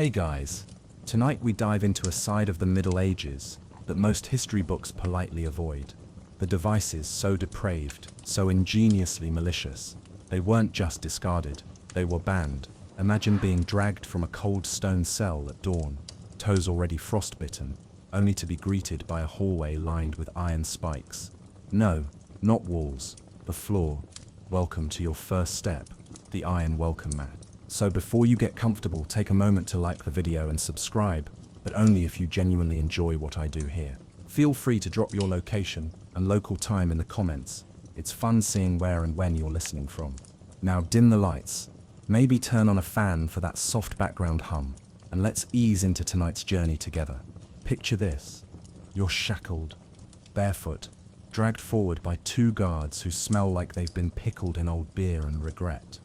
Hey guys, tonight we dive into a side of the Middle Ages that most history books politely avoid. The devices so depraved, so ingeniously malicious, they weren't just discarded, they were banned. Imagine being dragged from a cold stone cell at dawn, toes already frostbitten, only to be greeted by a hallway lined with iron spikes. No, not walls, the floor. Welcome to your first step, the iron welcome mat. So before you get comfortable, take a moment to like the video and subscribe, but only if you genuinely enjoy what I do here. Feel free to drop your location and local time in the comments. It's fun seeing where and when you're listening from. Now dim the lights, maybe turn on a fan for that soft background hum, and let's ease into tonight's journey together. Picture this: you're shackled, barefoot, dragged forward by two guards who smell like they've been pickled in old beer and regret.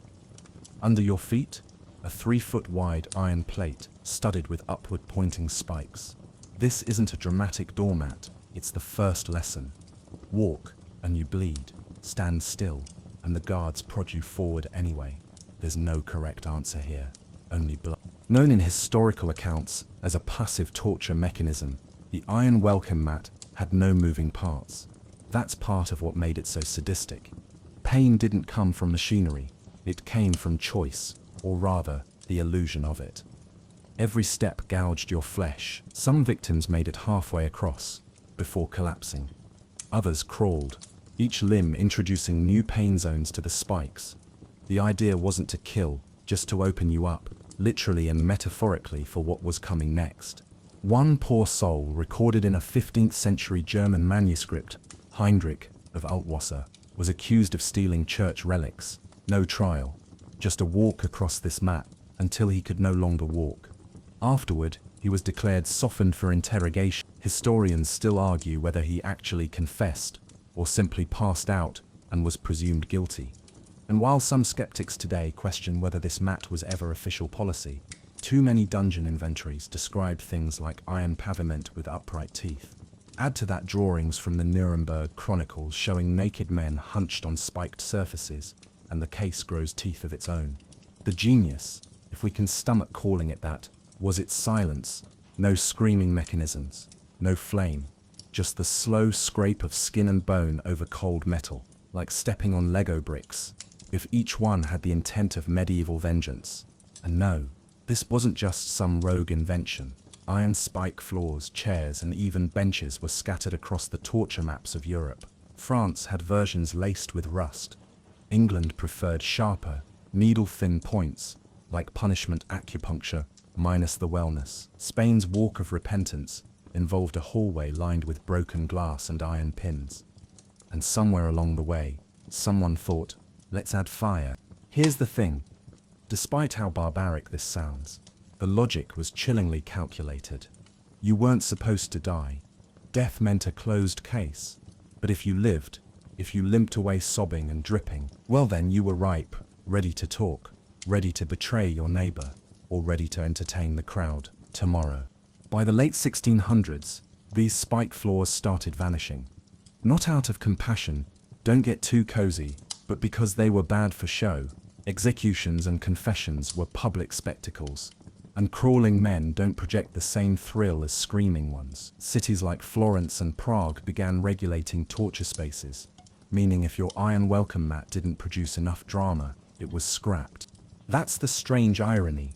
Under your feet, a 3-foot wide iron plate studded with upward pointing spikes. This isn't a dramatic doormat, it's the first lesson. Walk, and you bleed. Stand still, and the guards prod you forward anyway. There's no correct answer here, only blood. Known in historical accounts as a passive torture mechanism, the iron welcome mat had no moving parts. That's part of what made it so sadistic. Pain didn't come from machinery, it came from choice, or rather, the illusion of it. Every step gouged your flesh. Some victims made it halfway across, before collapsing. Others crawled, each limb introducing new pain zones to the spikes. The idea wasn't to kill, just to open you up, literally and metaphorically, for what was coming next. One poor soul, recorded in a 15th century German manuscript, Heinrich of Altwasser, was accused of stealing church relics. No trial, just a walk across this mat until he could no longer walk. Afterward, he was declared softened for interrogation. Historians still argue whether he actually confessed or simply passed out and was presumed guilty. And while some skeptics today question whether this mat was ever official policy, too many dungeon inventories describe things like iron pavement with upright teeth. Add to that drawings from the Nuremberg Chronicles showing naked men hunched on spiked surfaces, and the case grows teeth of its own. The genius, if we can stomach calling it that, was its silence. No screaming mechanisms, no flame, just the slow scrape of skin and bone over cold metal, like stepping on Lego bricks, if each one had the intent of medieval vengeance. And no, this wasn't just some rogue invention. Iron spike floors, chairs, and even benches were scattered across the torture maps of Europe. France had versions laced with rust. England preferred sharper, needle-thin points, like punishment acupuncture, minus the wellness. Spain's Walk of Repentance involved a hallway lined with broken glass and iron pins. And somewhere along the way, someone thought, let's add fire. Here's the thing. Despite how barbaric this sounds, the logic was chillingly calculated. You weren't supposed to die. Death meant a closed case. But if you lived, if you limped away sobbing and dripping, well then you were ripe, ready to talk, ready to betray your neighbor, or ready to entertain the crowd tomorrow. By the late 1600s, these spike floors started vanishing. Not out of compassion, don't get too cozy, but because they were bad for show. Executions and confessions were public spectacles, and crawling men don't project the same thrill as screaming ones. Cities like Florence and Prague began regulating torture spaces, meaning if your iron welcome mat didn't produce enough drama, it was scrapped. That's the strange irony.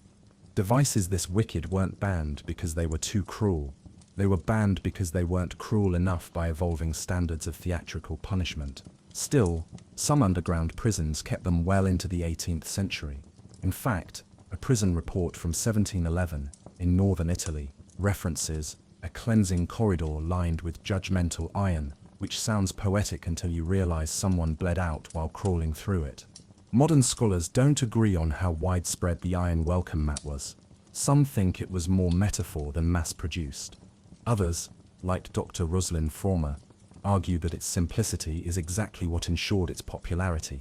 Devices this wicked weren't banned because they were too cruel. They were banned because they weren't cruel enough by evolving standards of theatrical punishment. Still, some underground prisons kept them well into the 18th century. In fact, a prison report from 1711 in northern Italy references a cleansing corridor lined with judgmental iron, which sounds poetic until you realize someone bled out while crawling through it. Modern scholars don't agree on how widespread the iron welcome mat was. Some think it was more metaphor than mass-produced. Others, like Dr. Rosalind Frommer, argue that its simplicity is exactly what ensured its popularity.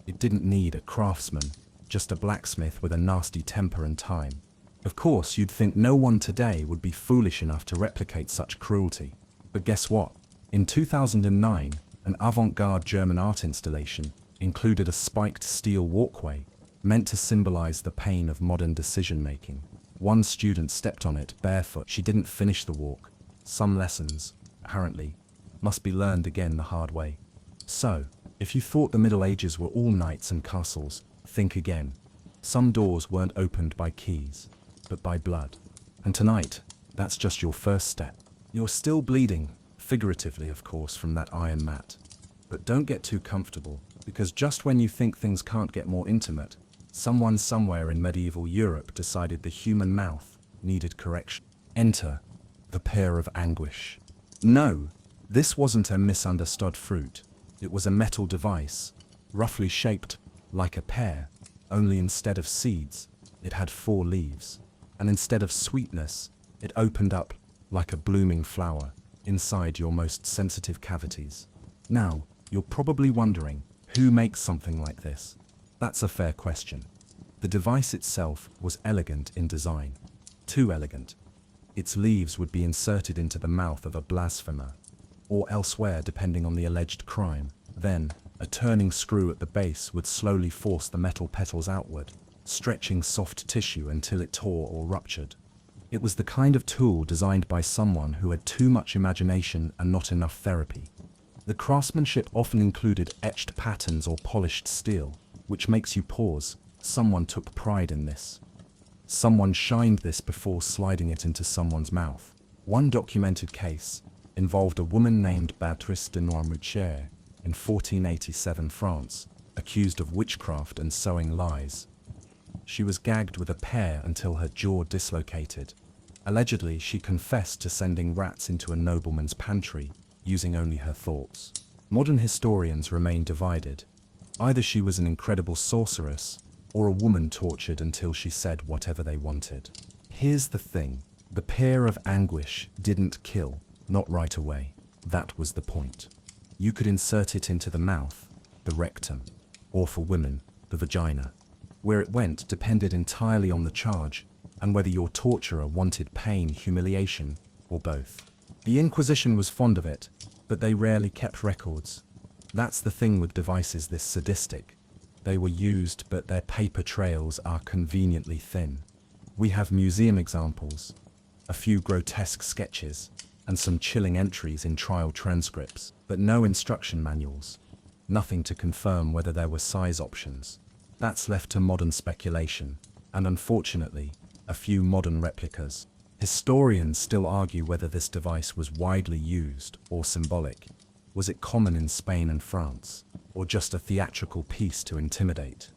It didn't need a craftsman, just a blacksmith with a nasty temper and time. Of course, you'd think no one today would be foolish enough to replicate such cruelty. But guess what? In 2009, an avant-garde German art installation included a spiked steel walkway, meant to symbolize the pain of modern decision-making. One student stepped on it barefoot. She didn't finish the walk. Some lessons, apparently, must be learned again the hard way. So, if you thought the Middle Ages were all knights and castles, think again. Some doors weren't opened by keys, but by blood. And tonight, that's just your first step. You're still bleeding, figuratively of course, from that iron mat. But don't get too comfortable, because just when you think things can't get more intimate, someone somewhere in medieval Europe decided the human mouth needed correction. Enter the pear of anguish. No, this wasn't a misunderstood fruit. It was a metal device, roughly shaped like a pear, only instead of seeds, it had 4 leaves. And instead of sweetness, it opened up like a blooming flower inside your most sensitive cavities. Now, you're probably wondering, who makes something like this? That's a fair question. The device itself was elegant in design. Too elegant. Its leaves would be inserted into the mouth of a blasphemer, or elsewhere depending on the alleged crime. Then, a turning screw at the base would slowly force the metal petals outward, stretching soft tissue until it tore or ruptured. It was the kind of tool designed by someone who had too much imagination and not enough therapy. The craftsmanship often included etched patterns or polished steel, which makes you pause. Someone took pride in this. Someone shined this before sliding it into someone's mouth. One documented case involved a woman named Béatrice de Noirmoutier in 1487 France, accused of witchcraft and sowing lies. She was gagged with a pear until her jaw dislocated. Allegedly, she confessed to sending rats into a nobleman's pantry, using only her thoughts. Modern historians remain divided. Either she was an incredible sorceress, or a woman tortured until she said whatever they wanted. Here's the thing. The pear of anguish didn't kill, not right away. That was the point. You could insert it into the mouth, the rectum, or for women, the vagina. Where it went depended entirely on the charge, and whether your torturer wanted pain, humiliation, or both. The Inquisition was fond of it, but they rarely kept records. That's the thing with devices this sadistic. They were used, but their paper trails are conveniently thin. We have museum examples, a few grotesque sketches, and some chilling entries in trial transcripts, but no instruction manuals. Nothing to confirm whether there were size options. That's left to modern speculation, and unfortunately, a few modern replicas. Historians still argue whether this device was widely used or symbolic. Was it common in Spain and France, or just a theatrical piece to intimidate?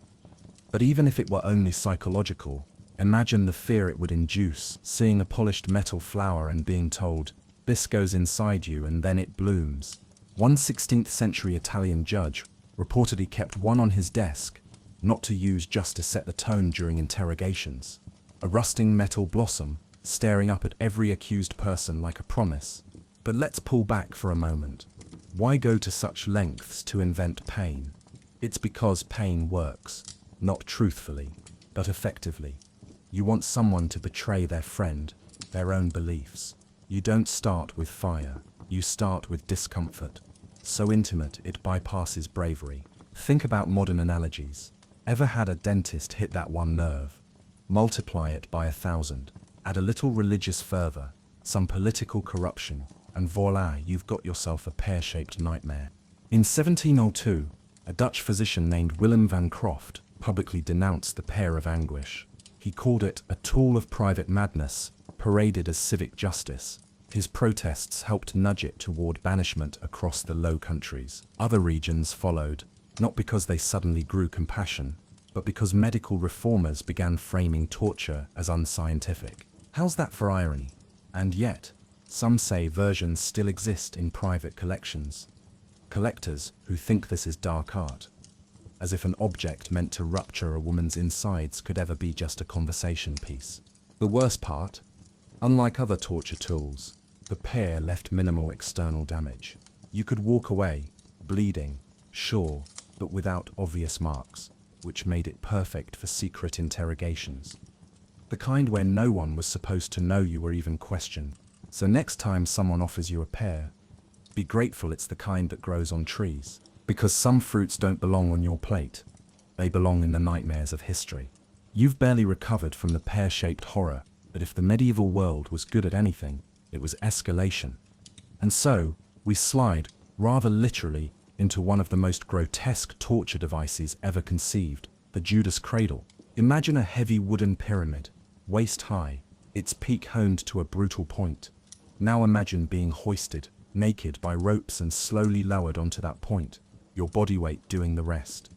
But even if it were only psychological, imagine the fear it would induce, seeing a polished metal flower and being told, "This goes inside you and then it blooms." One 16th century Italian judge reportedly kept one on his desk, not to use just to set the tone during interrogations. A rusting metal blossom, staring up at every accused person like a promise. But let's pull back for a moment. Why go to such lengths to invent pain? It's because pain works, not truthfully, but effectively. You want someone to betray their friend, their own beliefs. You don't start with fire, you start with discomfort. So intimate it bypasses bravery. Think about modern analogies. Ever had a dentist hit that one nerve? Multiply it by 1,000. Add a little religious fervor, some political corruption, and voila, you've got yourself a pear-shaped nightmare. In 1702, a Dutch physician named Willem van Croft publicly denounced the pear of anguish. He called it a tool of private madness, paraded as civic justice. His protests helped nudge it toward banishment across the Low Countries. Other regions followed, not because they suddenly grew compassion, but because medical reformers began framing torture as unscientific. How's that for irony? And yet, some say versions still exist in private collections. Collectors who think this is dark art. As if an object meant to rupture a woman's insides could ever be just a conversation piece. The worst part, unlike other torture tools, the pear left minimal external damage. You could walk away, bleeding, sure, but without obvious marks, which made it perfect for secret interrogations. The kind where no one was supposed to know you or even question. So next time someone offers you a pear, be grateful it's the kind that grows on trees. Because some fruits don't belong on your plate. They belong in the nightmares of history. You've barely recovered from the pear-shaped horror, But if the medieval world was good at anything, it was escalation. And so, we slide, rather literally, into one of the most grotesque torture devices ever conceived, the Judas Cradle. Imagine a heavy wooden pyramid, waist high, its peak honed to a brutal point. Now imagine being hoisted, naked by ropes and slowly lowered onto that point, your body weight doing the rest.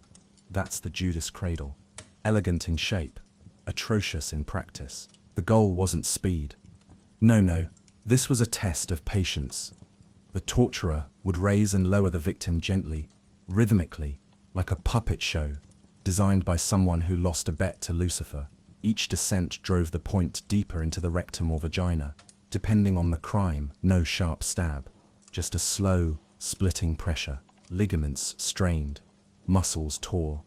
That's the Judas Cradle. Elegant in shape, atrocious in practice. The goal wasn't speed. No, this was a test of patience. The torturer would raise and lower the victim gently, rhythmically, like a puppet show, designed by someone who lost a bet to Lucifer. Each descent drove the point deeper into the rectum or vagina. Depending on the crime, no sharp stab, just a slow, splitting pressure. Ligaments strained, muscles tore.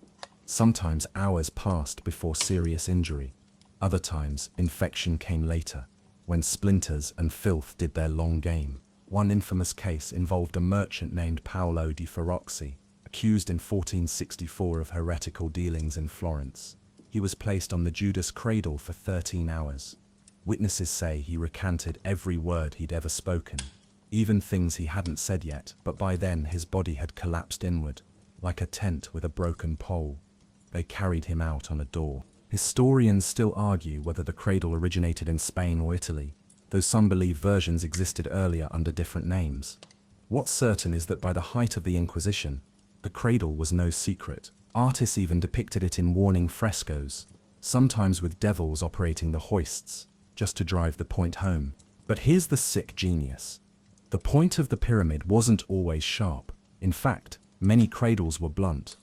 Sometimes hours passed before serious injury. Other times, infection came later, when splinters and filth did their long game. One infamous case involved a merchant named Paolo di Ferrocci, accused in 1464 of heretical dealings in Florence. He was placed on the Judas Cradle for 13 hours. Witnesses say he recanted every word he'd ever spoken, even things he hadn't said yet, but by then his body had collapsed inward, like a tent with a broken pole. They carried him out on a door. Historians still argue whether the cradle originated in Spain or Italy, though some believe versions existed earlier under different names. What's certain is that by the height of the Inquisition, the cradle was no secret. Artists even depicted it in warning frescoes, sometimes with devils operating the hoists, just to drive the point home. But here's the sick genius. The point of the pyramid wasn't always sharp. In fact, many cradles were blunt.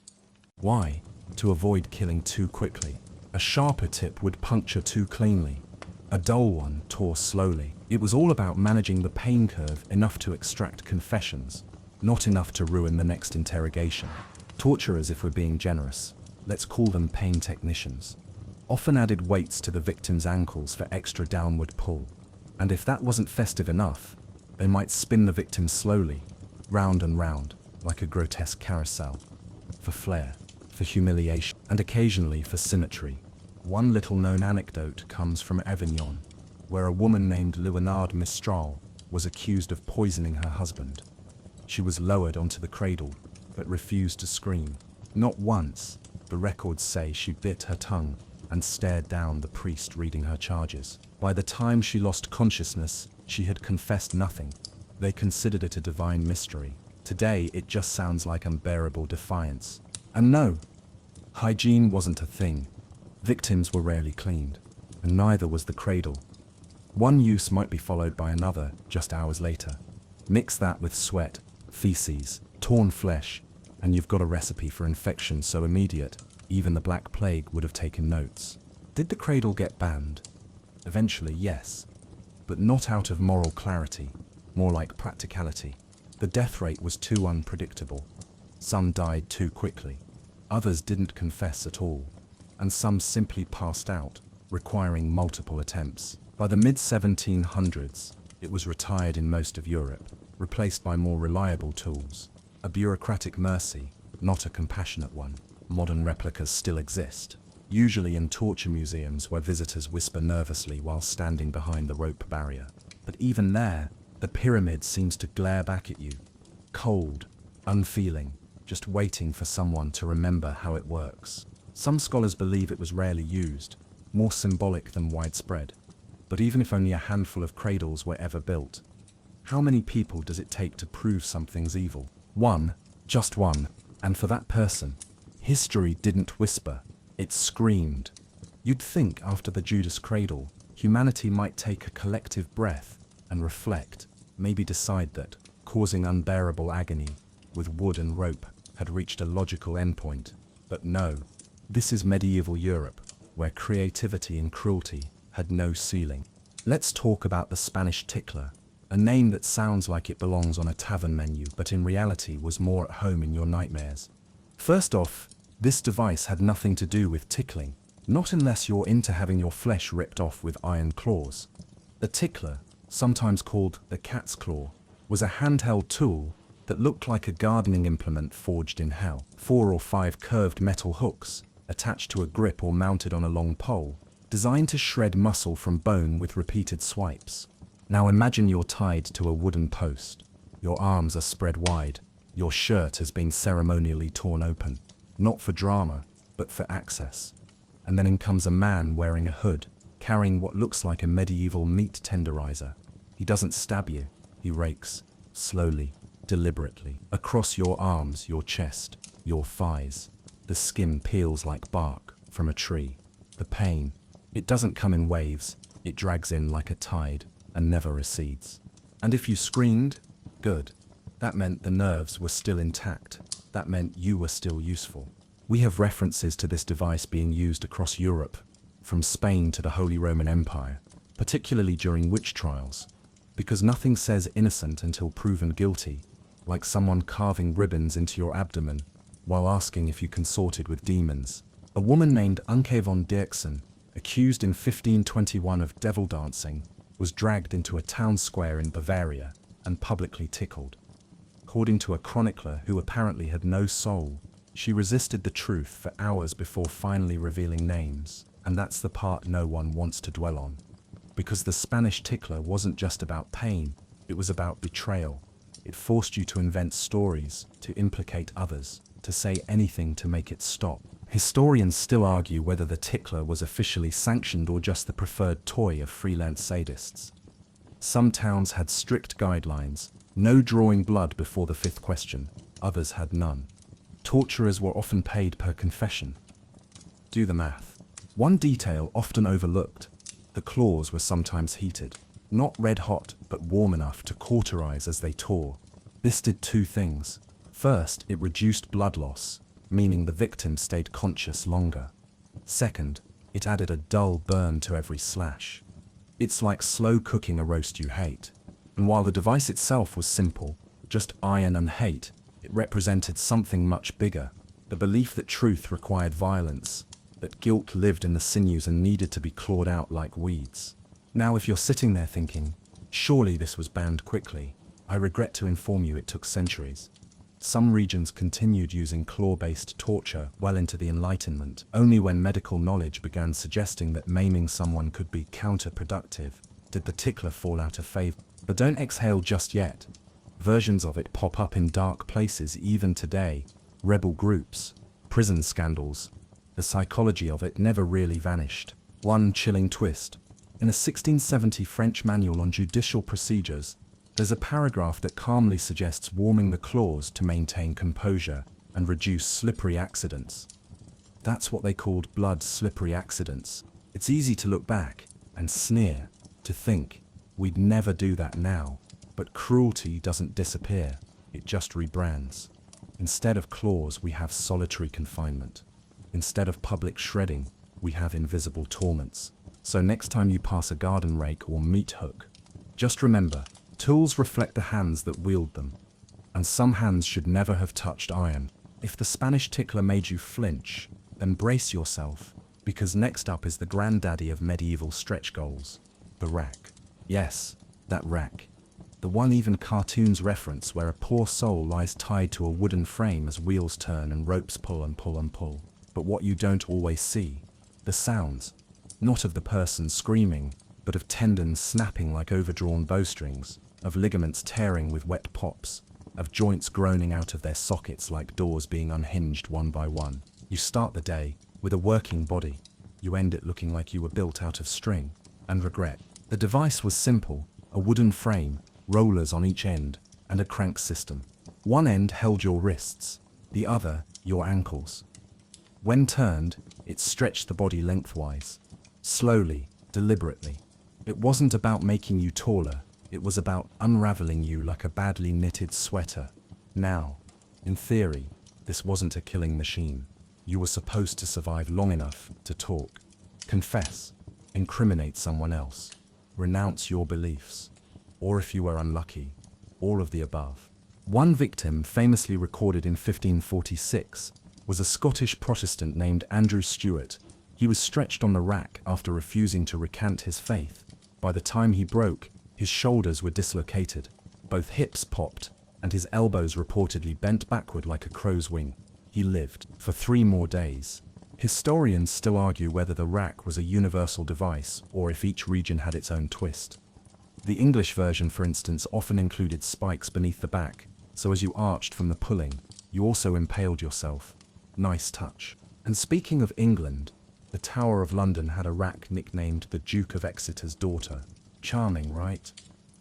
Why? To avoid killing too quickly. A sharper tip would puncture too cleanly. A dull one tore slowly. It was all about managing the pain curve enough to extract confessions, not enough to ruin the next interrogation. Torturers, if we're being generous, let's call them pain technicians, often added weights to the victim's ankles for extra downward pull. And if that wasn't festive enough, they might spin the victim slowly, round and round, like a grotesque carousel, for flair, for humiliation, and occasionally for symmetry. One little-known anecdote comes from Avignon, where a woman named Leonard Mistral was accused of poisoning her husband. She was lowered onto the cradle, but refused to scream. Not once, the records say she bit her tongue and stared down the priest reading her charges. By the time she lost consciousness, she had confessed nothing. They considered it a divine mystery. Today, it just sounds like unbearable defiance. And no, hygiene wasn't a thing. Victims were rarely cleaned, and neither was the cradle. One use might be followed by another just hours later. Mix that with sweat, feces, torn flesh, and you've got a recipe for infection so immediate, even the Black Plague would have taken notes. Did the cradle get banned? Eventually, yes, but not out of moral clarity, more like practicality. The death rate was too unpredictable. Some died too quickly, others didn't confess at all, and some simply passed out, requiring multiple attempts. By the mid-1700s, it was retired in most of Europe, replaced by more reliable tools. A bureaucratic mercy, not a compassionate one. Modern replicas still exist, usually in torture museums where visitors whisper nervously while standing behind the rope barrier. But even there, the pyramid seems to glare back at you, cold, unfeeling, just waiting for someone to remember how it works. Some scholars believe it was rarely used, more symbolic than widespread. But even if only a handful of cradles were ever built, how many people does it take to prove something's evil? One, just one, and for that person, history didn't whisper, it screamed. You'd think after the Judas Cradle, humanity might take a collective breath and reflect, maybe decide that, causing unbearable agony, with wood and rope, had reached a logical endpoint. But no, this is medieval Europe, where creativity and cruelty had no ceiling. Let's talk about the Spanish tickler, a name that sounds like it belongs on a tavern menu, but in reality was more at home in your nightmares. First off, this device had nothing to do with tickling, not unless you're into having your flesh ripped off with iron claws. The tickler, sometimes called the cat's claw, was a handheld tool that looked like a gardening implement forged in hell. 4 or 5 curved metal hooks, attached to a grip or mounted on a long pole, designed to shred muscle from bone with repeated swipes. Now imagine you're tied to a wooden post. Your arms are spread wide. Your shirt has been ceremonially torn open, not for drama, but for access. And then in comes a man wearing a hood, carrying what looks like a medieval meat tenderizer. He doesn't stab you, he rakes, slowly, deliberately, across your arms, your chest, your thighs. The skin peels like bark from a tree. The pain, it doesn't come in waves, it drags in like a tide and never recedes. And if you screamed, good. That meant the nerves were still intact. That meant you were still useful. We have references to this device being used across Europe, from Spain to the Holy Roman Empire, particularly during witch trials, because nothing says innocent until proven guilty, like someone carving ribbons into your abdomen while asking if you consorted with demons. A woman named Unke von Dirksen, accused in 1521 of devil dancing, was dragged into a town square in Bavaria and publicly tickled. According to a chronicler who apparently had no soul, she resisted the truth for hours before finally revealing names, and that's the part no one wants to dwell on. Because the Spanish tickler wasn't just about pain, it was about betrayal. It forced you to invent stories, to implicate others, to say anything to make it stop. Historians still argue whether the tickler was officially sanctioned or just the preferred toy of freelance sadists. Some towns had strict guidelines, no drawing blood before the fifth question, others had none. Torturers were often paid per confession. Do the math. One detail often overlooked, the claws were sometimes heated. Not red hot, but warm enough to cauterize as they tore. This did two things. First, it reduced blood loss, meaning the victim stayed conscious longer. Second, it added a dull burn to every slash. It's like slow cooking a roast you hate. And while the device itself was simple, just iron and hate, it represented something much bigger. The belief that truth required violence, that guilt lived in the sinews and needed to be clawed out like weeds. Now if you're sitting there thinking, surely this was banned quickly, I regret to inform you it took centuries. Some regions continued using claw-based torture well into the Enlightenment. Only when medical knowledge began suggesting that maiming someone could be counterproductive did the tickler fall out of favor. But don't exhale just yet. Versions of it pop up in dark places even today. Rebel groups, prison scandals. The psychology of it never really vanished. One chilling twist. In a 1670 French manual on judicial procedures, there's a paragraph that calmly suggests warming the claws to maintain composure and reduce slippery accidents. That's what they called blood slippery accidents. It's easy to look back and sneer, to think, we'd never do that now. But cruelty doesn't disappear, it just rebrands. Instead of claws, we have solitary confinement. Instead of public shredding, we have invisible torments. So next time you pass a garden rake or meat hook, just remember, tools reflect the hands that wield them. And some hands should never have touched iron. If the Spanish tickler made you flinch, then brace yourself, because next up is the granddaddy of medieval stretch goals, the rack. Yes, that rack. The one even cartoons reference where a poor soul lies tied to a wooden frame as wheels turn and ropes pull and pull and pull. But what you don't always see, the sounds, not of the person screaming, but of tendons snapping like overdrawn bowstrings, of ligaments tearing with wet pops, of joints groaning out of their sockets like doors being unhinged one by one. You start the day with a working body. You end it looking like you were built out of string and regret. The device was simple, a wooden frame, rollers on each end, and a crank system. One end held your wrists, the other your ankles. When turned, it stretched the body lengthwise, slowly, deliberately. It wasn't about making you taller, it was about unraveling you like a badly knitted sweater. Now, in theory, this wasn't a killing machine. You were supposed to survive long enough to talk, confess, incriminate someone else, renounce your beliefs, or if you were unlucky, all of the above. One victim, famously recorded in 1546, was a Scottish Protestant named Andrew Stewart. He was stretched on the rack after refusing to recant his faith. By the time he broke, his shoulders were dislocated, both hips popped, and his elbows reportedly bent backward like a crow's wing. He lived for 3 more days. Historians still argue whether the rack was a universal device or if each region had its own twist. The English version, for instance, often included spikes beneath the back, so as you arched from the pulling, you also impaled yourself. Nice touch. And speaking of England, the Tower of London had a rack nicknamed the Duke of Exeter's daughter. Charming, right?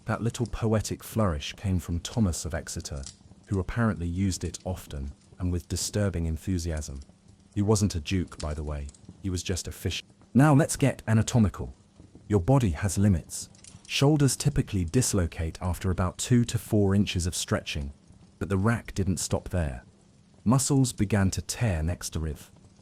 That little poetic flourish came from Thomas of Exeter, who apparently used it often and with disturbing enthusiasm. He wasn't a duke, by the way, he was just a fish. Now let's get anatomical. Your body has limits. Shoulders typically dislocate after about 2 to 4 inches of stretching, but the rack didn't stop there. Muscles began to tear next to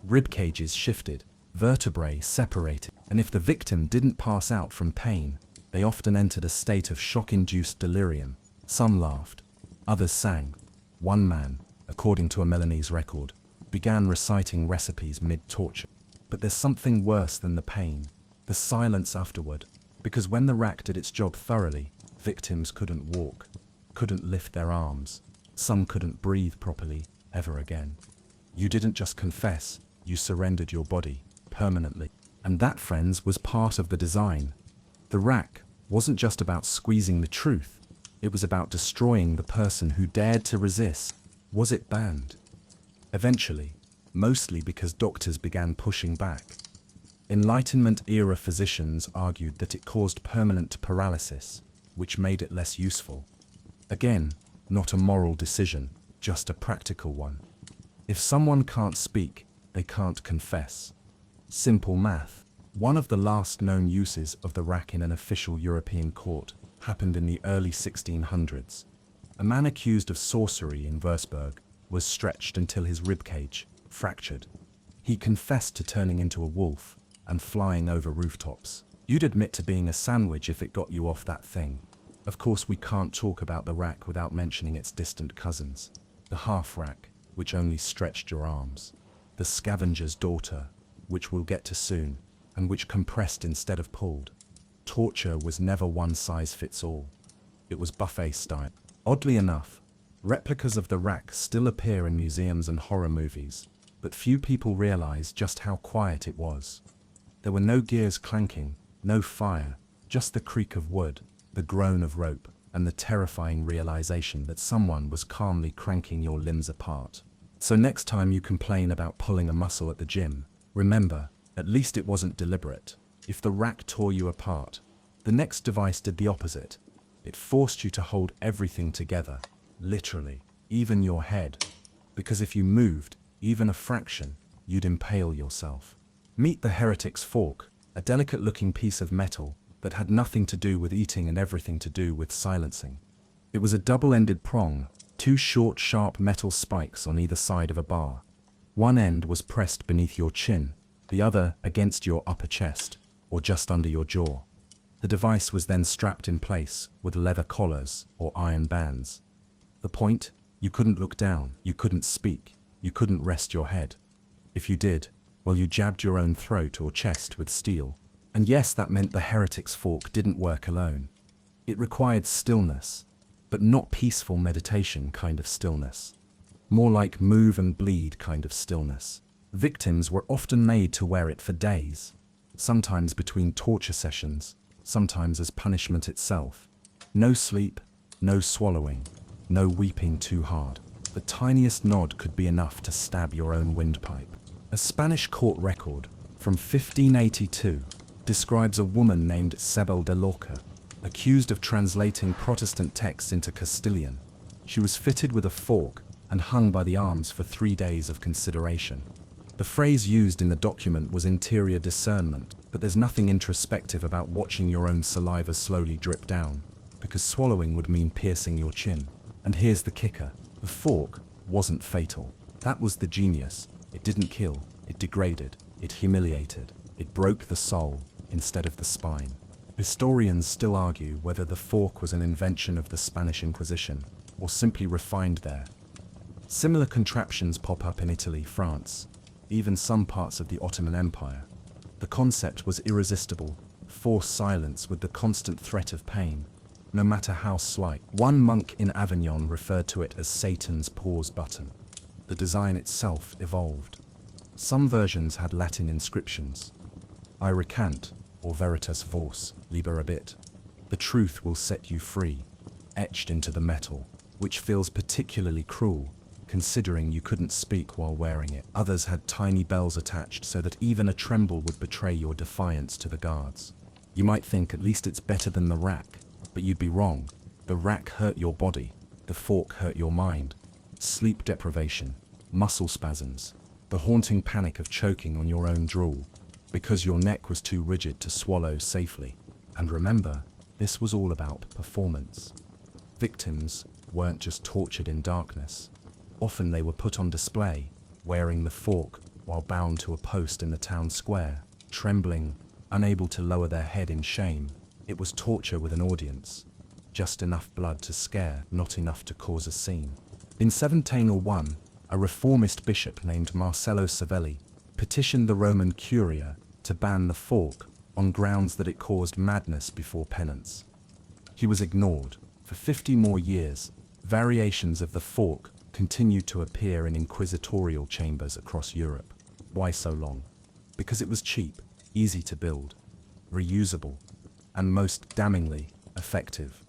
rib cages shifted, vertebrae separated, and if the victim didn't pass out from pain, they often entered a state of shock-induced delirium. Some laughed, others sang. One man, according to a Milanese record, began reciting recipes mid-torture. But there's something worse than the pain, the silence afterward, because when the rack did its job thoroughly, victims couldn't walk, couldn't lift their arms, some couldn't breathe properly ever again. You didn't just confess, you surrendered your body permanently. And that, friends, was part of the design. The rack wasn't just about squeezing the truth, it was about destroying the person who dared to resist. Was it banned? Eventually, mostly because doctors began pushing back. Enlightenment-era physicians argued that it caused permanent paralysis, which made it less useful. Again, not a moral decision, just a practical one. If someone can't speak, they can't confess. Simple math. One of the last known uses of the rack in an official European court happened in the early 1600s. A man accused of sorcery in Würzburg was stretched until his ribcage fractured. He confessed to turning into a wolf and flying over rooftops. You'd admit to being a sandwich if it got you off that thing. Of course, we can't talk about the rack without mentioning its distant cousins. The half rack, which only stretched your arms. The scavenger's daughter, which we'll get to soon, and which compressed instead of pulled. Torture was never one size fits all. It was buffet style. Oddly enough, replicas of the rack still appear in museums and horror movies, but few people realize just how quiet it was. There were no gears clanking, no fire, just the creak of wood, the groan of rope, and the terrifying realization that someone was calmly cranking your limbs apart. So next time you complain about pulling a muscle at the gym, remember, at least it wasn't deliberate. If the rack tore you apart, the next device did the opposite. It forced you to hold everything together, literally, even your head. Because if you moved, even a fraction, you'd impale yourself. Meet the heretic's fork, a delicate-looking piece of metal that had nothing to do with eating and everything to do with silencing. It was a double-ended prong, 2 short, sharp metal spikes on either side of a bar. One end was pressed beneath your chin, the other against your upper chest, or just under your jaw. The device was then strapped in place with leather collars or iron bands. The point? You couldn't look down, you couldn't speak, you couldn't rest your head. If you did, well, you jabbed your own throat or chest with steel. And yes, that meant the heretic's fork didn't work alone. It required stillness, but not peaceful meditation kind of stillness. More like move and bleed kind of stillness. Victims were often made to wear it for days, sometimes between torture sessions, sometimes as punishment itself. No sleep, no swallowing, no weeping too hard. The tiniest nod could be enough to stab your own windpipe. A Spanish court record from 1582 describes a woman named Isabel de Lorca, accused of translating Protestant texts into Castilian. She was fitted with a fork and hung by the arms for 3 days of consideration. The phrase used in the document was interior discernment, but there's nothing introspective about watching your own saliva slowly drip down, because swallowing would mean piercing your chin. And here's the kicker. The fork wasn't fatal. That was the genius. It didn't kill, it degraded, it humiliated, it broke the soul instead of the spine. Historians still argue whether the fork was an invention of the Spanish Inquisition, or simply refined there. Similar contraptions pop up in Italy, France, even some parts of the Ottoman Empire. The concept was irresistible: force silence with the constant threat of pain, no matter how slight. One monk in Avignon referred to it as Satan's pause button. The design itself evolved. Some versions had Latin inscriptions. I recant, or veritas vos, liberabit. The truth will set you free, etched into the metal, which feels particularly cruel, considering you couldn't speak while wearing it. Others had tiny bells attached so that even a tremble would betray your defiance to the guards. You might think at least it's better than the rack, but you'd be wrong. The rack hurt your body, the fork hurt your mind. Sleep deprivation, muscle spasms, the haunting panic of choking on your own drool, because your neck was too rigid to swallow safely. And remember, this was all about performance. Victims weren't just tortured in darkness. Often they were put on display, wearing the fork while bound to a post in the town square, trembling, unable to lower their head in shame. It was torture with an audience. Just enough blood to scare, not enough to cause a scene. In 1701, a reformist bishop named Marcello Savelli petitioned the Roman Curia to ban the fork on grounds that it caused madness before penance. He was ignored. For 50 more years, variations of the fork continued to appear in inquisitorial chambers across Europe. Why so long? Because it was cheap, easy to build, reusable, and most damningly, effective.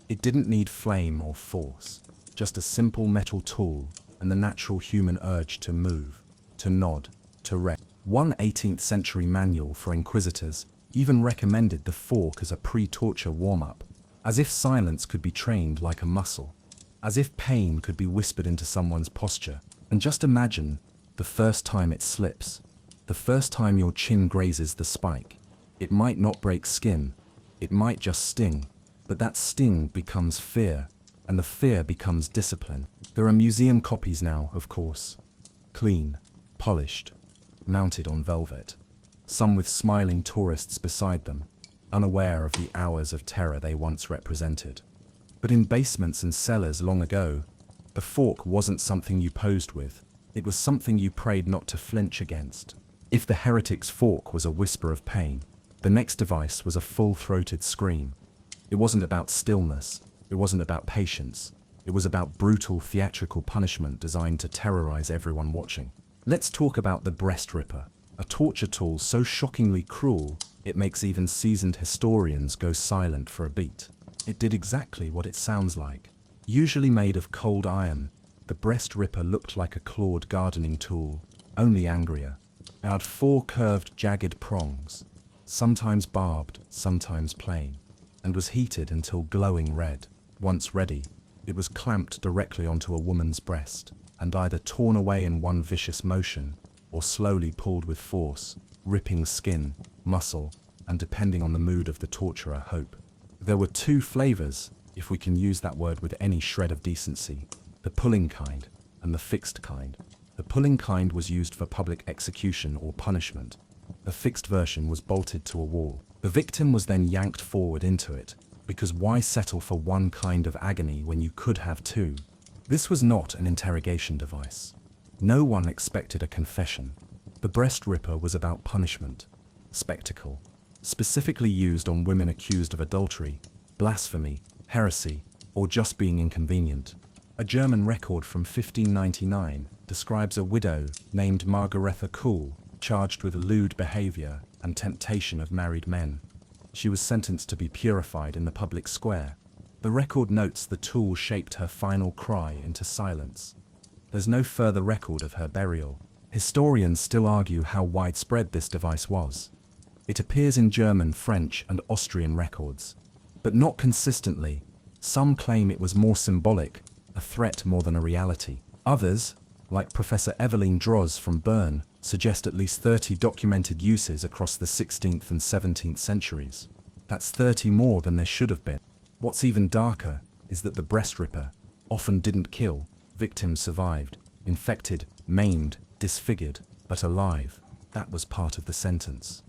It didn't need flame or force, just a simple metal tool and the natural human urge to move, to nod, to rest. One 18th century manual for inquisitors even recommended the fork as a pre-torture warm-up, as if silence could be trained like a muscle, as if pain could be whispered into someone's posture. And just imagine the first time it slips, the first time your chin grazes the spike. It might not break skin, it might just sting, but that sting becomes fear, and the fear becomes discipline. There are museum copies now, of course, clean, polished, mounted on velvet, some with smiling tourists beside them, unaware of the hours of terror they once represented. But in basements and cellars long ago, the fork wasn't something you posed with, it was something you prayed not to flinch against. If the heretic's fork was a whisper of pain, the next device was a full-throated scream. It wasn't about stillness, it wasn't about patience, it was about brutal theatrical punishment designed to terrorize everyone watching. Let's talk about the breast ripper, a torture tool so shockingly cruel, it makes even seasoned historians go silent for a beat. It did exactly what it sounds like. Usually made of cold iron, the breast ripper looked like a clawed gardening tool, only angrier. It had 4 curved, jagged prongs, sometimes barbed, sometimes plain, and was heated until glowing red. Once ready, it was clamped directly onto a woman's breast, and either torn away in one vicious motion, or slowly pulled with force, ripping skin, muscle, and depending on the mood of the torturer, hope. There were 2 flavors, if we can use that word with any shred of decency, the pulling kind and the fixed kind. The pulling kind was used for public execution or punishment. The fixed version was bolted to a wall. The victim was then yanked forward into it, because why settle for one kind of agony when you could have 2? This was not an interrogation device. No one expected a confession. The breast ripper was about punishment, spectacle, specifically used on women accused of adultery, blasphemy, heresy, or just being inconvenient. A German record from 1599 describes a widow named Margaretha Kuhl, charged with lewd behavior and temptation of married men. She was sentenced to be purified in the public square. The record notes the tool shaped her final cry into silence. There's no further record of her burial. Historians still argue how widespread this device was. It appears in German, French, and Austrian records, but not consistently. Some claim it was more symbolic, a threat more than a reality. Others, like Professor Eveline Droz from Bern, suggest at least 30 documented uses across the 16th and 17th centuries. That's 30 more than there should have been. What's even darker is that the breast ripper often didn't kill. Victims survived, infected, maimed, disfigured, but alive. That was part of the sentence.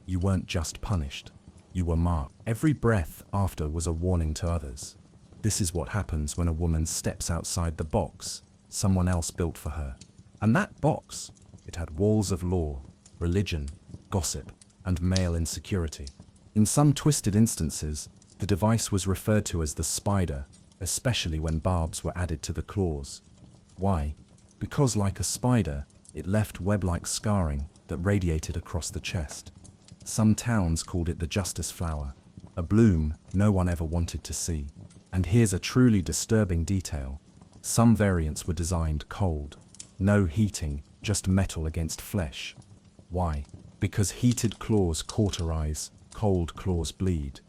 You weren't just punished, you were marked. Every breath after was a warning to others. This is what happens when a woman steps outside the box someone else built for her. And that box, it had walls of law, religion, gossip, and male insecurity. In some twisted instances, the device was referred to as the spider, especially when barbs were added to the claws. Why? Because like a spider, It left web-like scarring that radiated across the chest. Some towns called it the justice flower, a bloom no one ever wanted to see. And here's a truly disturbing detail. Some variants were designed cold. No heating, just metal against flesh. Why? Because heated claws cauterize, cold claws bleed.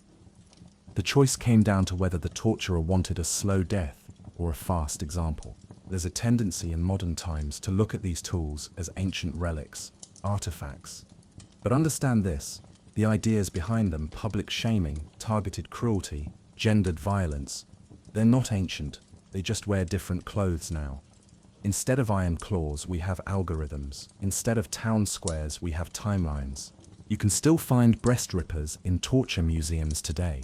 The choice came down to whether the torturer wanted a slow death or a fast example. There's a tendency in modern times to look at these tools as ancient relics, artifacts. But understand this, the ideas behind them, public shaming, targeted cruelty, gendered violence, they're not ancient, they just wear different clothes now. Instead of iron claws, we have algorithms. Instead of town squares, we have timelines. You can still find breast rippers in torture museums today.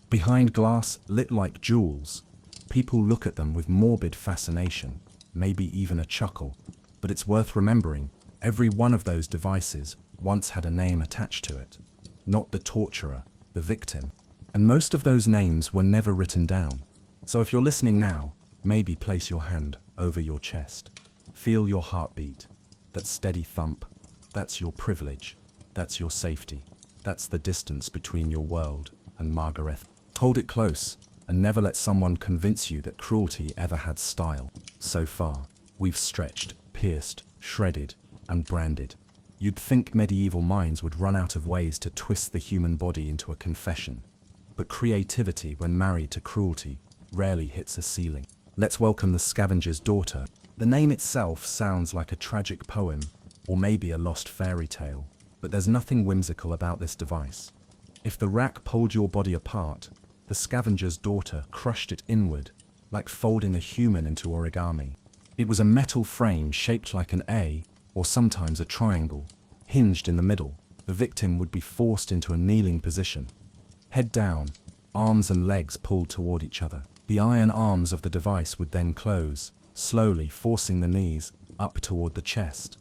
Behind glass, lit like jewels, people look at them with morbid fascination, maybe even a chuckle. But it's worth remembering, every one of those devices once had a name attached to it. Not the torturer, the victim. And most of those names were never written down. So if you're listening now, maybe place your hand over your chest. Feel your heartbeat. That steady thump. That's your privilege. That's your safety. That's the distance between your world and Margaret. Hold it close, and never let someone convince you that cruelty ever had style. So far, we've stretched, pierced, shredded, and branded. You'd think medieval minds would run out of ways to twist the human body into a confession. But creativity, when married to cruelty, rarely hits a ceiling. Let's welcome the Scavenger's Daughter. The name itself sounds like a tragic poem, or maybe a lost fairy tale. But there's nothing whimsical about this device. If the rack pulled your body apart, the Scavenger's Daughter crushed it inward, like folding a human into origami. It was a metal frame shaped like an A, or sometimes a triangle, hinged in the middle. The victim would be forced into a kneeling position. Head down, arms and legs pulled toward each other. The iron arms of the device would then close, slowly forcing the knees up toward the chest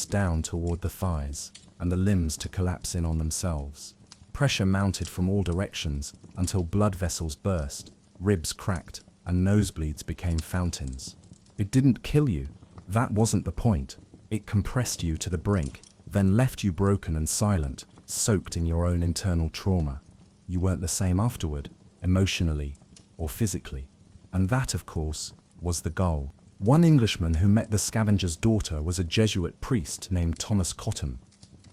down toward the thighs, and the limbs to collapse in on themselves. Pressure mounted from all directions until blood vessels burst, ribs cracked, and nosebleeds became fountains. It didn't kill you. That wasn't the point. It compressed you to the brink, then left you broken and silent, soaked in your own internal trauma. You weren't the same afterward, emotionally or physically. And that, of course, was the goal. One Englishman who met the Scavenger's Daughter was a Jesuit priest named Thomas Cotton.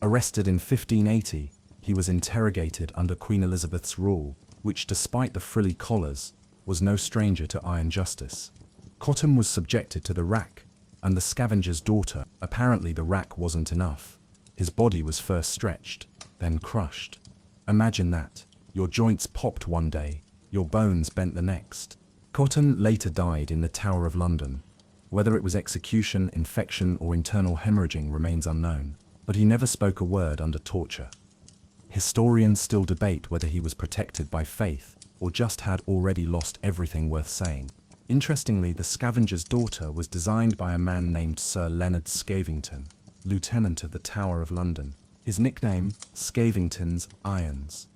Arrested in 1580, he was interrogated under Queen Elizabeth's rule, which, despite the frilly collars, was no stranger to iron justice. Cotton was subjected to the rack, and the Scavenger's Daughter. Apparently the rack wasn't enough. His body was first stretched, then crushed. Imagine that. Your joints popped one day, your bones bent the next. Cotton later died in the Tower of London. Whether it was execution, infection, or internal hemorrhaging remains unknown, but he never spoke a word under torture. Historians still debate whether he was protected by faith, or just had already lost everything worth saying. Interestingly, the Scavenger's Daughter was designed by a man named Sir Leonard Scavington, Lieutenant of the Tower of London. His nickname, Scavington's Irons.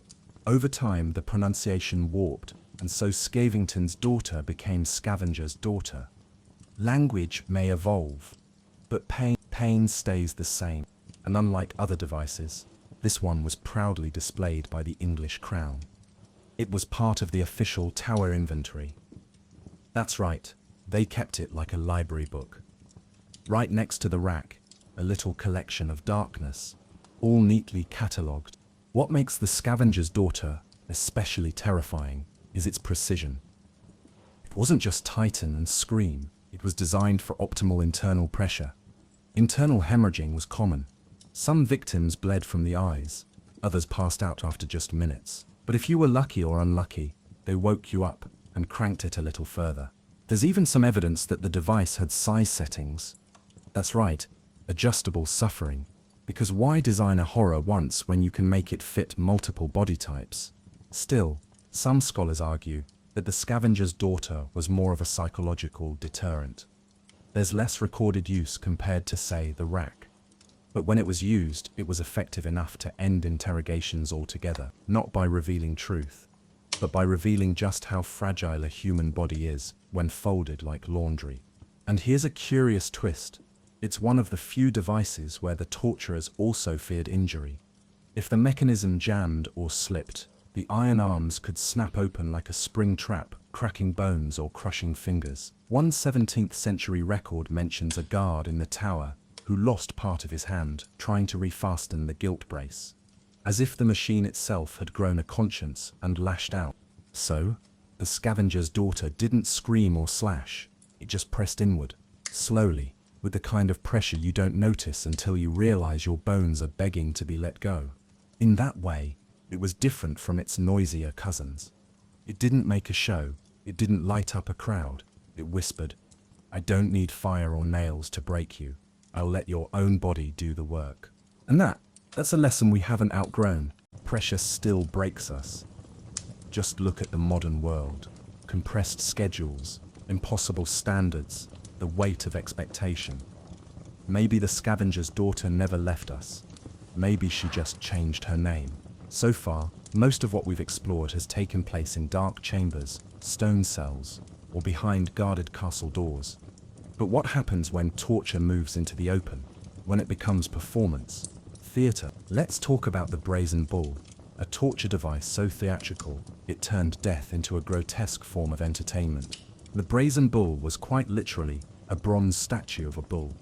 Over time, the pronunciation warped, and so Scavington's Daughter became Scavenger's Daughter. Language may evolve, but pain stays the same. And unlike other devices, this one was proudly displayed by the English crown. It was part of the official Tower inventory. That's right, they kept it like a library book. Right next to the rack, a little collection of darkness, all neatly catalogued. What makes the Scavenger's Daughter especially terrifying is its precision. It wasn't just tighten and scream, it was designed for optimal internal pressure. Internal hemorrhaging was common. Some victims bled from the eyes, others passed out after just minutes. But if you were lucky or unlucky, they woke you up and cranked it a little further. There's even some evidence that the device had size settings. That's right, adjustable suffering. Because why design a horror once when you can make it fit multiple body types? Still, some scholars argue that the Scavenger's Daughter was more of a psychological deterrent. There's less recorded use compared to, say, the rack. But when it was used, it was effective enough to end interrogations altogether, not by revealing truth, but by revealing just how fragile a human body is when folded like laundry. And here's a curious twist. It's one of the few devices where the torturers also feared injury. If the mechanism jammed or slipped, the iron arms could snap open like a spring trap, cracking bones or crushing fingers. One 17th century record mentions a guard in the tower who lost part of his hand trying to refasten the gilt brace, as if the machine itself had grown a conscience and lashed out. So, the scavenger's daughter didn't scream or slash, it just pressed inward, slowly, with the kind of pressure you don't notice until you realize your bones are begging to be let go. In that way, it was different from its noisier cousins. It didn't make a show, it didn't light up a crowd, it whispered, "I don't need fire or nails to break you, I'll let your own body do the work." And that's a lesson we haven't outgrown. Pressure still breaks us. Just look at the modern world. Compressed schedules, impossible standards, the weight of expectation. Maybe the scavenger's daughter never left us. Maybe she just changed her name. So far, most of what we've explored has taken place in dark chambers, stone cells, or behind guarded castle doors. But what happens when torture moves into the open? When it becomes performance? Theatre? Let's talk about the brazen bull, a torture device so theatrical, it turned death into a grotesque form of entertainment. The brazen bull was quite literally a bronze statue of a bull,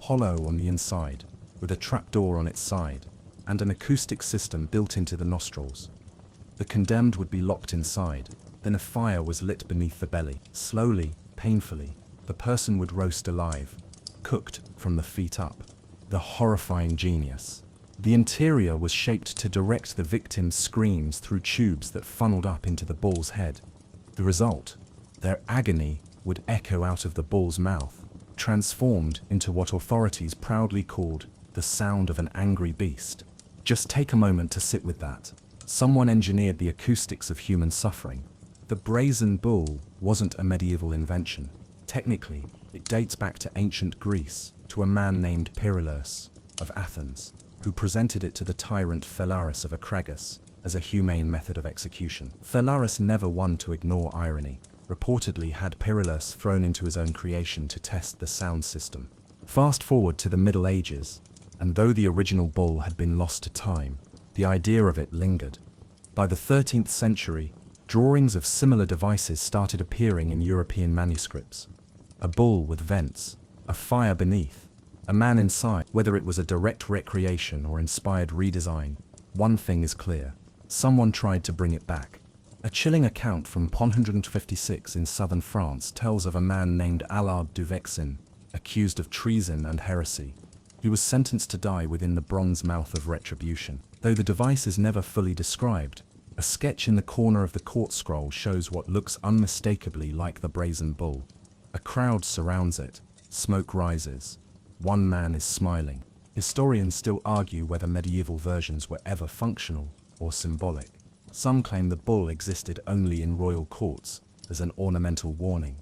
hollow on the inside, with a trapdoor on its side, and an acoustic system built into the nostrils. The condemned would be locked inside, then a fire was lit beneath the belly. Slowly, painfully, the person would roast alive, cooked from the feet up. The horrifying genius. The interior was shaped to direct the victim's screams through tubes that funneled up into the bull's head. The result? Their agony would echo out of the bull's mouth, transformed into what authorities proudly called the sound of an angry beast. Just take a moment to sit with that. Someone engineered the acoustics of human suffering. The brazen bull wasn't a medieval invention. Technically, it dates back to ancient Greece, to a man named Pyrrhus of Athens, who presented it to the tyrant Phalaris of Acragas as a humane method of execution. Phalaris, never one to ignore irony, reportedly had Pyrrhus thrown into his own creation to test the sound system. Fast forward to the Middle Ages, and though the original bull had been lost to time, the idea of it lingered. By the 13th century, drawings of similar devices started appearing in European manuscripts. A bull with vents, a fire beneath, a man inside. Whether it was a direct recreation or inspired redesign, one thing is clear: someone tried to bring it back. A chilling account from 156 in southern France tells of a man named Allard du Vexin, accused of treason and heresy. He was sentenced to die within the bronze mouth of retribution. Though the device is never fully described, a sketch in the corner of the court scroll shows what looks unmistakably like the brazen bull. A crowd surrounds it, smoke rises. One man is smiling. Historians still argue whether medieval versions were ever functional or symbolic. Some claim the bull existed only in royal courts as an ornamental warning.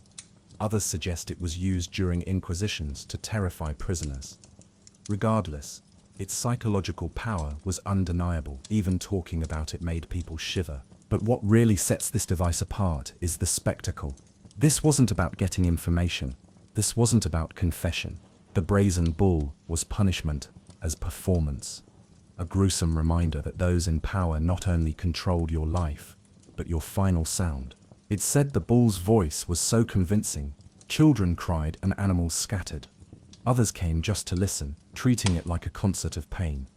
Others suggest it was used during inquisitions to terrify prisoners. Regardless, its psychological power was undeniable. Even talking about it made people shiver. But what really sets this device apart is the spectacle. This wasn't about getting information. This wasn't about confession. The brazen bull was punishment as performance. A gruesome reminder that those in power not only controlled your life, but your final sound. It said the bull's voice was so convincing, children cried and animals scattered. Others came just to listen, treating it like a concert of pain.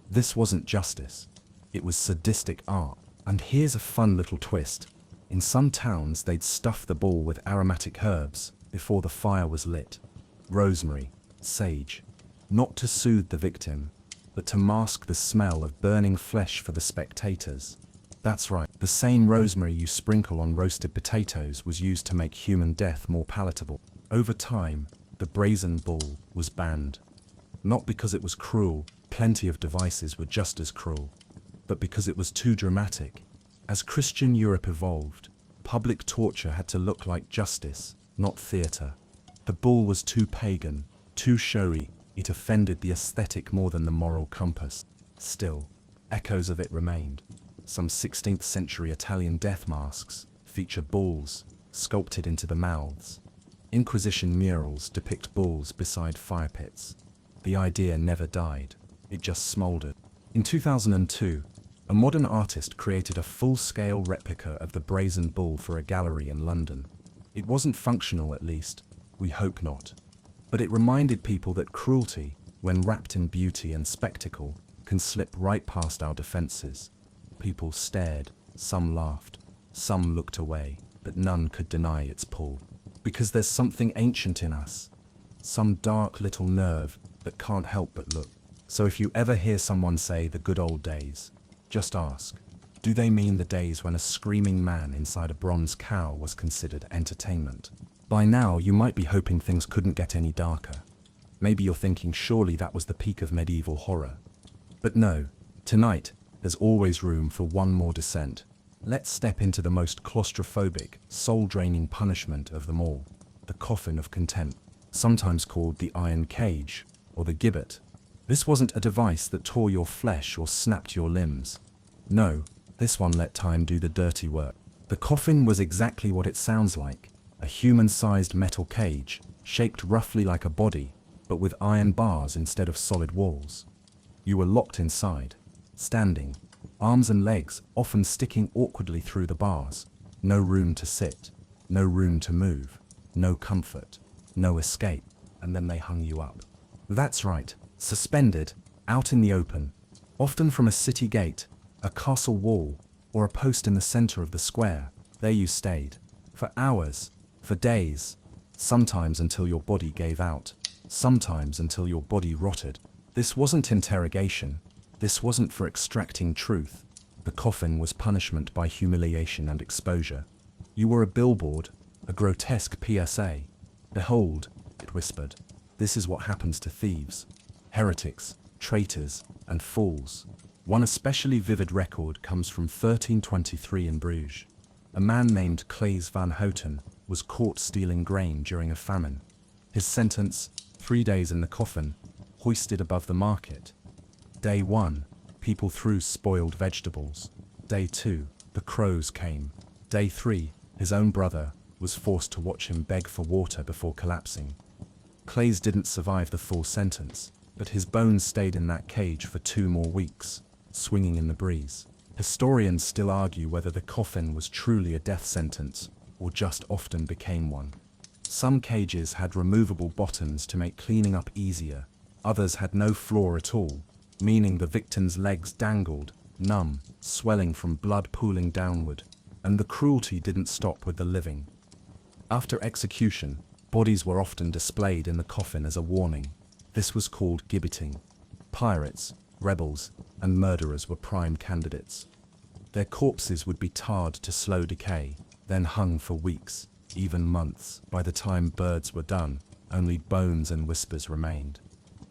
This wasn't justice. It was sadistic art. And here's a fun little twist. In some towns, they'd stuff the bull with aromatic herbs before the fire was lit. Rosemary, sage. Not to soothe the victim, but to mask the smell of burning flesh for the spectators. That's right, the same rosemary you sprinkle on roasted potatoes was used to make human death more palatable. Over time, the brazen bull was banned. Not because it was cruel, plenty of devices were just as cruel, but because it was too dramatic. As Christian Europe evolved, public torture had to look like justice, not theatre. The bull was too pagan, too showy. It offended the aesthetic more than the moral compass. Still, echoes of it remained. Some 16th century Italian death masks feature bulls sculpted into the mouths. Inquisition murals depict bulls beside fire pits. The idea never died, it just smoldered. In 2002, a modern artist created a full-scale replica of the brazen bull for a gallery in London. It wasn't functional, at least, we hope not. But it reminded people that cruelty, when wrapped in beauty and spectacle, can slip right past our defenses. People stared, some laughed, some looked away, but none could deny its pull. Because there's something ancient in us, some dark little nerve that can't help but look. So if you ever hear someone say the good old days, just ask, do they mean the days when a screaming man inside a bronze cow was considered entertainment? By now, you might be hoping things couldn't get any darker. Maybe you're thinking surely that was the peak of medieval horror. But no, tonight, there's always room for one more descent. Let's step into the most claustrophobic, soul-draining punishment of them all, the coffin of contempt, sometimes called the iron cage, or the gibbet. This wasn't a device that tore your flesh or snapped your limbs. No, this one let time do the dirty work. The coffin was exactly what it sounds like, a human-sized metal cage, shaped roughly like a body, but with iron bars instead of solid walls. You were locked inside, standing, arms and legs often sticking awkwardly through the bars. No room to sit, no room to move, no comfort, no escape, and then they hung you up. That's right, suspended, out in the open, often from a city gate, a castle wall, or a post in the center of the square. There you stayed, for hours, for days, sometimes until your body gave out, sometimes until your body rotted. This wasn't interrogation. This wasn't for extracting truth. The coffin was punishment by humiliation and exposure. You were a billboard, a grotesque PSA. Behold, it whispered, this is what happens to thieves, heretics, traitors, and fools. One especially vivid record comes from 1323 in Bruges. A man named Claes van Houten was caught stealing grain during a famine. His sentence, 3 days in the coffin, hoisted above the market. Day 1, people threw spoiled vegetables. Day 2, the crows came. Day 3, his own brother was forced to watch him beg for water before collapsing. Claes didn't survive the full sentence, but his bones stayed in that cage for 2 more weeks, swinging in the breeze. Historians still argue whether the coffin was truly a death sentence, or just often became one. Some cages had removable bottoms to make cleaning up easier. Others had no floor at all, meaning the victim's legs dangled, numb, swelling from blood pooling downward. And the cruelty didn't stop with the living. After execution, bodies were often displayed in the coffin as a warning. This was called gibbeting. Pirates, rebels, and murderers were prime candidates. Their corpses would be tarred to slow decay, then hung for weeks, even months. By the time birds were done, only bones and whispers remained.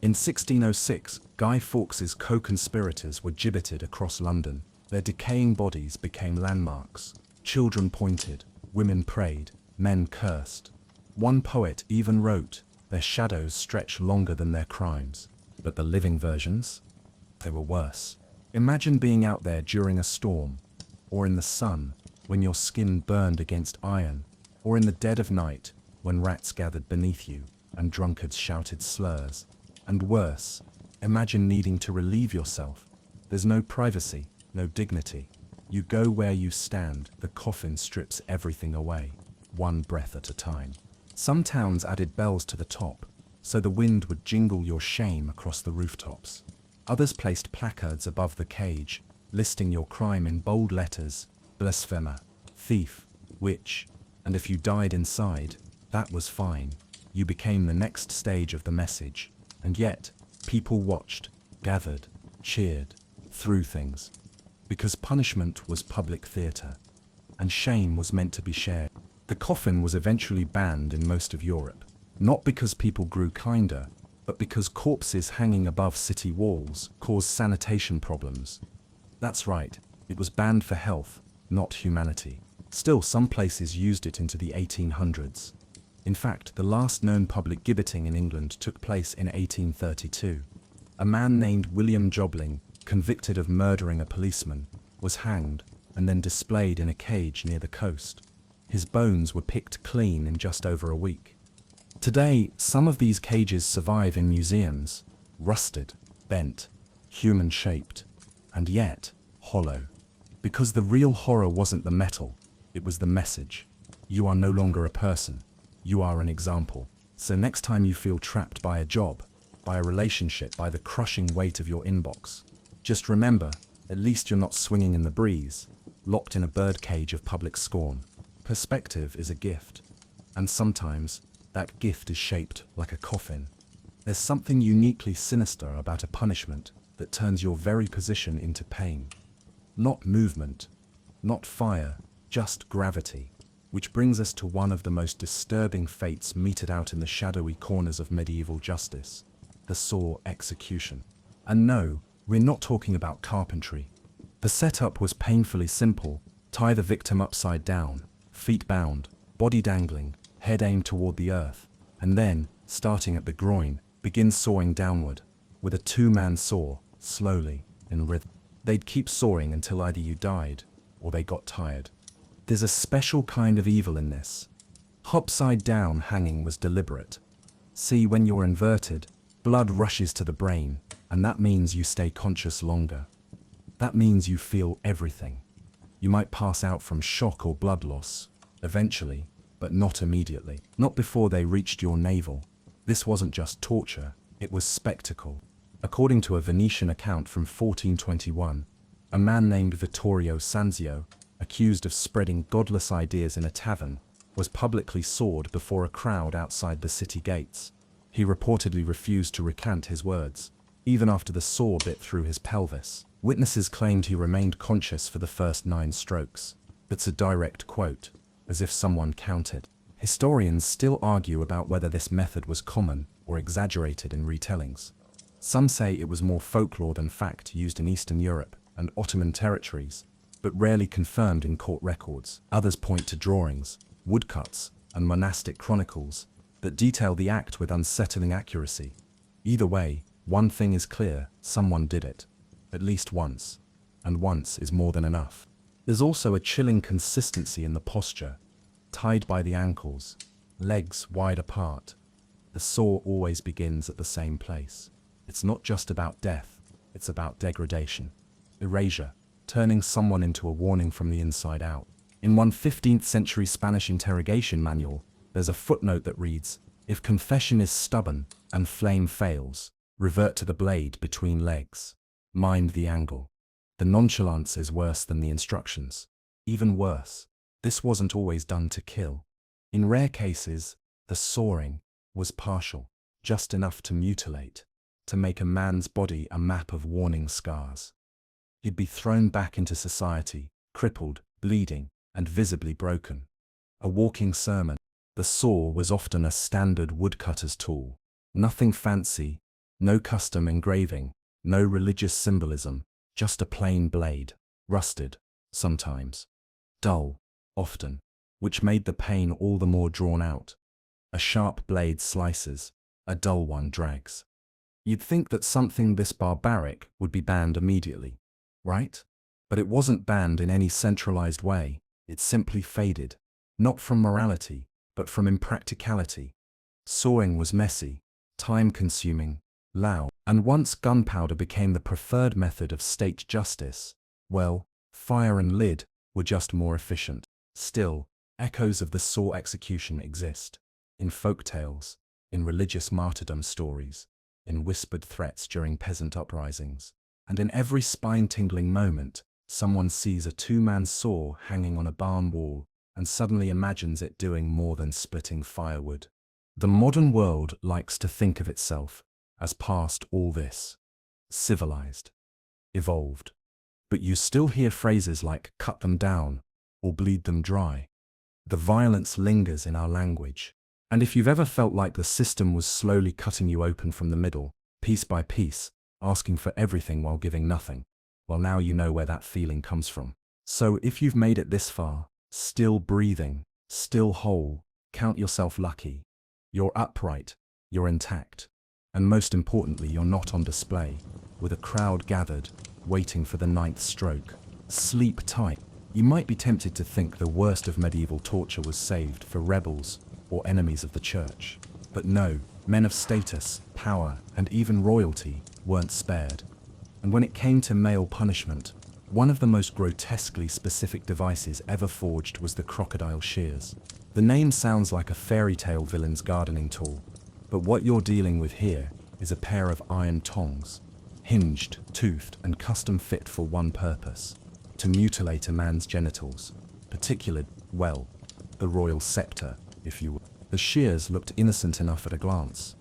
In 1606, Guy Fawkes's co-conspirators were gibbeted across London. Their decaying bodies became landmarks. Children pointed, women prayed, men cursed. One poet even wrote, their shadows stretch longer than their crimes. But the living versions? They were worse. Imagine being out there during a storm, or in the sun, when your skin burned against iron, or in the dead of night, when rats gathered beneath you, and drunkards shouted slurs. And worse, imagine needing to relieve yourself. There's no privacy, no dignity. You go where you stand, the coffin strips everything away, one breath at a time. Some towns added bells to the top, so the wind would jingle your shame across the rooftops. Others placed placards above the cage, listing your crime in bold letters, blasphemer, thief, witch, and if you died inside, that was fine. You became the next stage of the message. And yet, people watched, gathered, cheered, threw things. Because punishment was public theatre, and shame was meant to be shared. The coffin was eventually banned in most of Europe, not because people grew kinder, but because corpses hanging above city walls caused sanitation problems. That's right, it was banned for health, not humanity. Still, some places used it into the 1800s. In fact, the last known public gibbeting in England took place in 1832. A man named William Jobling, convicted of murdering a policeman, was hanged and then displayed in a cage near the coast. His bones were picked clean in just over a week. Today, some of these cages survive in museums, rusted, bent, human-shaped, and yet hollow. Because the real horror wasn't the metal, it was the message. You are no longer a person, you are an example. So next time you feel trapped by a job, by a relationship, by the crushing weight of your inbox, just remember, at least you're not swinging in the breeze, locked in a birdcage of public scorn. Perspective is a gift, and sometimes that gift is shaped like a coffin. There's something uniquely sinister about a punishment that turns your very position into pain. Not movement, not fire, just gravity. Which brings us to one of the most disturbing fates meted out in the shadowy corners of medieval justice, the saw execution. And no, we're not talking about carpentry. The setup was painfully simple. Tie the victim upside down, feet bound, body dangling, head aimed toward the earth, and then, starting at the groin, begin sawing downward, with a two-man saw, slowly, in rhythm. They'd keep sawing until either you died, or they got tired. There's a special kind of evil in this. Upside down hanging was deliberate. See, when you're inverted, blood rushes to the brain, and that means you stay conscious longer. That means you feel everything. You might pass out from shock or blood loss, eventually, but not immediately. Not before they reached your navel. This wasn't just torture, it was spectacle. According to a Venetian account from 1421, a man named Vittorio Sanzio, accused of spreading godless ideas in a tavern, was publicly sawed before a crowd outside the city gates. He reportedly refused to recant his words, even after the saw bit through his pelvis. Witnesses claimed he remained conscious for the first 9 strokes. That's a direct quote, as if someone counted. Historians still argue about whether this method was common or exaggerated in retellings. Some say it was more folklore than fact, used in Eastern Europe and Ottoman territories, but rarely confirmed in court records. Others point to drawings, woodcuts, and monastic chronicles that detail the act with unsettling accuracy. Either way, one thing is clear: someone did it. At least once. And once is more than enough. There's also a chilling consistency in the posture. Tied by the ankles, legs wide apart. The saw always begins at the same place. It's not just about death, it's about degradation. Erasure, turning someone into a warning from the inside out. In one 15th century Spanish interrogation manual, there's a footnote that reads, "If confession is stubborn and flame fails, revert to the blade between legs. Mind the angle." The nonchalance is worse than the instructions. Even worse, this wasn't always done to kill. In rare cases, the sawing was partial, just enough to mutilate, to make a man's body a map of warning scars. He'd be thrown back into society, crippled, bleeding, and visibly broken. A walking sermon. The saw was often a standard woodcutter's tool. Nothing fancy, no custom engraving, no religious symbolism, just a plain blade, rusted, sometimes, dull, often, which made the pain all the more drawn out. A sharp blade slices, a dull one drags. You'd think that something this barbaric would be banned immediately, right? But it wasn't banned in any centralized way, it simply faded, not from morality, but from impracticality. Sawing was messy, time-consuming, loud, and once gunpowder became the preferred method of state justice, well, fire and lid were just more efficient. Still, echoes of the saw execution exist. In folktales, in religious martyrdom stories, in whispered threats during peasant uprisings, and in every spine-tingling moment, someone sees a two-man saw hanging on a barn wall and suddenly imagines it doing more than splitting firewood. The modern world likes to think of itself as past all this, civilized, evolved. But you still hear phrases like "cut them down" or "bleed them dry." The violence lingers in our language. And if you've ever felt like the system was slowly cutting you open from the middle, piece by piece, asking for everything while giving nothing, well, now you know where that feeling comes from. So if you've made it this far, still breathing, still whole, count yourself lucky. You're upright, you're intact, and most importantly, you're not on display, with a crowd gathered, waiting for the 9th stroke. Sleep tight. You might be tempted to think the worst of medieval torture was saved for rebels or enemies of the church. But no, men of status, power, and even royalty weren't spared. And when it came to male punishment, one of the most grotesquely specific devices ever forged was the crocodile shears. The name sounds like a fairy tale villain's gardening tool, but what you're dealing with here is a pair of iron tongs, hinged, toothed, and custom fit for one purpose: to mutilate a man's genitals, particularly, well, the royal scepter, if you will. The shears looked innocent enough at a glance.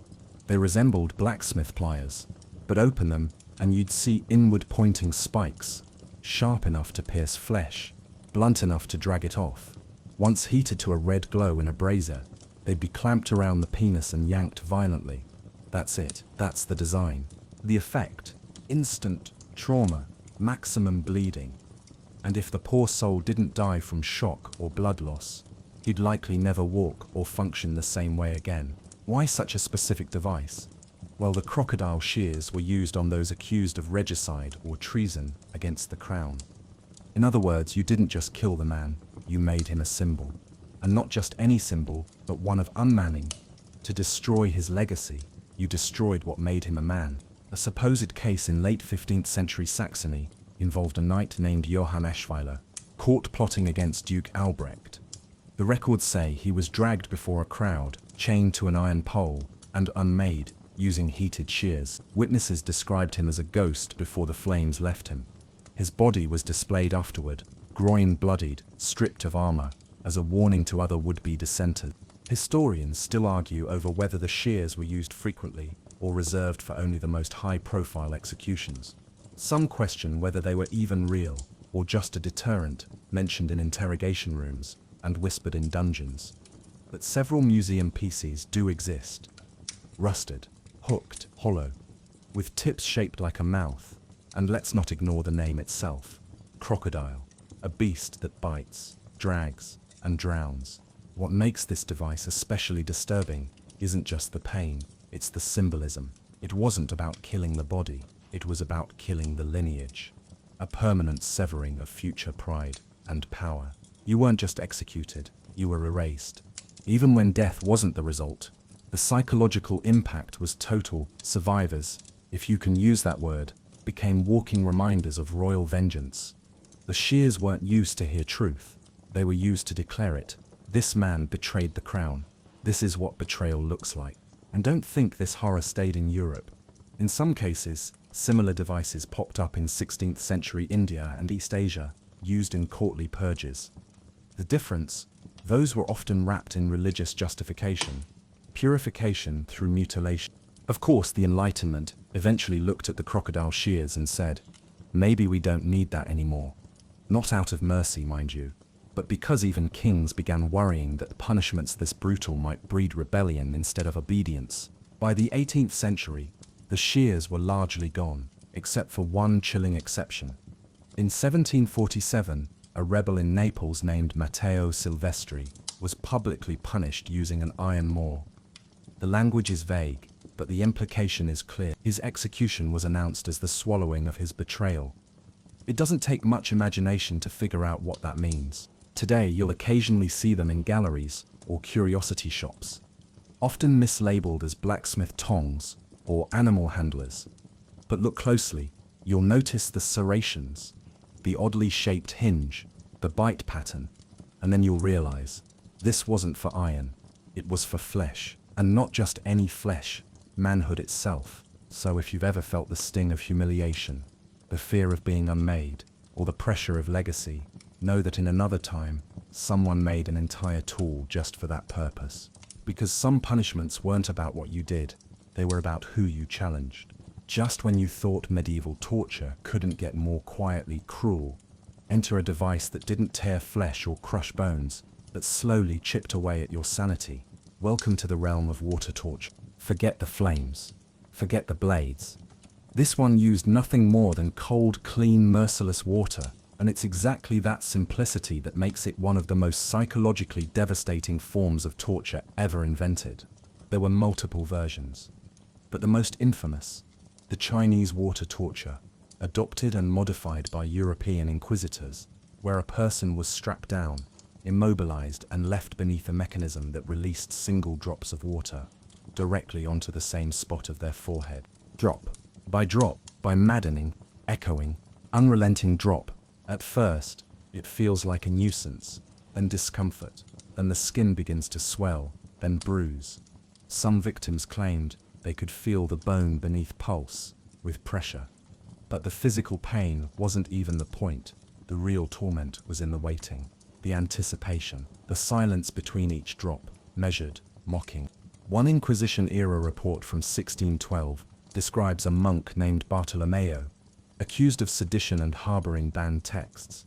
They resembled blacksmith pliers, but open them and you'd see inward-pointing spikes, sharp enough to pierce flesh, blunt enough to drag it off. Once heated to a red glow in a brazier, they'd be clamped around the penis and yanked violently. That's it. That's the design. The effect: instant trauma, maximum bleeding. And if the poor soul didn't die from shock or blood loss, he'd likely never walk or function the same way again. Why such a specific device? Well, the crocodile shears were used on those accused of regicide or treason against the crown. In other words, you didn't just kill the man, you made him a symbol. And not just any symbol, but one of unmanning. To destroy his legacy, you destroyed what made him a man. A supposed case in late 15th century Saxony involved a knight named Johann Eschweiler, caught plotting against Duke Albrecht. The records say he was dragged before a crowd, chained to an iron pole, and unmade, using heated shears. Witnesses described him as a ghost before the flames left him. His body was displayed afterward, groin bloodied, stripped of armor, as a warning to other would-be dissenters. Historians still argue over whether the shears were used frequently or reserved for only the most high-profile executions. Some question whether they were even real or just a deterrent, mentioned in interrogation rooms and whispered in dungeons. But several museum pieces do exist. Rusted, hooked, hollow, with tips shaped like a mouth, and let's not ignore the name itself: crocodile, a beast that bites, drags, and drowns. What makes this device especially disturbing isn't just the pain, it's the symbolism. It wasn't about killing the body, it was about killing the lineage. A permanent severing of future pride and power. You weren't just executed, you were erased. Even when death wasn't the result, the psychological impact was total. Survivors, if you can use that word, became walking reminders of royal vengeance. The shears weren't used to hear truth, they were used to declare it. This man betrayed the crown. This is what betrayal looks like. And don't think this horror stayed in Europe. In some cases, similar devices popped up in 16th century India and East Asia, used in courtly purges. The difference: those were often wrapped in religious justification, purification through mutilation. Of course, the Enlightenment eventually looked at the crocodile shears and said, maybe we don't need that anymore. Not out of mercy, mind you, but because even kings began worrying that punishments this brutal might breed rebellion instead of obedience. By the 18th century, the shears were largely gone, except for one chilling exception. In 1747, a rebel in Naples named Matteo Silvestri was publicly punished using an iron maul. The language is vague, but the implication is clear. His execution was announced as the swallowing of his betrayal. It doesn't take much imagination to figure out what that means. Today, you'll occasionally see them in galleries or curiosity shops, often mislabeled as blacksmith tongs or animal handlers. But look closely, you'll notice the serrations, the oddly shaped hinge, the bite pattern, and then you'll realize this wasn't for iron, it was for flesh, and not just any flesh, manhood itself. So if you've ever felt the sting of humiliation, the fear of being unmade, or the pressure of legacy, know that in another time, someone made an entire tool just for that purpose. Because some punishments weren't about what you did, they were about who you challenged. Just when you thought medieval torture couldn't get more quietly cruel, enter a device that didn't tear flesh or crush bones, but slowly chipped away at your sanity. Welcome to the realm of water torture. Forget the flames. Forget the blades. This one used nothing more than cold, clean, merciless water, and it's exactly that simplicity that makes it one of the most psychologically devastating forms of torture ever invented. There were multiple versions, but the most infamous, the Chinese water torture, adopted and modified by European inquisitors, where a person was strapped down, immobilized, and left beneath a mechanism that released single drops of water. directly onto the same spot of their forehead. Drop by maddening, echoing, unrelenting drop. At first, it feels like a nuisance, then discomfort, then the skin begins to swell, then bruise. Some victims claimed they could feel the bone beneath pulse, with pressure. But the physical pain wasn't even the point. The real torment was in the waiting, the anticipation, the silence between each drop, measured, mocking. One Inquisition-era report from 1612 describes a monk named Bartolomeo, accused of sedition and harboring banned texts.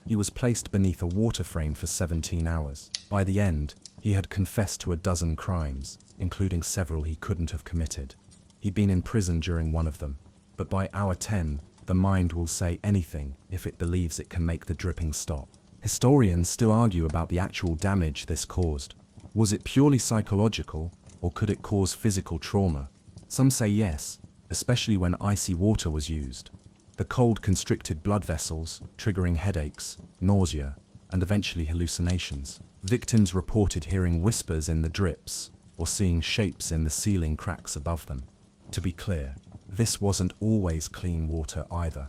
He was placed beneath a water frame for 17 hours. By the end, he had confessed to a dozen crimes, including several he couldn't have committed. He'd been in prison during one of them, but by hour 10, the mind will say anything if it believes it can make the dripping stop. Historians still argue about the actual damage this caused. Was it purely psychological, or could it cause physical trauma? Some say yes, especially when icy water was used. The cold constricted blood vessels, triggering headaches, nausea, and eventually hallucinations. Victims reported hearing whispers in the drips, or seeing shapes in the ceiling cracks above them. To be clear, this wasn't always clean water either.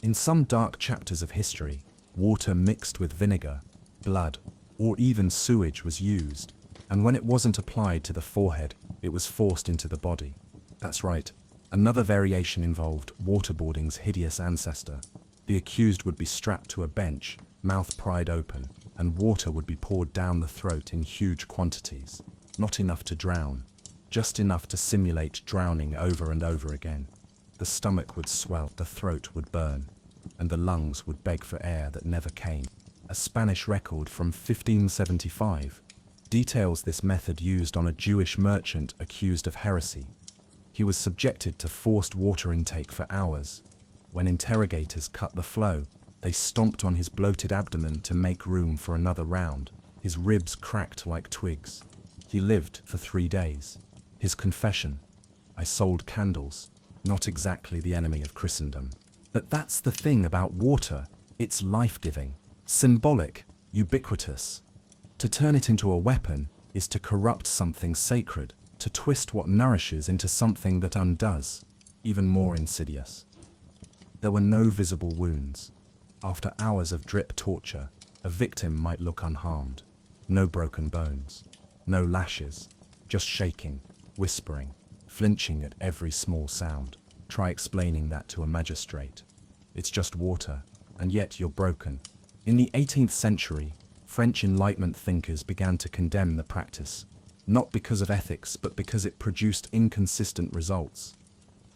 In some dark chapters of history, water mixed with vinegar, blood, or even sewage was used, and when it wasn't applied to the forehead, it was forced into the body. That's right, another variation involved waterboarding's hideous ancestor. The accused would be strapped to a bench, mouth pried open, and water would be poured down the throat in huge quantities. Not enough to drown, just enough to simulate drowning over and over again. The stomach would swell, the throat would burn, and the lungs would beg for air that never came. A Spanish record from 1575 details this method used on a Jewish merchant accused of heresy. He was subjected to forced water intake for hours. When interrogators cut the flow, they stomped on his bloated abdomen to make room for another round. His ribs cracked like twigs. He lived for 3 days. His confession: I sold candles, not exactly the enemy of Christendom. But that's the thing about water, it's life-giving, symbolic, ubiquitous. To turn it into a weapon is to corrupt something sacred, to twist what nourishes into something that undoes, even more insidious. There were no visible wounds. After hours of drip torture, a victim might look unharmed. No broken bones, no lashes, just shaking, whispering, flinching at every small sound. Try explaining that to a magistrate. It's just water, and yet you're broken. In the 18th century, French Enlightenment thinkers began to condemn the practice, not because of ethics but because it produced inconsistent results.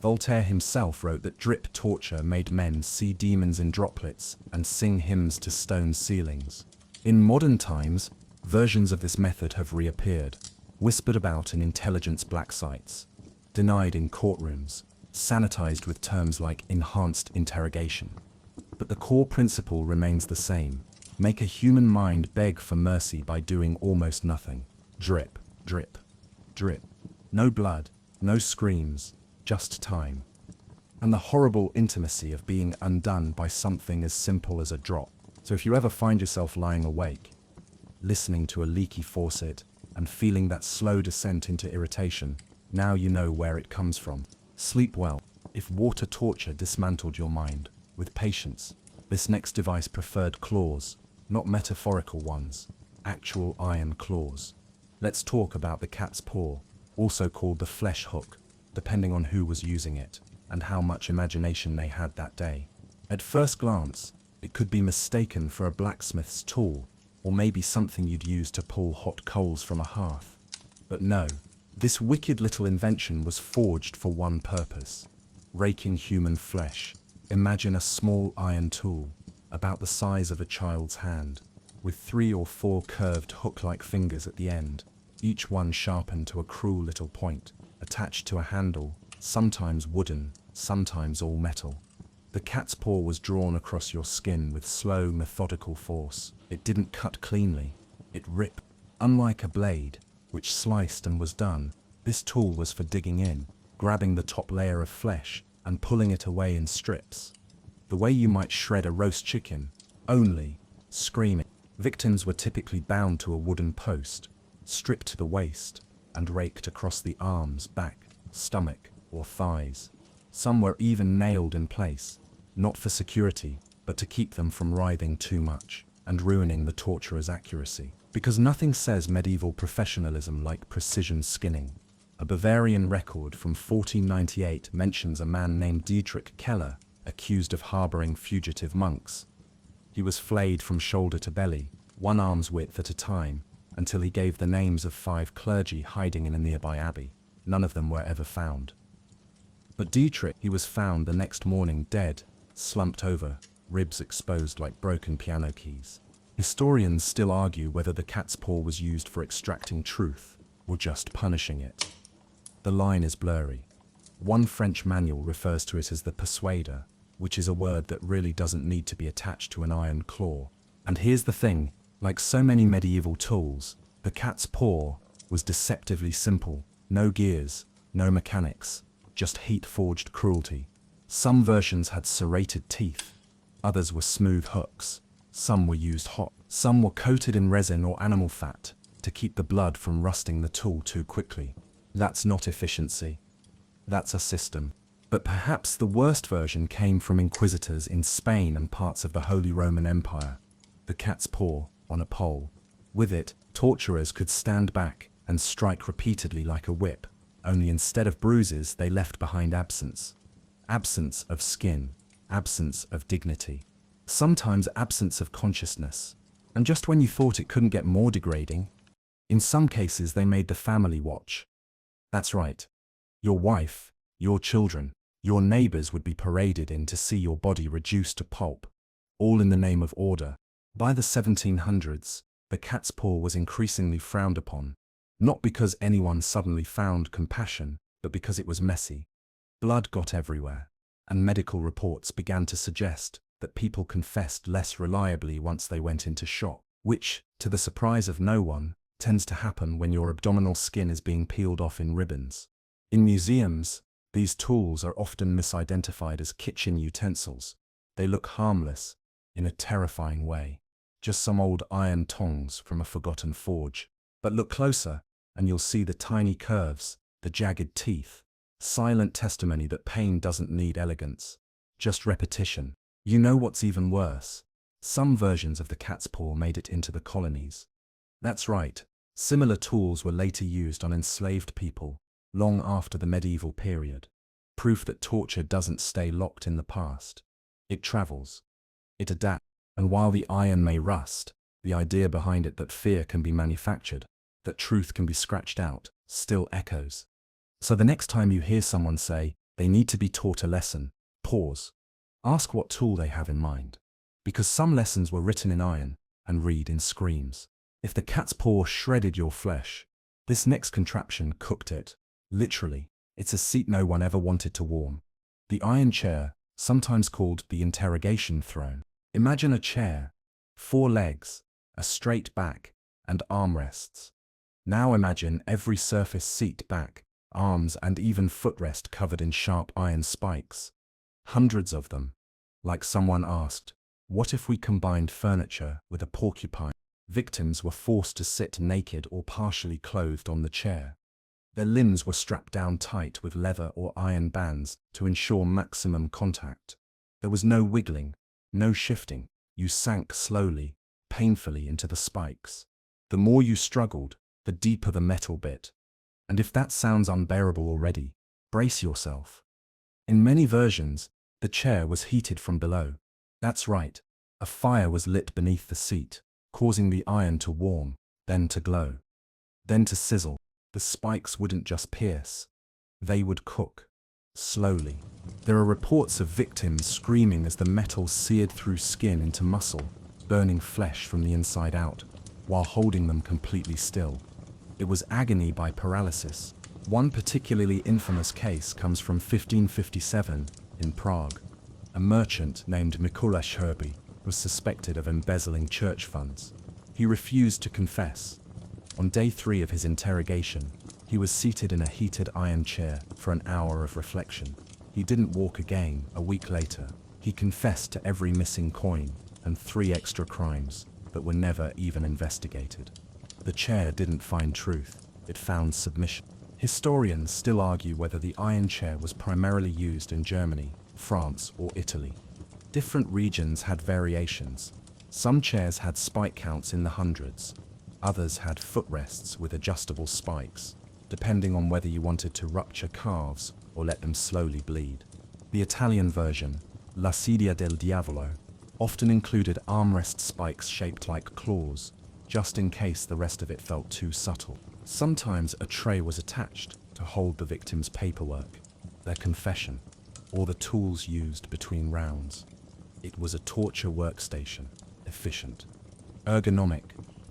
Voltaire himself wrote that drip torture made men see demons in droplets and sing hymns to stone ceilings. In modern times, versions of this method have reappeared, whispered about in intelligence black sites, denied in courtrooms, sanitized with terms like enhanced interrogation. But the core principle remains the same: make a human mind beg for mercy by doing almost nothing. Drip, drip, drip. No blood, no screams, just time. And the horrible intimacy of being undone by something as simple as a drop. So if you ever find yourself lying awake, listening to a leaky faucet, and feeling that slow descent into irritation, now you know where it comes from. Sleep well. If water torture dismantled your mind, with patience, this next device preferred claws, not metaphorical ones, actual iron claws. Let's talk about the cat's paw, also called the flesh hook, depending on who was using it, and how much imagination they had that day. At first glance, it could be mistaken for a blacksmith's tool, or maybe something you'd use to pull hot coals from a hearth. But no, this wicked little invention was forged for one purpose: raking human flesh. Imagine a small iron tool, about the size of a child's hand, with 3 or 4 curved hook-like fingers at the end, each one sharpened to a cruel little point, attached to a handle, sometimes wooden, sometimes all metal. The cat's paw was drawn across your skin with slow, methodical force. It didn't cut cleanly, it ripped. Unlike a blade, which sliced and was done, this tool was for digging in, grabbing the top layer of flesh, and pulling it away in strips. The way you might shred a roast chicken, only, screaming. Victims were typically bound to a wooden post, stripped to the waist, and raked across the arms, back, stomach, or thighs. Some were even nailed in place, not for security, but to keep them from writhing too much and ruining the torturer's accuracy. Because nothing says medieval professionalism like precision skinning. A Bavarian record from 1498 mentions a man named Dietrich Keller, accused of harboring fugitive monks. He was flayed from shoulder to belly, one arm's width at a time, until he gave the names of 5 clergy hiding in a nearby abbey. None of them were ever found. But Dietrich, he was found the next morning dead, slumped over, ribs exposed like broken piano keys. Historians still argue whether the cat's paw was used for extracting truth, or just punishing it. The line is blurry. One French manual refers to it as the persuader, which is a word that really doesn't need to be attached to an iron claw. And here's the thing, like so many medieval tools, the cat's paw was deceptively simple. No gears, no mechanics, just heat-forged cruelty. Some versions had serrated teeth, others were smooth hooks. Some were used hot, some were coated in resin or animal fat to keep the blood from rusting the tool too quickly. That's not efficiency. That's a system. But perhaps the worst version came from inquisitors in Spain and parts of the Holy Roman Empire. The cat's paw on a pole. With it, torturers could stand back and strike repeatedly like a whip, only instead of bruises they left behind absence. Absence of skin, absence of dignity. Sometimes absence of consciousness. And just when you thought it couldn't get more degrading, in some cases they made the family watch. That's right. Your wife, your children, your neighbors would be paraded in to see your body reduced to pulp, all in the name of order. By the 1700s, the cat's paw was increasingly frowned upon, not because anyone suddenly found compassion, but because it was messy. Blood got everywhere, and medical reports began to suggest that people confessed less reliably once they went into shock, which, to the surprise of no one, tends to happen when your abdominal skin is being peeled off in ribbons. In museums, these tools are often misidentified as kitchen utensils. They look harmless, in a terrifying way. Just some old iron tongs from a forgotten forge. But look closer, and you'll see the tiny curves, the jagged teeth. Silent testimony that pain doesn't need elegance, just repetition. You know what's even worse? Some versions of the cat's paw made it into the colonies. That's right, similar tools were later used on enslaved people, long after the medieval period. Proof that torture doesn't stay locked in the past. It travels. It adapts. And while the iron may rust, the idea behind it that fear can be manufactured, that truth can be scratched out, still echoes. So the next time you hear someone say, they need to be taught a lesson, pause. Ask what tool they have in mind. Because some lessons were written in iron and read in screams. If the cat's paw shredded your flesh, this next contraption cooked it. Literally, it's a seat no one ever wanted to warm. The iron chair, sometimes called the interrogation throne. Imagine a chair, 4 legs, a straight back, and armrests. Now imagine every surface seat, back, arms, and even footrest covered in sharp iron spikes. Hundreds of them. Like someone asked, what if we combined furniture with a porcupine? Victims were forced to sit naked or partially clothed on the chair. Their limbs were strapped down tight with leather or iron bands to ensure maximum contact. There was no wiggling, no shifting. You sank slowly, painfully into the spikes. The more you struggled, the deeper the metal bit. And if that sounds unbearable already, brace yourself. In many versions, the chair was heated from below. That's right, a fire was lit beneath the seat, causing the iron to warm, then to glow, then to sizzle. The spikes wouldn't just pierce, they would cook, slowly. There are reports of victims screaming as the metal seared through skin into muscle, burning flesh from the inside out, while holding them completely still. It was agony by paralysis. One particularly infamous case comes from 1557 in Prague. A merchant named Mikuláš Herby was suspected of embezzling church funds. He refused to confess. On day 3 of his interrogation, he was seated in a heated iron chair for an hour of reflection. He didn't walk again. A week later, he confessed to every missing coin and 3 extra crimes that were never even investigated. The chair didn't find truth. it found submission. Historians still argue whether the iron chair was primarily used in Germany, France, or Italy. Different regions had variations. Some chairs had spike counts in the hundreds. Others had footrests with adjustable spikes, depending on whether you wanted to rupture calves or let them slowly bleed. The Italian version, La sedia del diavolo, often included armrest spikes shaped like claws, just in case the rest of it felt too subtle. Sometimes a tray was attached to hold the victim's paperwork, their confession, or the tools used between rounds. It was a torture workstation, efficient, ergonomic,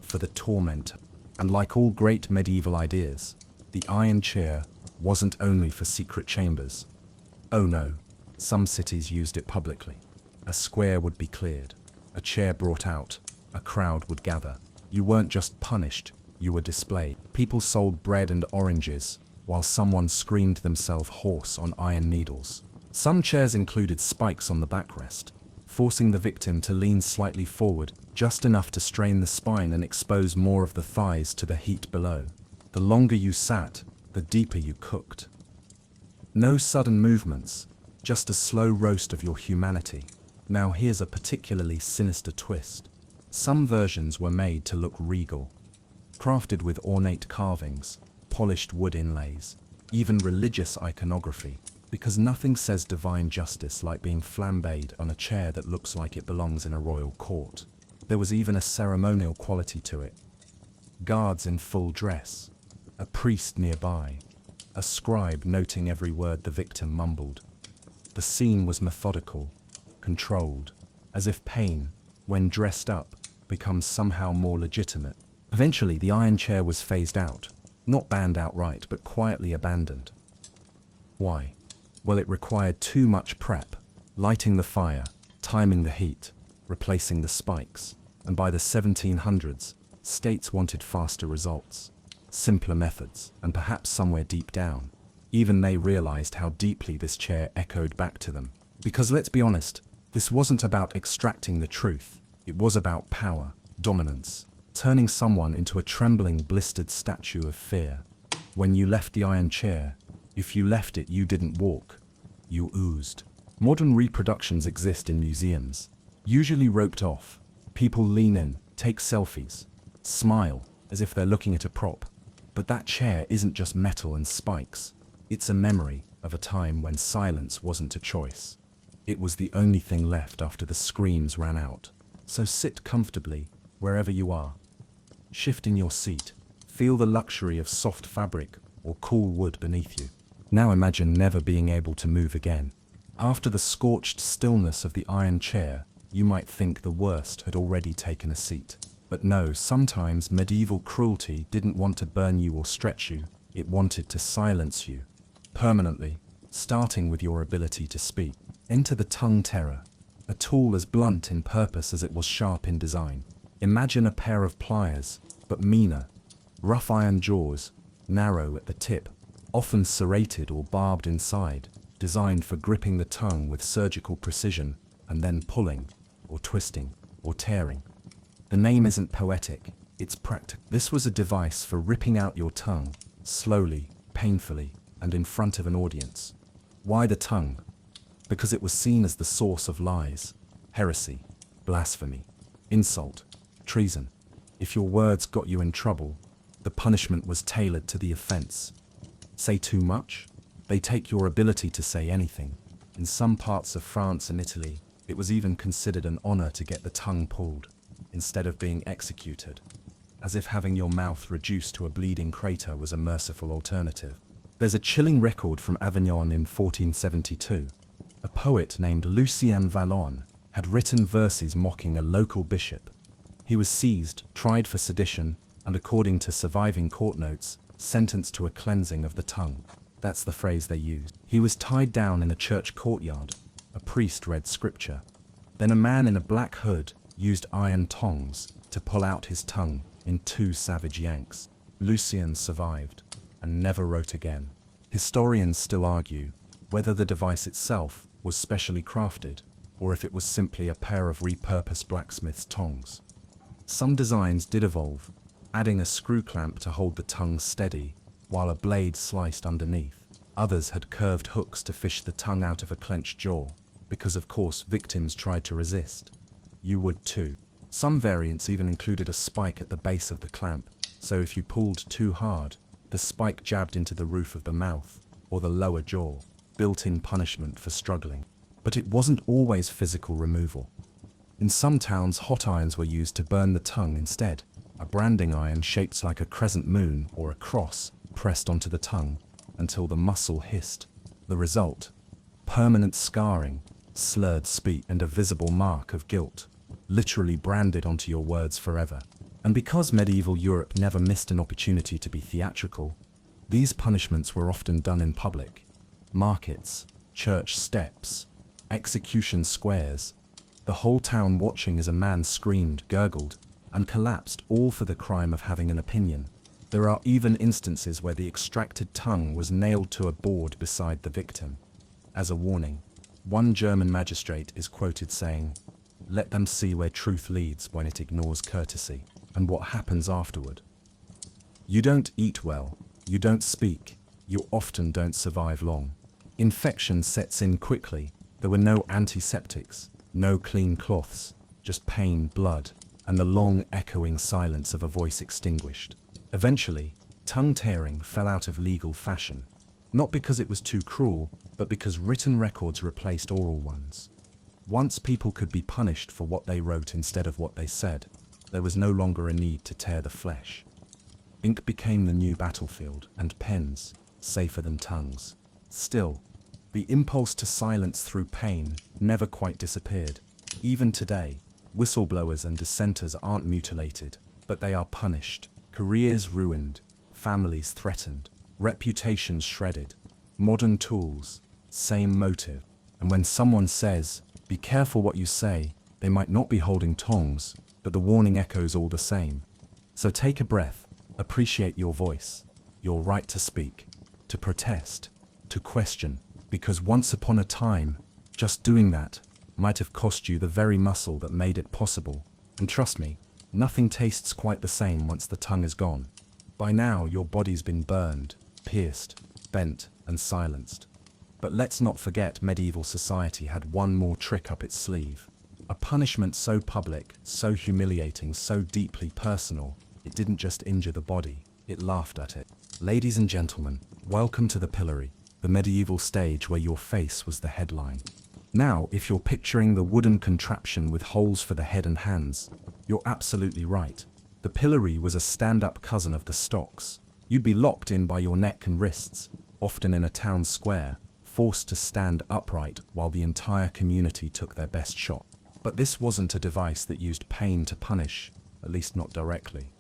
for the tormentor. And like all great medieval ideas, the iron chair wasn't only for secret chambers. Oh no, some cities used it publicly. A square would be cleared, a chair brought out, a crowd would gather. You weren't just punished, you were displayed. People sold bread and oranges, while someone screamed themselves hoarse on iron needles. Some chairs included spikes on the backrest, forcing the victim to lean slightly forward, just enough to strain the spine and expose more of the thighs to the heat below. The longer you sat, the deeper you cooked. No sudden movements, just a slow roast of your humanity. Now here's a particularly sinister twist. Some versions were made to look regal, crafted with ornate carvings, polished wood inlays, even religious iconography, because nothing says divine justice like being flambéed on a chair that looks like it belongs in a royal court. There was even a ceremonial quality to it. Guards in full dress, a priest nearby, a scribe noting every word the victim mumbled. The scene was methodical, controlled, as if pain, when dressed up, becomes somehow more legitimate. Eventually, the iron chair was phased out, not banned outright, but quietly abandoned. Why? Well, it required too much prep, lighting the fire, timing the heat, replacing the spikes, and by the 1700s, states wanted faster results, simpler methods, and perhaps somewhere deep down, even they realized how deeply this chair echoed back to them. Because let's be honest, this wasn't about extracting the truth, it was about power, dominance, turning someone into a trembling, blistered statue of fear. When you left the iron chair, if you left it, you didn't walk, you oozed. Modern reproductions exist in museums, usually roped off. People lean in, take selfies, smile, as if they're looking at a prop. But that chair isn't just metal and spikes. It's a memory of a time when silence wasn't a choice. It was the only thing left after the screams ran out. So sit comfortably, wherever you are. Shift in your seat. Feel the luxury of soft fabric or cool wood beneath you. Now imagine never being able to move again. After the scorched stillness of the iron chair, you might think the worst had already taken a seat. But no, sometimes medieval cruelty didn't want to burn you or stretch you, it wanted to silence you. Permanently, starting with your ability to speak. Enter the tongue terror, a tool as blunt in purpose as it was sharp in design. Imagine a pair of pliers, but meaner. Rough iron jaws, narrow at the tip, often serrated or barbed inside, designed for gripping the tongue with surgical precision and then pulling, or twisting, or tearing. The name isn't poetic, it's practical. This was a device for ripping out your tongue, slowly, painfully, and in front of an audience. Why the tongue? Because it was seen as the source of lies, heresy, blasphemy, insult, treason. If your words got you in trouble, the punishment was tailored to the offense. Say too much? They take your ability to say anything. In some parts of France and Italy, it was even considered an honor to get the tongue pulled, instead of being executed, as if having your mouth reduced to a bleeding crater was a merciful alternative. There's a chilling record from Avignon in 1472. A poet named Lucien Vallon had written verses mocking a local bishop. He was seized, tried for sedition, and according to surviving court notes, sentenced to a cleansing of the tongue. That's the phrase they used. He was tied down in a church courtyard. A priest read scripture. Then a man in a black hood used iron tongs to pull out his tongue in 2 savage yanks. Lucien survived and never wrote again. Historians still argue whether the device itself was specially crafted or if it was simply a pair of repurposed blacksmith's tongs. Some designs did evolve, adding a screw clamp to hold the tongue steady, while a blade sliced underneath. Others had curved hooks to fish the tongue out of a clenched jaw, because of course victims tried to resist. You would too. Some variants even included a spike at the base of the clamp, so if you pulled too hard, the spike jabbed into the roof of the mouth, or the lower jaw, built-in punishment for struggling. But it wasn't always physical removal. In some towns, hot irons were used to burn the tongue instead. A branding iron shaped like a crescent moon or a cross pressed onto the tongue until the muscle hissed. The result? Permanent scarring, slurred speech, and a visible mark of guilt, literally branded onto your words forever. And because medieval Europe never missed an opportunity to be theatrical, these punishments were often done in public. Markets, church steps, execution squares, the whole town watching as a man screamed, gurgled, and collapsed, all for the crime of having an opinion. There are even instances where the extracted tongue was nailed to a board beside the victim. As a warning, one German magistrate is quoted saying, "Let them see where truth leads when it ignores courtesy, and what happens afterward. You don't eat well, you don't speak, you often don't survive long. Infection sets in quickly. There were no antiseptics, no clean cloths, just pain, blood, and the long echoing silence of a voice extinguished." Eventually, tongue tearing fell out of legal fashion, not because it was too cruel, but because written records replaced oral ones. Once people could be punished for what they wrote instead of what they said, there was no longer a need to tear the flesh. Ink became the new battlefield, and pens, safer than tongues. Still, the impulse to silence through pain never quite disappeared. Even today, whistleblowers and dissenters aren't mutilated, but they are punished. Careers ruined, families threatened, reputations shredded. Modern tools, same motive. And when someone says, "Be careful what you say," they might not be holding tongs, but the warning echoes all the same. So take a breath, appreciate your voice, your right to speak, to protest, to question, because once upon a time, just doing that might have cost you the very muscle that made it possible. And trust me, nothing tastes quite the same once the tongue is gone. By now, your body's been burned, pierced, bent, and silenced. But let's not forget medieval society had one more trick up its sleeve. A punishment so public, so humiliating, so deeply personal, it didn't just injure the body, it laughed at it. Ladies and gentlemen, welcome to the pillory, the medieval stage where your face was the headline. Now, if you're picturing the wooden contraption with holes for the head and hands, you're absolutely right. The pillory was a stand-up cousin of the stocks. You'd be locked in by your neck and wrists, often in a town square, forced to stand upright while the entire community took their best shot. But this wasn't a device that used pain to punish, at least not directly.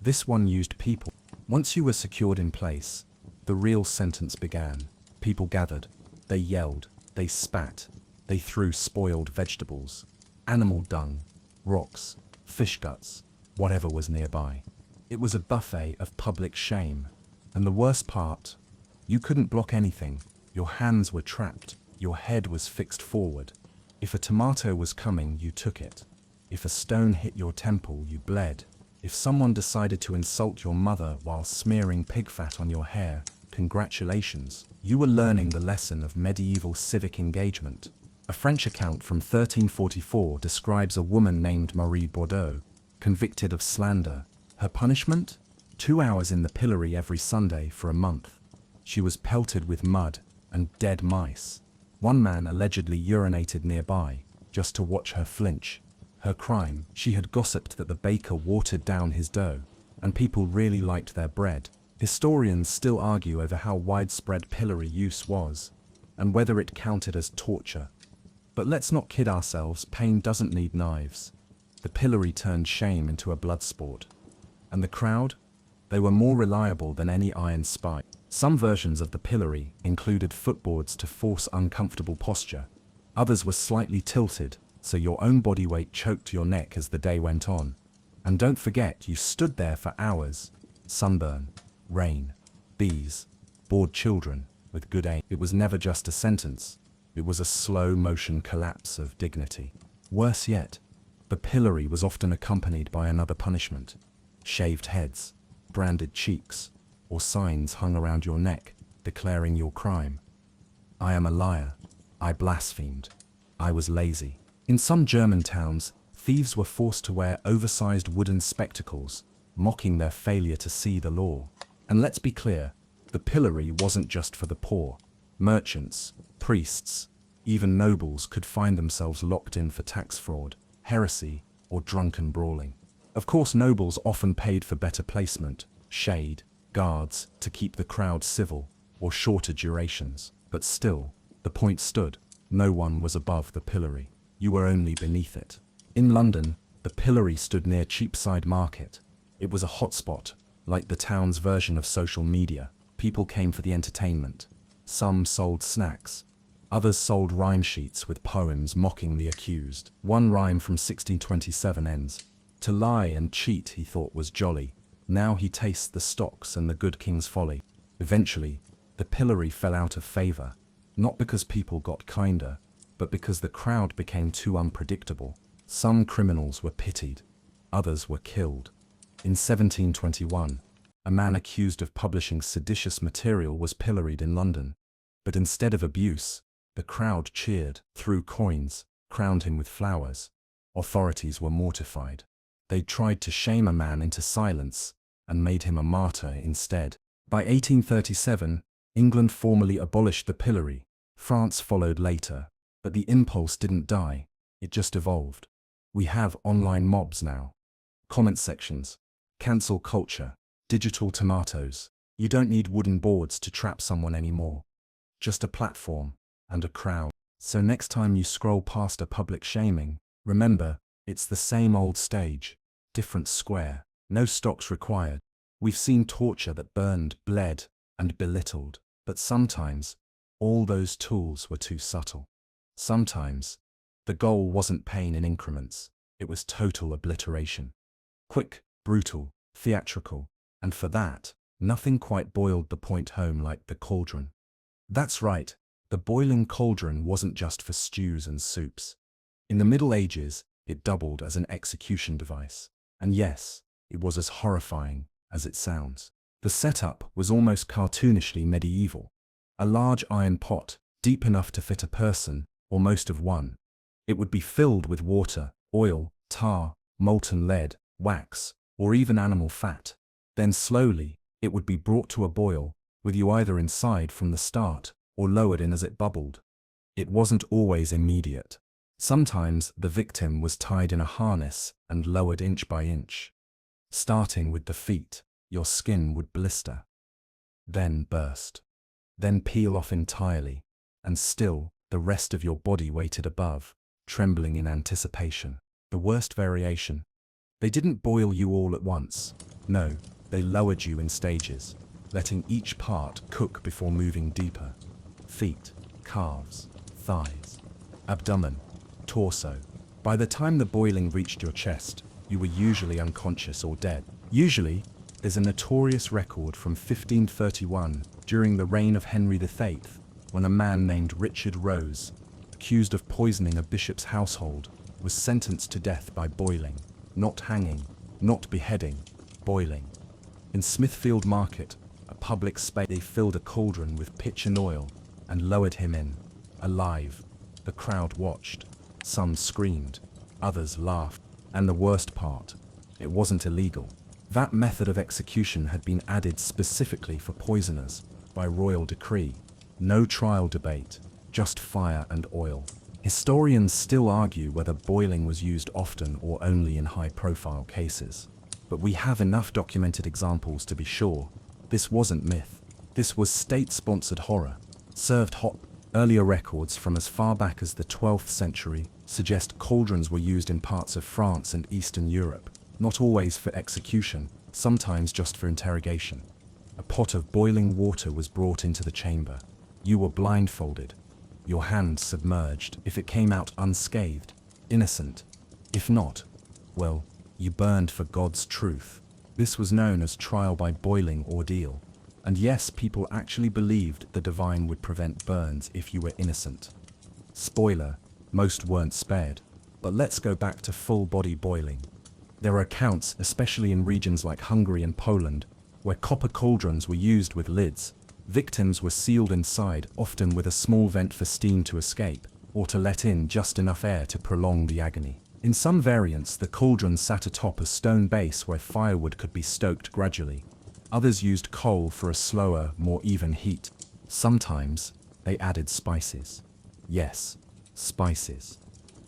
This one used people. Once you were secured in place, the real sentence began. People gathered. They yelled. They spat. They threw spoiled vegetables, animal dung, rocks, fish guts, whatever was nearby. It was a buffet of public shame. And the worst part, you couldn't block anything. Your hands were trapped. Your head was fixed forward. If a tomato was coming, you took it. If a stone hit your temple, you bled. If someone decided to insult your mother while smearing pig fat on your hair, congratulations, you were learning the lesson of medieval civic engagement. A French account from 1344 describes a woman named Marie Bordeaux, convicted of slander. Her punishment? 2 hours in the pillory every Sunday for a month. She was pelted with mud and dead mice. One man allegedly urinated nearby, just to watch her flinch. Her crime? She had gossiped that the baker watered down his dough, and people really liked their bread. Historians still argue over how widespread pillory use was, and whether it counted as torture. But let's not kid ourselves, pain doesn't need knives. The pillory turned shame into a blood sport. And the crowd? They were more reliable than any iron spike. Some versions of the pillory included footboards to force uncomfortable posture. Others were slightly tilted, so your own body weight choked your neck as the day went on. And don't forget, you stood there for hours. Sunburn, rain, bees, bored children, with good aim. It was never just a sentence. It was a slow-motion collapse of dignity. Worse yet, the pillory was often accompanied by another punishment. shaved heads, branded cheeks, or signs hung around your neck declaring your crime. I am a liar. I blasphemed. I was lazy. In some German towns, thieves were forced to wear oversized wooden spectacles, mocking their failure to see the law. And let's be clear, the pillory wasn't just for the poor. Merchants, priests, even nobles could find themselves locked in for tax fraud, heresy, or drunken brawling. Of course, nobles often paid for better placement, shade, guards to keep the crowd civil, or shorter durations. But still, the point stood. No one was above the pillory. You were only beneath it. In London, the pillory stood near Cheapside Market. It was a hotspot, like the town's version of social media. People came for the entertainment. Some sold snacks. Others sold rhyme sheets with poems mocking the accused. One rhyme from 1627 ends, "To lie and cheat he thought was jolly. Now he tastes the stocks and the good king's folly." Eventually, the pillory fell out of favor, not because people got kinder, but because the crowd became too unpredictable. Some criminals were pitied, others were killed. In 1721, a man accused of publishing seditious material was pilloried in London. But instead of abuse, the crowd cheered, threw coins, crowned him with flowers. Authorities were mortified. They tried to shame a man into silence and made him a martyr instead. By 1837, England formally abolished the pillory. France followed later, but the impulse didn't die, it just evolved. We have online mobs now. Comment sections, cancel culture, digital tomatoes. You don't need wooden boards to trap someone anymore. Just a platform and a crowd. So next time you scroll past a public shaming, remember, it's the same old stage, different square, no stocks required. We've seen torture that burned, bled, and belittled, but sometimes, all those tools were too subtle. Sometimes, the goal wasn't pain in increments, it was total obliteration. Quick, brutal, theatrical, and for that, nothing quite boiled the point home like the cauldron. That's right, the boiling cauldron wasn't just for stews and soups. In the Middle Ages, it doubled as an execution device. And yes, it was as horrifying as it sounds. The setup was almost cartoonishly medieval. A large iron pot, deep enough to fit a person, or most of one. It would be filled with water, oil, tar, molten lead, wax, or even animal fat. Then slowly, it would be brought to a boil, with you either inside from the start, or lowered in as it bubbled. It wasn't always immediate. Sometimes the victim was tied in a harness and lowered inch by inch. Starting with the feet, your skin would blister, then burst, then peel off entirely, and still the rest of your body waited above, trembling in anticipation. The worst variation. They didn't boil you all at once. No, they lowered you in stages, letting each part cook before moving deeper. Feet, calves, thighs, abdomen, torso. By the time the boiling reached your chest, you were usually unconscious or dead. Usually, there's a notorious record from 1531 during the reign of Henry VIII, when a man named Richard Rose, accused of poisoning a bishop's household, was sentenced to death by boiling. Not hanging, not beheading, boiling. In Smithfield Market, a public space, they filled a cauldron with pitch and oil and lowered him in, alive. The crowd watched. Some screamed, others laughed. And the worst part, it wasn't illegal. That method of execution had been added specifically for poisoners by royal decree. No trial debate, just fire and oil. Historians still argue whether boiling was used often or only in high-profile cases. But we have enough documented examples to be sure. This wasn't myth. This was state-sponsored horror, served hot. Earlier records from as far back as the 12th century suggest cauldrons were used in parts of France and Eastern Europe, not always for execution, sometimes just for interrogation. A pot of boiling water was brought into the chamber. You were blindfolded, your hand submerged. If it came out unscathed, innocent. If not, well, you burned for God's truth. This was known as trial by boiling ordeal. And yes, people actually believed the divine would prevent burns if you were innocent. Spoiler, most weren't spared. But let's go back to full body boiling. There are accounts, especially in regions like Hungary and Poland, where copper cauldrons were used with lids. Victims were sealed inside, often with a small vent for steam to escape, or to let in just enough air to prolong the agony. In some variants, the cauldron sat atop a stone base where firewood could be stoked gradually. Others used coal for a slower, more even heat. Sometimes, they added spices. Yes, spices.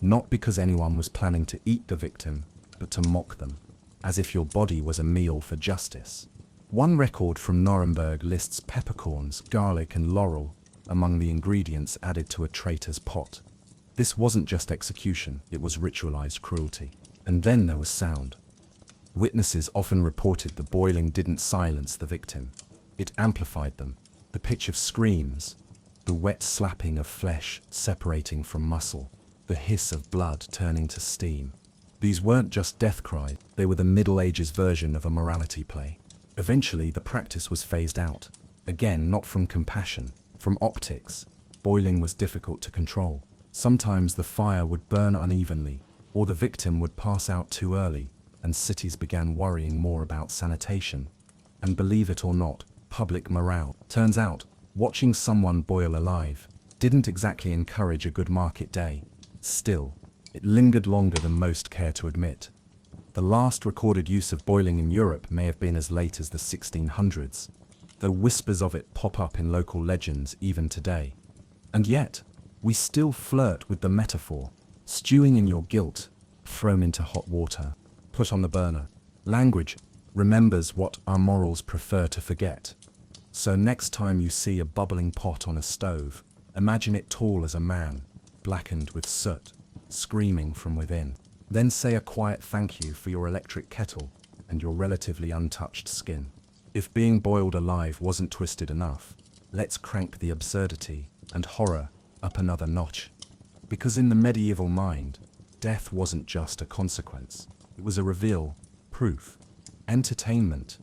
Not because anyone was planning to eat the victim, but to mock them, as if your body was a meal for justice. One record from Nuremberg lists peppercorns, garlic, and laurel among the ingredients added to a traitor's pot. This wasn't just execution, it was ritualized cruelty. And then there was sound. Witnesses often reported the boiling didn't silence the victim. It amplified them. The pitch of screams, the wet slapping of flesh separating from muscle, the hiss of blood turning to steam. These weren't just death cries, they were the Middle Ages version of a morality play. Eventually, the practice was phased out. Again, not from compassion, from optics. Boiling was difficult to control. Sometimes the fire would burn unevenly, or the victim would pass out too early, and cities began worrying more about sanitation. And believe it or not, public morale. Turns out, watching someone boil alive didn't exactly encourage a good market day. Still, it lingered longer than most care to admit. The last recorded use of boiling in Europe may have been as late as the 1600s, though whispers of it pop up in local legends even today. And yet, we still flirt with the metaphor. Stewing in your guilt, thrown into hot water, put on the burner. Language remembers what our morals prefer to forget. So next time you see a bubbling pot on a stove, imagine it tall as a man, blackened with soot, screaming from within. Then say a quiet thank you for your electric kettle and your relatively untouched skin. If being boiled alive wasn't twisted enough, let's crank the absurdity and horror up another notch. Because in the medieval mind, death wasn't just a consequence. It was a reveal, proof, entertainment.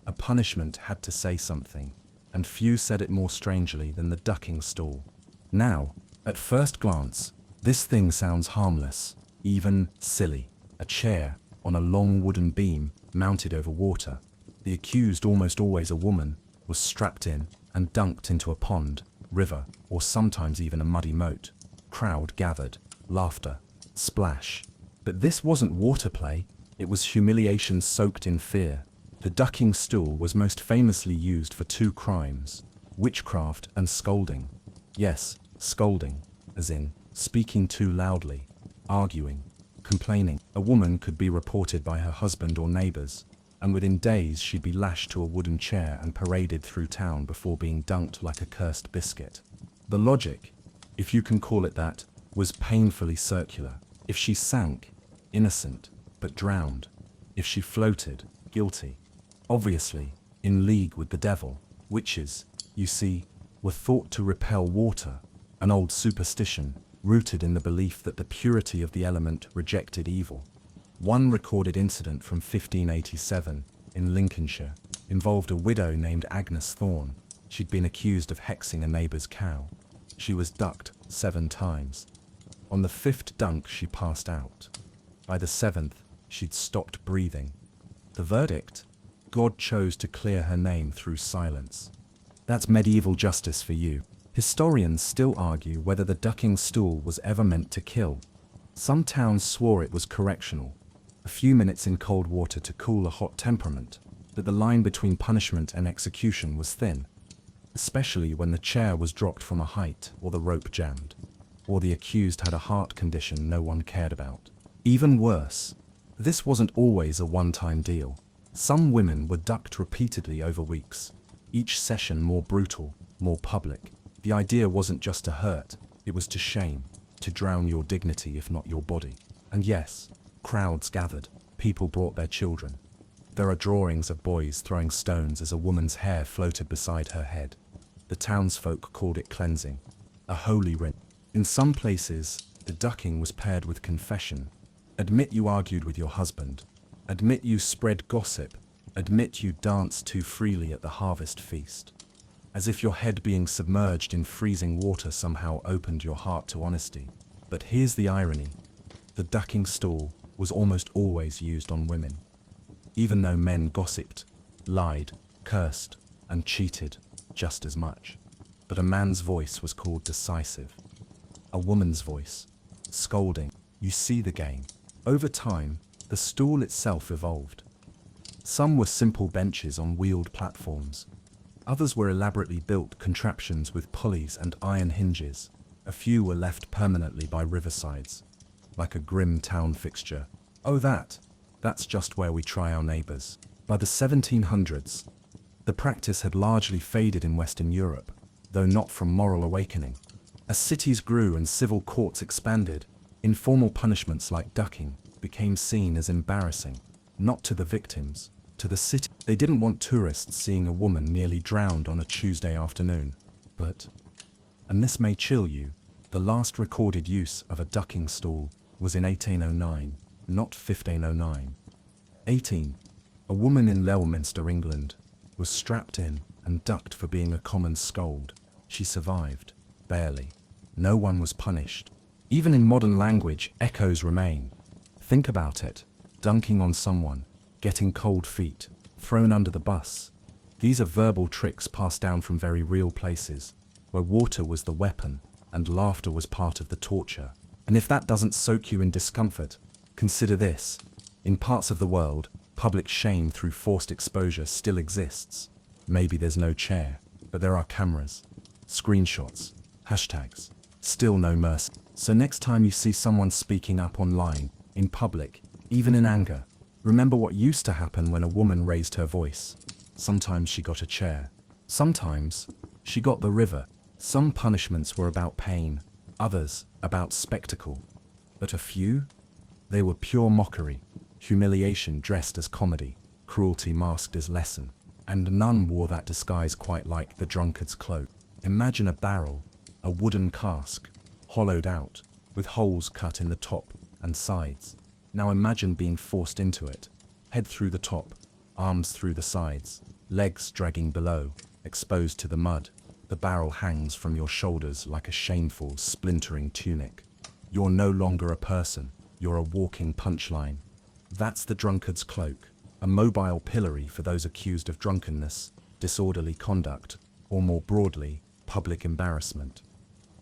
A punishment had to say something, and few said it more strangely than the ducking stool. Now, at first glance, this thing sounds harmless, even silly. A chair on a long wooden beam mounted over water. The accused, almost always a woman, was strapped in and dunked into a pond, river, or sometimes even a muddy moat. Crowd gathered, laughter, splash. But this wasn't water play, it was humiliation soaked in fear. The ducking stool was most famously used for two crimes: witchcraft and scolding. Yes, scolding, as in speaking too loudly, arguing, complaining. A woman could be reported by her husband or neighbors, and within days she'd be lashed to a wooden chair and paraded through town before being dunked like a cursed biscuit. The logic, if you can call it that, was painfully circular. If she sank, innocent, but drowned. If she floated, guilty. Obviously, in league with the devil. Witches, you see, were thought to repel water, an old superstition rooted in the belief that the purity of the element rejected evil. One recorded incident from 1587 in Lincolnshire involved a widow named Agnes Thorne. She'd been accused of hexing a neighbor's cow. She was ducked 7 times. On the 5th dunk, she passed out. By the 7th, she'd stopped breathing. The verdict? God chose to clear her name through silence. That's medieval justice for you. Historians still argue whether the ducking stool was ever meant to kill. Some towns swore it was correctional, a few minutes in cold water to cool a hot temperament, but the line between punishment and execution was thin, especially when the chair was dropped from a height, or the rope jammed, or the accused had a heart condition no one cared about. Even worse, this wasn't always a one-time deal. Some women were ducked repeatedly over weeks, each session more brutal, more public. The idea wasn't just to hurt, it was to shame, to drown your dignity if not your body. And yes, crowds gathered, people brought their children. There are drawings of boys throwing stones as a woman's hair floated beside her head. The townsfolk called it cleansing, a holy rinse. In some places, the ducking was paired with confession. Admit you argued with your husband. Admit you spread gossip. Admit you danced too freely at the harvest feast. As if your head being submerged in freezing water somehow opened your heart to honesty. But here's the irony. The ducking stool, was almost always used on women. Even though men gossiped, lied, cursed, and cheated just as much. But a man's voice was called decisive. A woman's voice, scolding. You see the game. Over time, the stool itself evolved. Some were simple benches on wheeled platforms. Others were elaborately built contraptions with pulleys and iron hinges. A few were left permanently by riversides, like a grim town fixture. Oh, that's just where we try our neighbors. By the 1700s, the practice had largely faded in Western Europe, though not from moral awakening. As cities grew and civil courts expanded, informal punishments like ducking became seen as embarrassing, not to the victims, to the city. They didn't want tourists seeing a woman nearly drowned on a Tuesday afternoon. But, and this may chill you, the last recorded use of a ducking stool was in 1809, not 1509. 18. A woman in Leominster, England, was strapped in and ducked for being a common scold. She survived, barely. No one was punished. Even in modern language, echoes remain. Think about it. Dunking on someone, getting cold feet, thrown under the bus. These are verbal tricks passed down from very real places, where water was the weapon and laughter was part of the torture. And if that doesn't soak you in discomfort, consider this. In parts of the world, public shame through forced exposure still exists. Maybe there's no chair, but there are cameras, screenshots, hashtags. Still no mercy. So next time you see someone speaking up online, in public, even in anger, remember what used to happen when a woman raised her voice. Sometimes she got a chair. Sometimes she got the river. Some punishments were about pain, others about spectacle. But a few? They were pure mockery, humiliation dressed as comedy, cruelty masked as lesson. And none wore that disguise quite like the drunkard's cloak. Imagine a barrel, a wooden cask, hollowed out, with holes cut in the top and sides. Now imagine being forced into it, head through the top, arms through the sides, legs dragging below, exposed to the mud. The barrel hangs from your shoulders like a shameful, splintering tunic. You're no longer a person, you're a walking punchline. That's the drunkard's cloak, a mobile pillory for those accused of drunkenness, disorderly conduct, or more broadly, public embarrassment.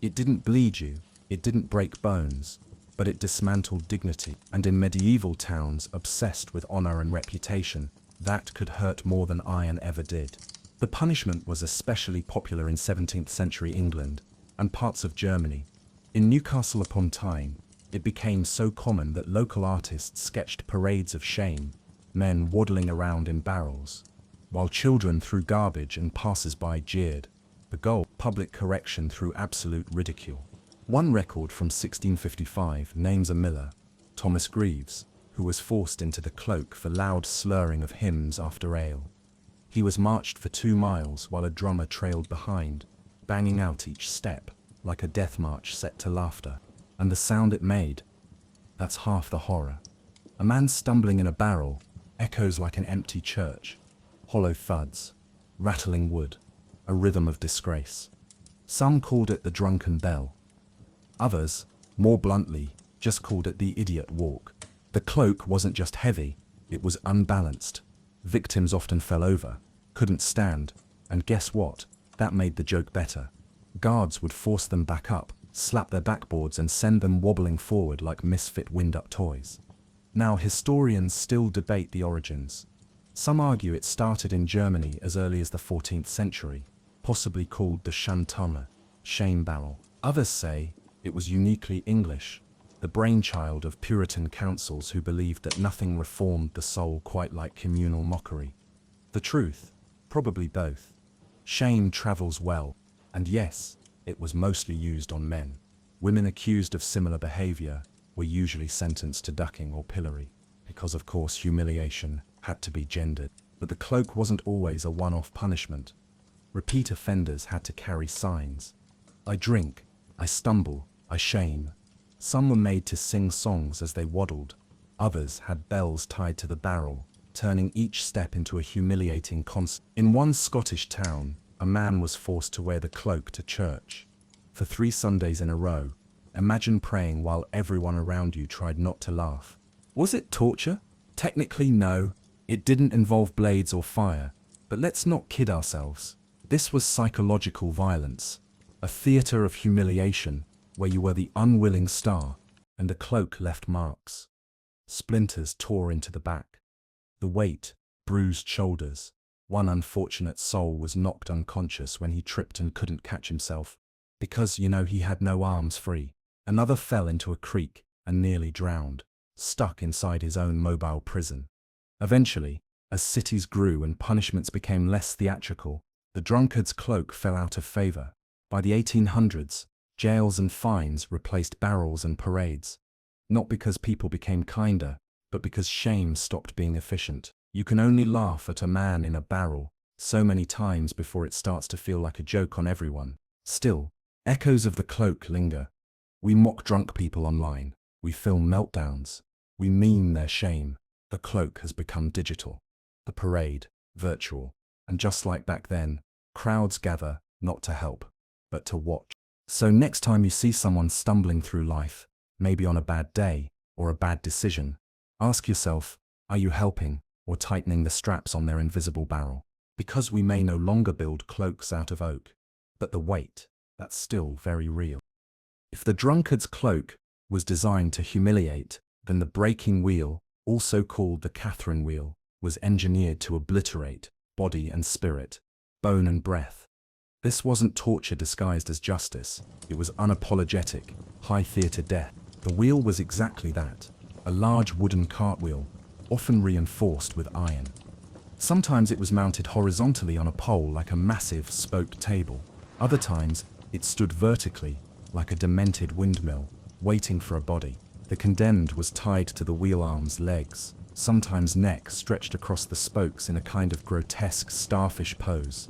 It didn't bleed you, it didn't break bones, but it dismantled dignity. And in medieval towns obsessed with honor and reputation, that could hurt more than iron ever did. The punishment was especially popular in 17th century England and parts of Germany. In Newcastle upon Tyne, it became so common that local artists sketched parades of shame, men waddling around in barrels, while children threw garbage and passers-by jeered. The goal, public correction through absolute ridicule. One record from 1655 names a miller, Thomas Greaves, who was forced into the cloak for loud slurring of hymns after ale. He was marched for 2 miles while a drummer trailed behind, banging out each step, like a death march set to laughter. And the sound it made, that's half the horror. A man stumbling in a barrel echoes like an empty church, hollow thuds, rattling wood, a rhythm of disgrace. Some called it the drunken bell. Others, more bluntly, just called it the idiot walk. The cloak wasn't just heavy, it was unbalanced. Victims often fell over, couldn't stand, and guess what? That made the joke better. Guards would force them back up, slap their backboards and send them wobbling forward like misfit wind-up toys. Now historians still debate the origins. Some argue it started in Germany as early as the 14th century, possibly called the Schandtonne, shame barrel. Others say it was uniquely English, the brainchild of Puritan councils who believed that nothing reformed the soul quite like communal mockery. The truth? Probably both. Shame travels well, and yes, it was mostly used on men. Women accused of similar behavior were usually sentenced to ducking or pillory, because of course humiliation had to be gendered. But the cloak wasn't always a one-off punishment. Repeat offenders had to carry signs. I drink, I stumble, I shame. Some were made to sing songs as they waddled. Others had bells tied to the barrel, turning each step into a humiliating concert. In one Scottish town, a man was forced to wear the cloak to church. For 3 Sundays in a row, imagine praying while everyone around you tried not to laugh. Was it torture? Technically, no. It didn't involve blades or fire. But let's not kid ourselves. This was psychological violence. A theater of humiliation where you were the unwilling star, and the cloak left marks. Splinters tore into the back. The weight, bruised shoulders. One unfortunate soul was knocked unconscious when he tripped and couldn't catch himself, because, he had no arms free. Another fell into a creek and nearly drowned, stuck inside his own mobile prison. Eventually, as cities grew and punishments became less theatrical, the drunkard's cloak fell out of favor. By the 1800s, jails and fines replaced barrels and parades. Not because people became kinder, but because shame stopped being efficient. You can only laugh at a man in a barrel so many times before it starts to feel like a joke on everyone. Still, echoes of the cloak linger. We mock drunk people online. We film meltdowns. We meme their shame. The cloak has become digital. The parade, virtual. And just like back then, crowds gather not to help, but to watch. So next time you see someone stumbling through life, maybe on a bad day or a bad decision, ask yourself, are you helping or tightening the straps on their invisible barrel? Because we may no longer build cloaks out of oak, but the weight, that's still very real. If the drunkard's cloak was designed to humiliate, then the breaking wheel, also called the Catherine wheel, was engineered to obliterate body and spirit, bone and breath. This wasn't torture disguised as justice. It was unapologetic, high theater death. The wheel was exactly that, a large wooden cartwheel, often reinforced with iron. Sometimes it was mounted horizontally on a pole like a massive spoke table. Other times, it stood vertically, like a demented windmill, waiting for a body. The condemned was tied to the wheel arms' legs, sometimes neck stretched across the spokes in a kind of grotesque starfish pose.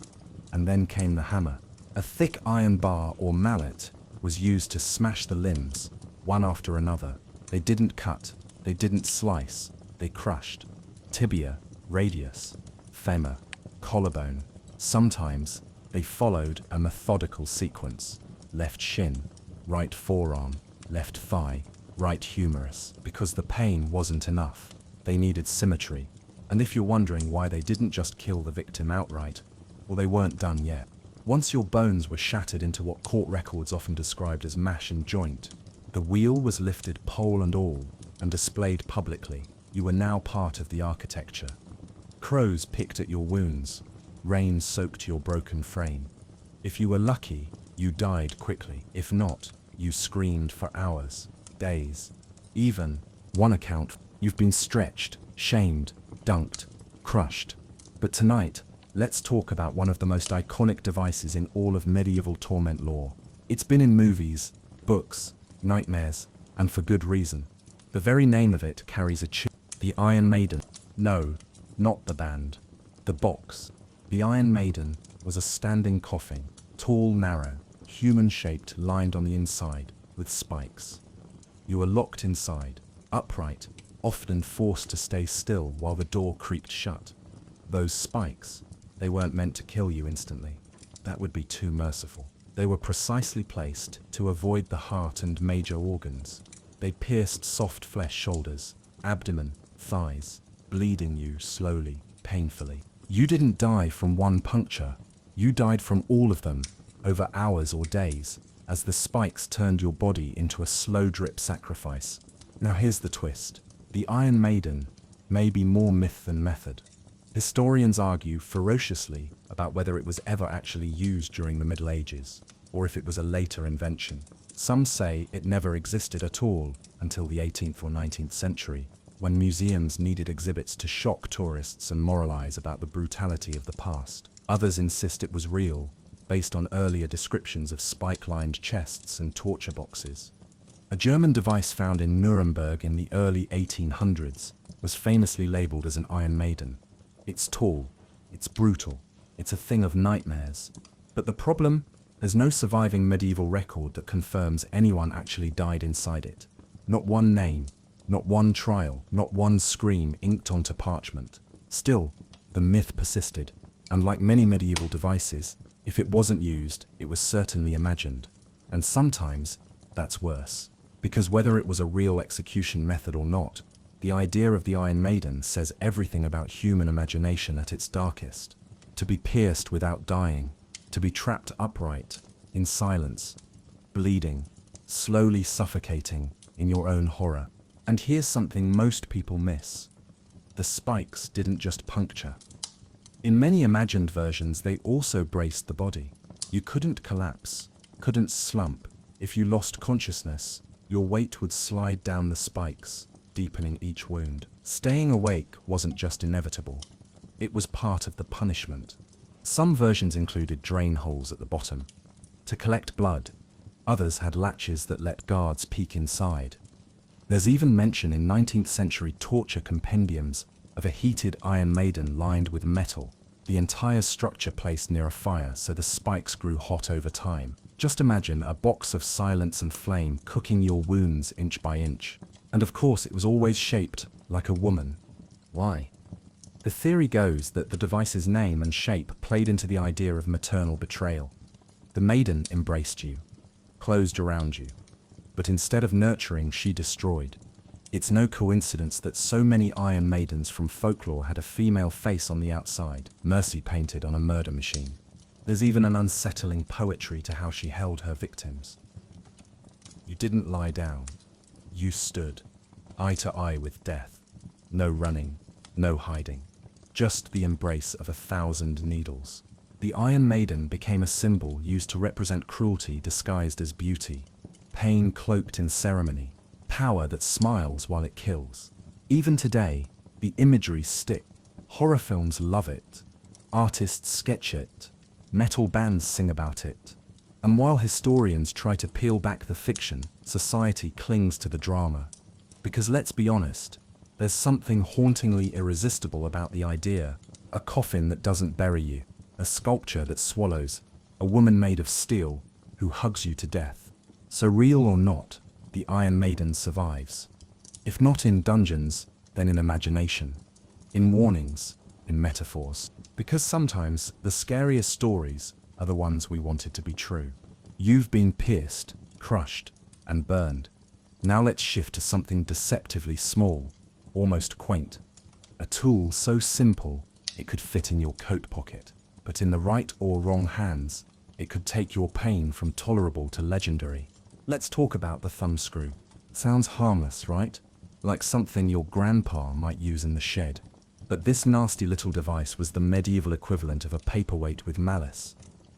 And then came the hammer. A thick iron bar or mallet was used to smash the limbs, one after another. They didn't cut, they didn't slice, they crushed. Tibia, radius, femur, collarbone. Sometimes they followed a methodical sequence. Left shin, right forearm, left thigh, right humerus. Because the pain wasn't enough. They needed symmetry. And if you're wondering why they didn't just kill the victim outright, well, they weren't done yet. Once your bones were shattered into what court records often described as mash and joint, the wheel was lifted pole and all and displayed publicly. You were now part of the architecture. Crows picked at your wounds. Rain soaked your broken frame. If you were lucky, you died quickly. If not, you screamed for hours, days. Even, one account, you've been stretched, shamed, dunked, crushed. But tonight, let's talk about one of the most iconic devices in all of medieval torment lore. It's been in movies, books, nightmares, and for good reason. The very name of it carries a tune. The Iron Maiden. No, not the band. The box. The Iron Maiden was a standing coffin, tall, narrow, human-shaped, lined on the inside with spikes. You were locked inside, upright, often forced to stay still while the door creaked shut. Those spikes, they weren't meant to kill you instantly. That would be too merciful. They were precisely placed to avoid the heart and major organs. They pierced soft flesh shoulders, abdomen, thighs, bleeding you slowly, painfully. You didn't die from one puncture. You died from all of them, over hours or days, as the spikes turned your body into a slow drip sacrifice. Now here's the twist. The Iron Maiden may be more myth than method. Historians argue ferociously about whether it was ever actually used during the Middle Ages, or if it was a later invention. Some say it never existed at all until the 18th or 19th century, when museums needed exhibits to shock tourists and moralize about the brutality of the past. Others insist it was real, based on earlier descriptions of spike-lined chests and torture boxes. A German device found in Nuremberg in the early 1800s was famously labeled as an Iron Maiden. It's tall, it's brutal, it's a thing of nightmares. But the problem? There's no surviving medieval record that confirms anyone actually died inside it. Not one name, not one trial, not one scream inked onto parchment. Still, the myth persisted, and like many medieval devices, if it wasn't used, it was certainly imagined. And sometimes, that's worse. Because whether it was a real execution method or not, The idea of the Iron Maiden says everything about human imagination at its darkest. To be pierced without dying, to be trapped upright, in silence, bleeding, slowly suffocating in your own horror. And here's something most people miss. The spikes didn't just puncture. In many imagined versions, they also braced the body. You couldn't collapse, couldn't slump. If you lost consciousness, your weight would slide down the spikes, deepening each wound. Staying awake wasn't just inevitable. It was part of the punishment. Some versions included drain holes at the bottom to collect blood. Others had latches that let guards peek inside. There's even mention in 19th century torture compendiums of a heated Iron Maiden lined with metal, the entire structure placed near a fire so the spikes grew hot over time. Just imagine a box of silence and flame cooking your wounds inch by inch. And of course it was always shaped like a woman. Why? The theory goes that the device's name and shape played into the idea of maternal betrayal. The maiden embraced you, closed around you, but instead of nurturing, she destroyed. It's no coincidence that so many Iron Maidens from folklore had a female face on the outside, mercy painted on a murder machine. There's even an unsettling poetry to how she held her victims. You didn't lie down. You stood, eye to eye with death. No running, no hiding. Just the embrace of 1,000 needles. The Iron Maiden became a symbol used to represent cruelty disguised as beauty, pain cloaked in ceremony, power that smiles while it kills. Even today, the imagery sticks. Horror films love it. Artists sketch it. Metal bands sing about it. And while historians try to peel back the fiction, society clings to the drama. Because let's be honest, there's something hauntingly irresistible about the idea. A coffin that doesn't bury you, a sculpture that swallows, a woman made of steel who hugs you to death. So real or not, the Iron Maiden survives. If not in dungeons, then in imagination, in warnings, in metaphors. Because sometimes the scariest stories are the ones we wanted to be true. You've been pierced, crushed, and burned. Now let's shift to something deceptively small, almost quaint. A tool so simple it could fit in your coat pocket, but in the right or wrong hands, it could take your pain from tolerable to legendary. Let's talk about the thumbscrew. Sounds harmless, right? Like something your grandpa might use in the shed. But this nasty little device was the medieval equivalent of a paperweight with malice.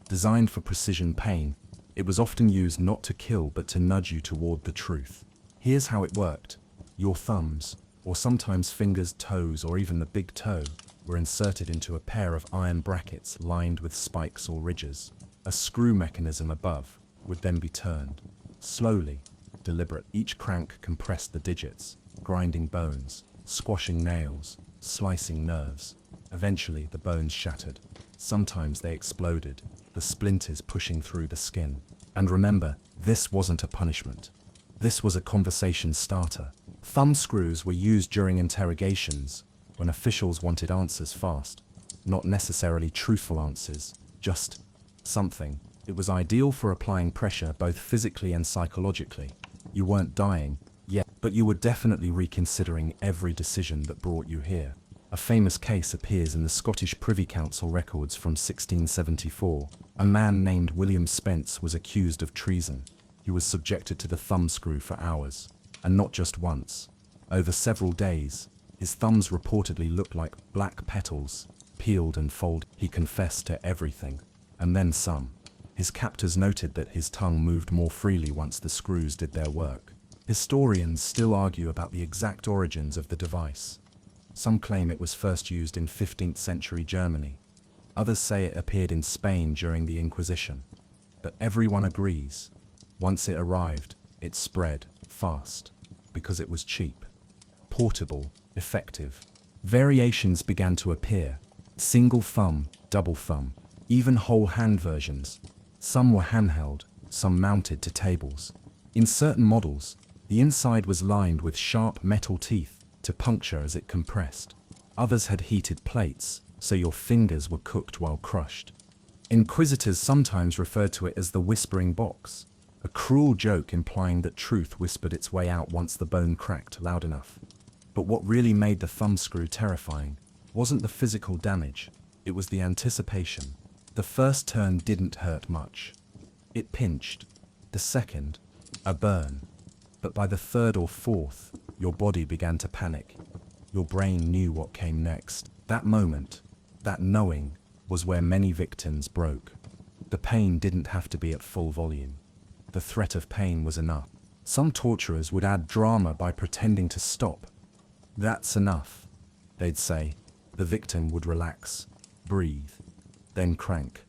Designed for precision pain, it was often used not to kill but to nudge you toward the truth. Here's how it worked. Your thumbs, or sometimes fingers, toes, or even the big toe, were inserted into a pair of iron brackets lined with spikes or ridges. A screw mechanism above would then be turned. Slowly, deliberate, each crank compressed the digits, grinding bones, squashing nails, slicing nerves. Eventually, the bones shattered. Sometimes they exploded, the splinters pushing through the skin. And remember, this wasn't a punishment. This was a conversation starter. Thumbscrews were used during interrogations, when officials wanted answers fast. Not necessarily truthful answers, just something. It was ideal for applying pressure both physically and psychologically. You weren't dying yet, but you were definitely reconsidering every decision that brought you here. A famous case appears in the Scottish Privy Council records from 1674. A man named William Spence was accused of treason. He was subjected to the thumbscrew for hours, and not just once. Over several days, his thumbs reportedly looked like black petals, peeled and folded. He confessed to everything, and then some. His captors noted that his tongue moved more freely once the screws did their work. Historians still argue about the exact origins of the device. Some claim it was first used in 15th century Germany. Others say it appeared in Spain during the Inquisition. But everyone agrees. Once it arrived, it spread fast, because it was cheap, portable, effective. Variations began to appear. Single thumb, double thumb, even whole hand versions. Some were handheld, some mounted to tables. In certain models, the inside was lined with sharp metal teeth to puncture as it compressed. Others had heated plates, so your fingers were cooked while crushed. Inquisitors sometimes referred to it as the whispering box, a cruel joke implying that truth whispered its way out once the bone cracked loud enough. But what really made the thumbscrew terrifying wasn't the physical damage, it was the anticipation. The first turn didn't hurt much. It pinched. The second, a burn. But by the third or fourth, your body began to panic. Your brain knew what came next. That moment, that knowing, was where many victims broke. The pain didn't have to be at full volume. The threat of pain was enough. Some torturers would add drama by pretending to stop. "That's enough," they'd say. The victim would relax, breathe, then crank.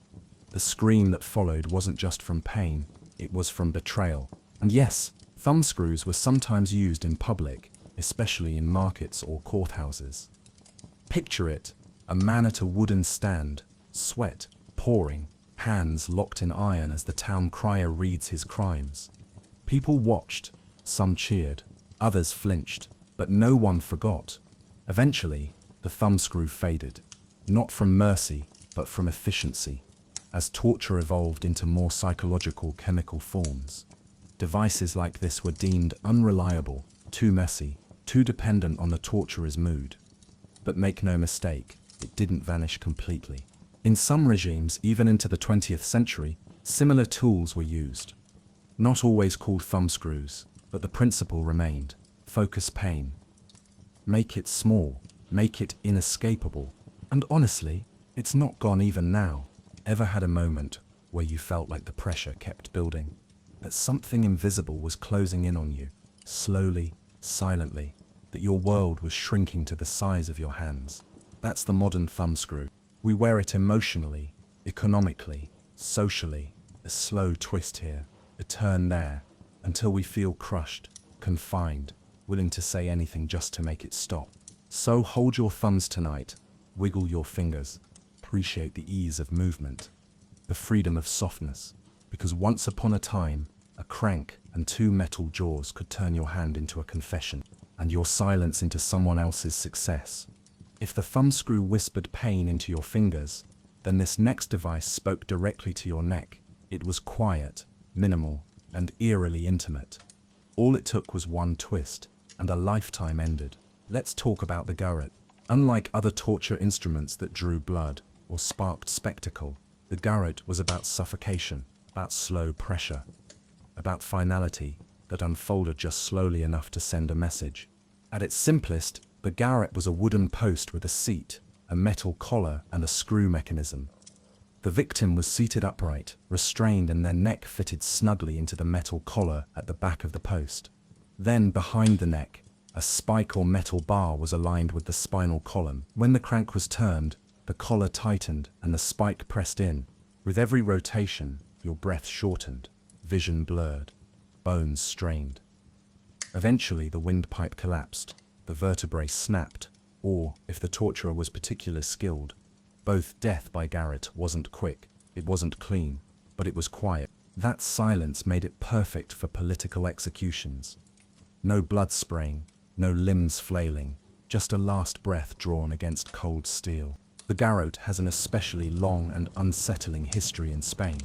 The scream that followed wasn't just from pain, it was from betrayal. And yes, thumbscrews were sometimes used in public, especially in markets or courthouses. Picture it, a man at a wooden stand, sweat pouring, hands locked in iron as the town crier reads his crimes. People watched, some cheered, others flinched, but no one forgot. Eventually, the thumbscrew faded, not from mercy, but from efficiency. As torture evolved into more psychological chemical forms, devices like this were deemed unreliable, too messy, too dependent on the torturer's mood. But make no mistake, it didn't vanish completely. In some regimes, even into the 20th century, similar tools were used. Not always called thumbscrews, but the principle remained: focus pain. Make it small, make it inescapable. And honestly, it's not gone even now. Ever had a moment where you felt like the pressure kept building? That something invisible was closing in on you, slowly, silently, that your world was shrinking to the size of your hands? That's the modern thumbscrew. We wear it emotionally, economically, socially, a slow twist here, a turn there, until we feel crushed, confined, willing to say anything just to make it stop. So hold your thumbs tonight, wiggle your fingers, appreciate the ease of movement, the freedom of softness, because once upon a time, a crank and two metal jaws could turn your hand into a confession, and your silence into someone else's success. If the thumbscrew whispered pain into your fingers, then this next device spoke directly to your neck. It was quiet, minimal, and eerily intimate. All it took was one twist, and a lifetime ended. Let's talk about the garrote. Unlike other torture instruments that drew blood or sparked spectacle, the garrote was about suffocation, about slow pressure, about finality that unfolded just slowly enough to send a message. At its simplest, the garrote was a wooden post with a seat, a metal collar, and a screw mechanism. The victim was seated upright, restrained, and their neck fitted snugly into the metal collar at the back of the post. Then, behind the neck, a spike or metal bar was aligned with the spinal column. When the crank was turned, the collar tightened and the spike pressed in. With every rotation, your breath shortened, vision blurred, bones strained. Eventually, the windpipe collapsed, the vertebrae snapped, or, if the torturer was particularly skilled, both death by garrote wasn't quick, it wasn't clean, but it was quiet. That silence made it perfect for political executions. No blood spraying, no limbs flailing, just a last breath drawn against cold steel. The garrote has an especially long and unsettling history in Spain,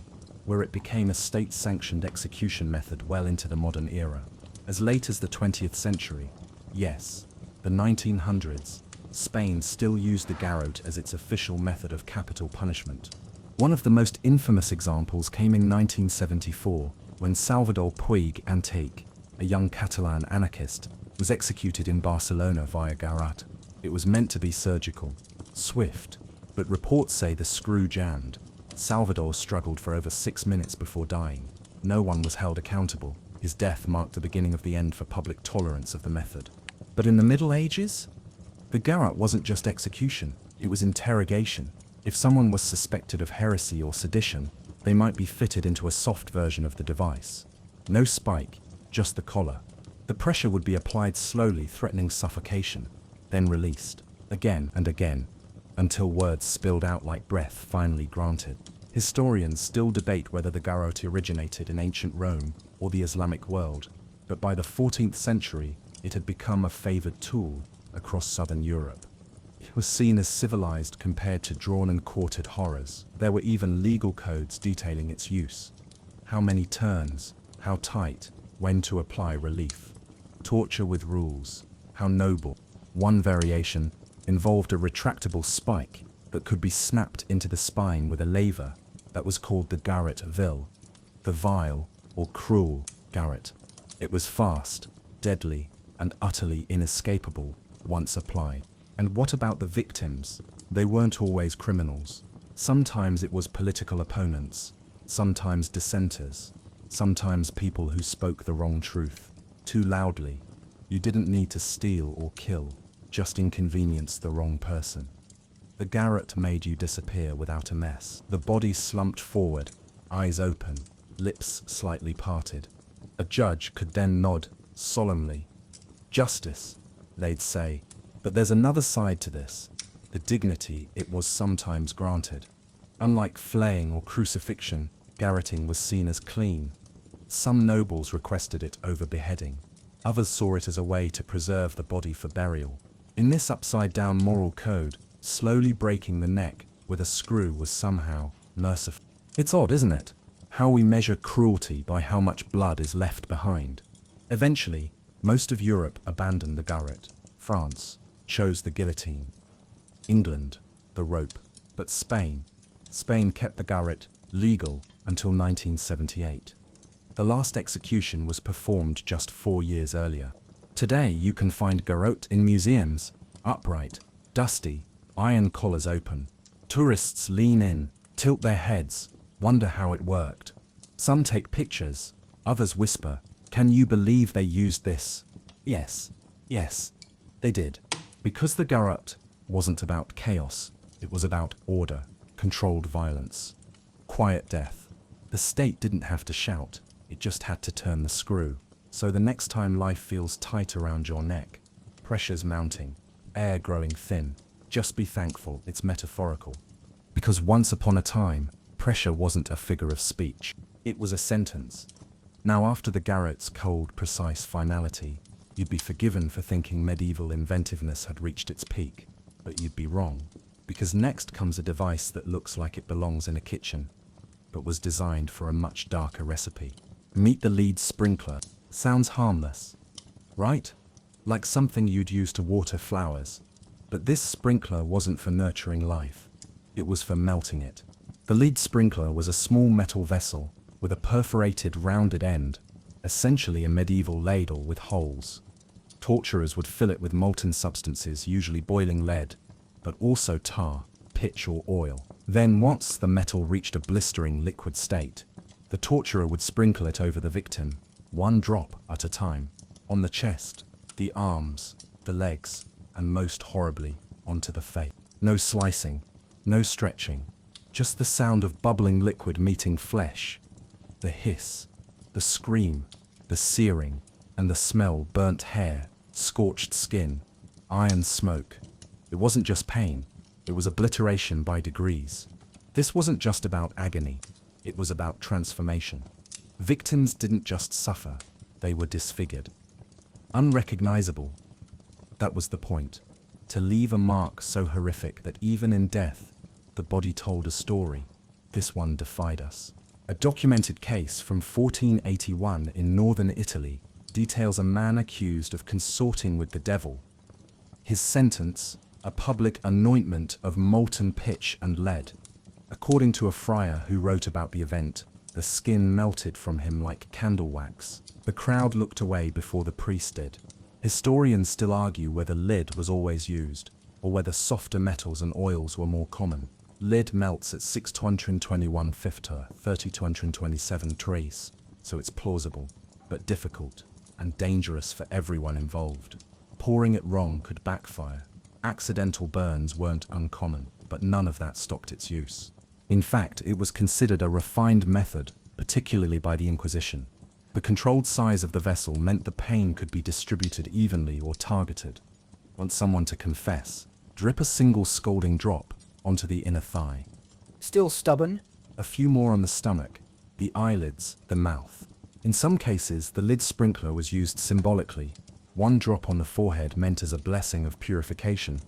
where it became a state-sanctioned execution method well into the modern era. As late as the 20th century, yes, the 1900s, Spain still used the garrote as its official method of capital punishment. One of the most infamous examples came in 1974, when Salvador Puig Antich, a young Catalan anarchist, was executed in Barcelona via garrote. It was meant to be surgical, swift, but reports say the screw jammed. Salvador struggled for over 6 minutes before dying. No one was held accountable. His death marked the beginning of the end for public tolerance of the method. But in the Middle Ages, the garrote wasn't just execution, it was interrogation. If someone was suspected of heresy or sedition, they might be fitted into a soft version of the device. No spike, just the collar. The pressure would be applied slowly, threatening suffocation, then released, again and again, until words spilled out like breath finally granted. Historians still debate whether the garrote originated in ancient Rome or the Islamic world, but by the 14th century, it had become a favored tool across southern Europe. It was seen as civilized compared to drawn and quartered horrors. There were even legal codes detailing its use. How many turns, how tight, when to apply relief. Torture with rules. How noble. One variation involved a retractable spike that could be snapped into the spine with a lever that was called the garrote vil, the vile or cruel garrote. It was fast, deadly, and utterly inescapable once applied. And what about the victims? They weren't always criminals. Sometimes it was political opponents, sometimes dissenters, sometimes people who spoke the wrong truth too loudly. You didn't need to steal or kill, just inconvenience the wrong person. The garrote made you disappear without a mess. The body slumped forward, eyes open, lips slightly parted. A judge could then nod solemnly. Justice, they'd say. But there's another side to this, the dignity it was sometimes granted. Unlike flaying or crucifixion, garroting was seen as clean. Some nobles requested it over beheading. Others saw it as a way to preserve the body for burial. In this upside-down moral code, slowly breaking the neck with a screw was somehow merciful. It's odd, isn't it? How we measure cruelty by how much blood is left behind. Eventually, most of Europe abandoned the garrote. France chose the guillotine. England, the rope. But Spain kept the garrote legal until 1978. The last execution was performed just 4 years earlier. Today you can find garrote in museums, upright, dusty, iron collars open. Tourists lean in, tilt their heads, wonder how it worked. Some take pictures, others whisper, "Can you believe they used this?" Yes, they did. Because the garrote wasn't about chaos, it was about order, controlled violence, quiet death. The state didn't have to shout, it just had to turn the screw. So the next time life feels tight around your neck, pressure's mounting, air growing thin, just be thankful it's metaphorical. Because once upon a time, pressure wasn't a figure of speech, it was a sentence. Now after the garrote's cold, precise finality, you'd be forgiven for thinking medieval inventiveness had reached its peak, but you'd be wrong. Because next comes a device that looks like it belongs in a kitchen, but was designed for a much darker recipe. Meet the lead sprinkler. Sounds harmless, right? Like something you'd use to water flowers. But this sprinkler wasn't for nurturing life. It was for melting it. The lead sprinkler was a small metal vessel with a perforated rounded end, essentially a medieval ladle with holes. Torturers would fill it with molten substances, usually boiling lead, but also tar, pitch or oil. Then once the metal reached a blistering liquid state, the torturer would sprinkle it over the victim, one drop at a time, on the chest, the arms, the legs, and most horribly, onto the face. No slicing, no stretching, just the sound of bubbling liquid meeting flesh, the hiss, the scream, the searing, and the smell: burnt hair, scorched skin, iron smoke. It wasn't just pain, it was obliteration by degrees. This wasn't just about agony, it was about transformation. Victims didn't just suffer, they were disfigured. Unrecognizable. That was the point. To leave a mark so horrific that even in death, the body told a story. This one defied us. A documented case from 1481 in northern Italy details a man accused of consorting with the devil. His sentence: a public anointment of molten pitch and lead. According to a friar who wrote about the event, the skin melted from him like candle wax. The crowd looked away before the priest did. Historians still argue whether lead was always used, or whether softer metals and oils were more common. Lead melts at 621 Fifter, 3227 Trace, so it's plausible, but difficult, and dangerous for everyone involved. Pouring it wrong could backfire. Accidental burns weren't uncommon, but none of that stopped its use. In fact, it was considered a refined method, particularly by the Inquisition. The controlled size of the vessel meant the pain could be distributed evenly or targeted. Want someone to confess? Drip a single scalding drop onto the inner thigh. Still stubborn? A few more on the stomach, the eyelids, the mouth. In some cases, the lid sprinkler was used symbolically. One drop on the forehead meant as a blessing of purification.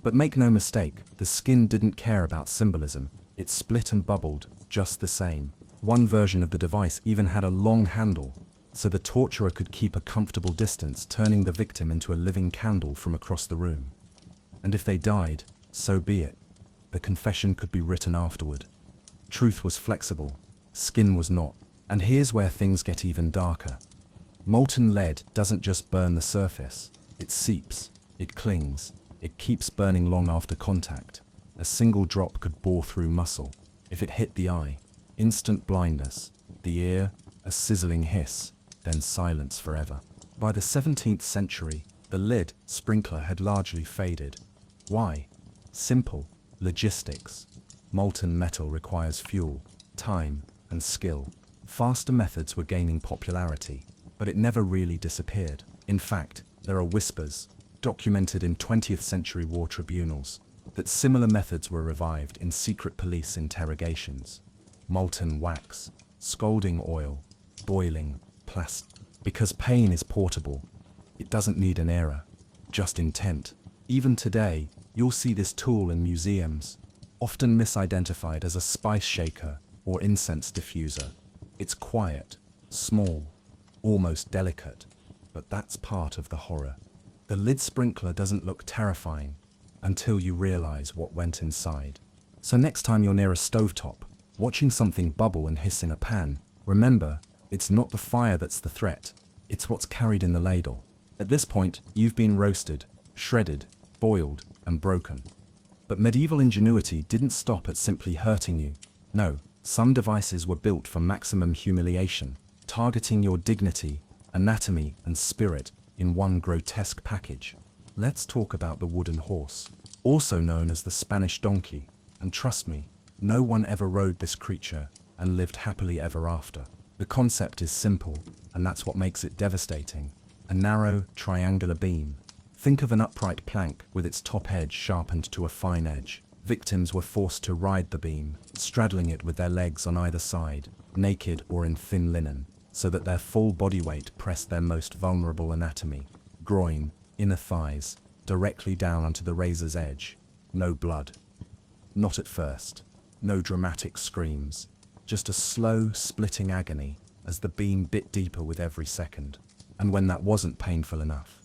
But make no mistake, the skin didn't care about symbolism. It split and bubbled, just the same. One version of the device even had a long handle, so the torturer could keep a comfortable distance, turning the victim into a living candle from across the room. And if they died, so be it. The confession could be written afterward. Truth was flexible, skin was not. And here's where things get even darker. Molten lead doesn't just burn the surface, it seeps, it clings, it keeps burning long after contact. A single drop could bore through muscle. If it hit the eye, instant blindness, the ear, a sizzling hiss, then silence forever. By the 17th century, the lead sprinkler had largely faded. Why? Simple. Logistics. Molten metal requires fuel, time, and skill. Faster methods were gaining popularity, but it never really disappeared. In fact, there are whispers, documented in 20th century war tribunals, that similar methods were revived in secret police interrogations. Molten wax, scalding oil, boiling, plastic. Because pain is portable, it doesn't need an era, just intent. Even today, you'll see this tool in museums, often misidentified as a spice shaker or incense diffuser. It's quiet, small, almost delicate, but that's part of the horror. The lid sprinkler doesn't look terrifying until you realize what went inside. So next time you're near a stovetop, watching something bubble and hiss in a pan, remember, it's not the fire that's the threat, it's what's carried in the ladle. At this point, you've been roasted, shredded, boiled, and broken. But medieval ingenuity didn't stop at simply hurting you. No, some devices were built for maximum humiliation, targeting your dignity, anatomy, and spirit in one grotesque package. Let's talk about the wooden horse, also known as the Spanish donkey. And trust me, no one ever rode this creature and lived happily ever after. The concept is simple, and that's what makes it devastating. A narrow, triangular beam. Think of an upright plank with its top edge sharpened to a fine edge. Victims were forced to ride the beam, straddling it with their legs on either side, naked or in thin linen, so that their full body weight pressed their most vulnerable anatomy, groin, inner thighs, directly down onto the razor's edge. No blood. Not at first. No dramatic screams. Just a slow, splitting agony as the beam bit deeper with every second. And when that wasn't painful enough,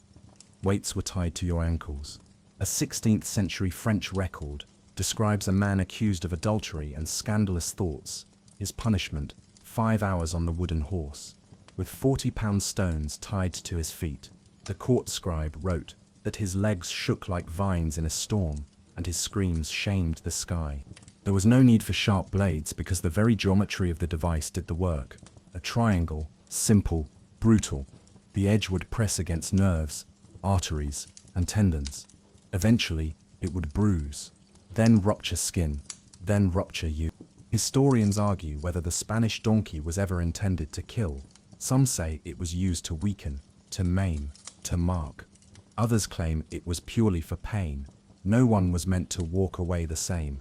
weights were tied to your ankles. A 16th century French record describes a man accused of adultery and scandalous thoughts. His punishment, 5 hours on the wooden horse, with 40-pound stones tied to his feet. The court scribe wrote that his legs shook like vines in a storm, and his screams shamed the sky. There was no need for sharp blades because the very geometry of the device did the work. A triangle, simple, brutal. The edge would press against nerves, arteries, and tendons. Eventually, it would bruise, then rupture skin, then rupture you. Historians argue whether the Spanish donkey was ever intended to kill. Some say it was used to weaken, to maim, to mark. Others claim it was purely for pain. No one was meant to walk away the same.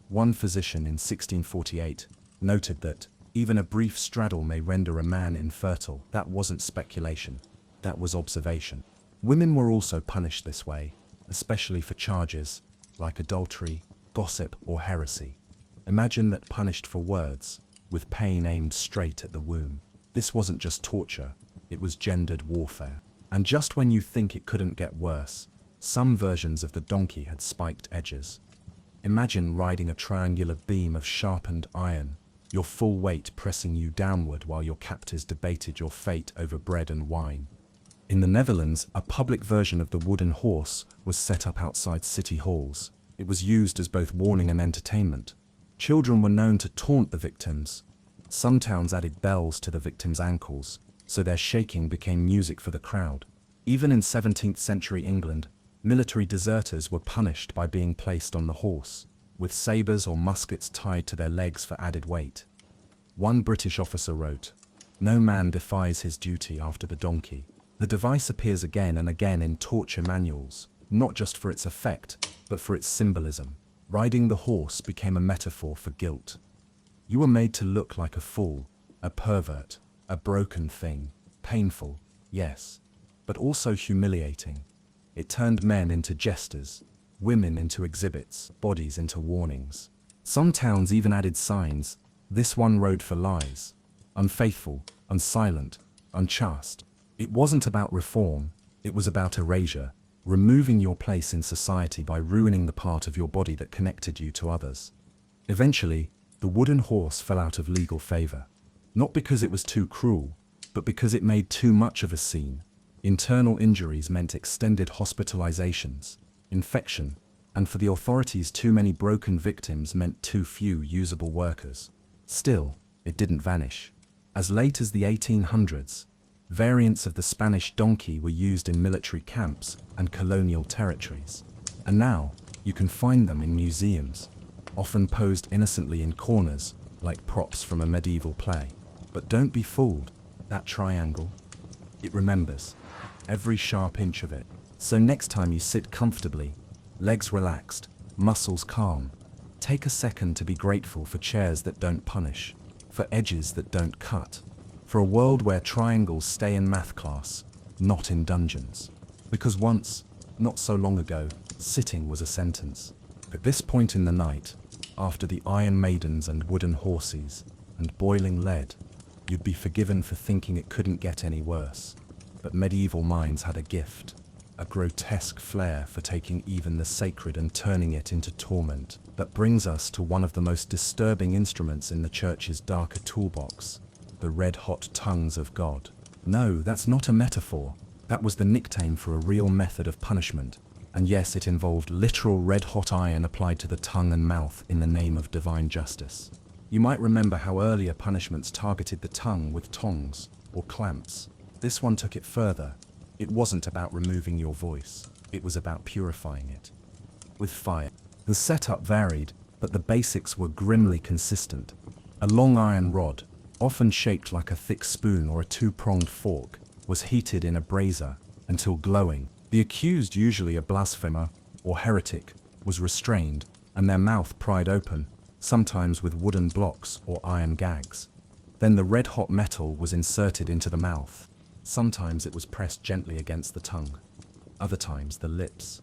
One physician in 1648 noted that even a brief straddle may render a man infertile. That wasn't speculation, that was observation. Women were also punished this way, especially for charges like adultery, gossip, or heresy. Imagine that punished for words, with pain aimed straight at the womb. This wasn't just torture, it was gendered warfare. And just when you think it couldn't get worse, some versions of the donkey had spiked edges. Imagine riding a triangular beam of sharpened iron, your full weight pressing you downward while your captors debated your fate over bread and wine. In the Netherlands, a public version of the wooden horse was set up outside city halls. It was used as both warning and entertainment. Children were known to taunt the victims. Some towns added bells to the victims' ankles, so their shaking became music for the crowd. Even in 17th century England, military deserters were punished by being placed on the horse, with sabres or muskets tied to their legs for added weight. One British officer wrote, "No man defies his duty after the donkey." The device appears again and again in torture manuals, not just for its effect, but for its symbolism. Riding the horse became a metaphor for guilt. You were made to look like a fool, a pervert, a broken thing. Painful, yes, but also humiliating. It turned men into jesters, women into exhibits, bodies into warnings. Some towns even added signs. This one rode for lies, unfaithful, unsilent, unchaste. It wasn't about reform, it was about erasure, removing your place in society by ruining the part of your body that connected you to others. Eventually, the wooden horse fell out of legal favor. Not because it was too cruel, but because it made too much of a scene. Internal injuries meant extended hospitalizations, infection, and for the authorities too many broken victims meant too few usable workers. Still, it didn't vanish. As late as the 1800s, variants of the Spanish donkey were used in military camps and colonial territories. And now, you can find them in museums, often posed innocently in corners, like props from a medieval play. But don't be fooled, that triangle, it remembers every sharp inch of it. So next time you sit comfortably, legs relaxed, muscles calm, take a second to be grateful for chairs that don't punish, for edges that don't cut, for a world where triangles stay in math class, not in dungeons. Because once, not so long ago, sitting was a sentence. At this point in the night, after the Iron Maidens and wooden horses, and boiling lead, you'd be forgiven for thinking it couldn't get any worse. But medieval minds had a gift, a grotesque flair for taking even the sacred and turning it into torment. That brings us to one of the most disturbing instruments in the church's darker toolbox, the red-hot tongues of God. No, that's not a metaphor. That was the nickname for a real method of punishment. And yes, it involved literal red-hot iron applied to the tongue and mouth in the name of divine justice. You might remember how earlier punishments targeted the tongue with tongs or clamps. This one took it further. It wasn't about removing your voice, it was about purifying it. With fire. The setup varied, but the basics were grimly consistent. A long iron rod, often shaped like a thick spoon or a two-pronged fork, was heated in a brazier until glowing. The accused, usually a blasphemer or heretic, was restrained and their mouth pried open, sometimes with wooden blocks or iron gags. Then the red-hot metal was inserted into the mouth. Sometimes it was pressed gently against the tongue, other times the lips.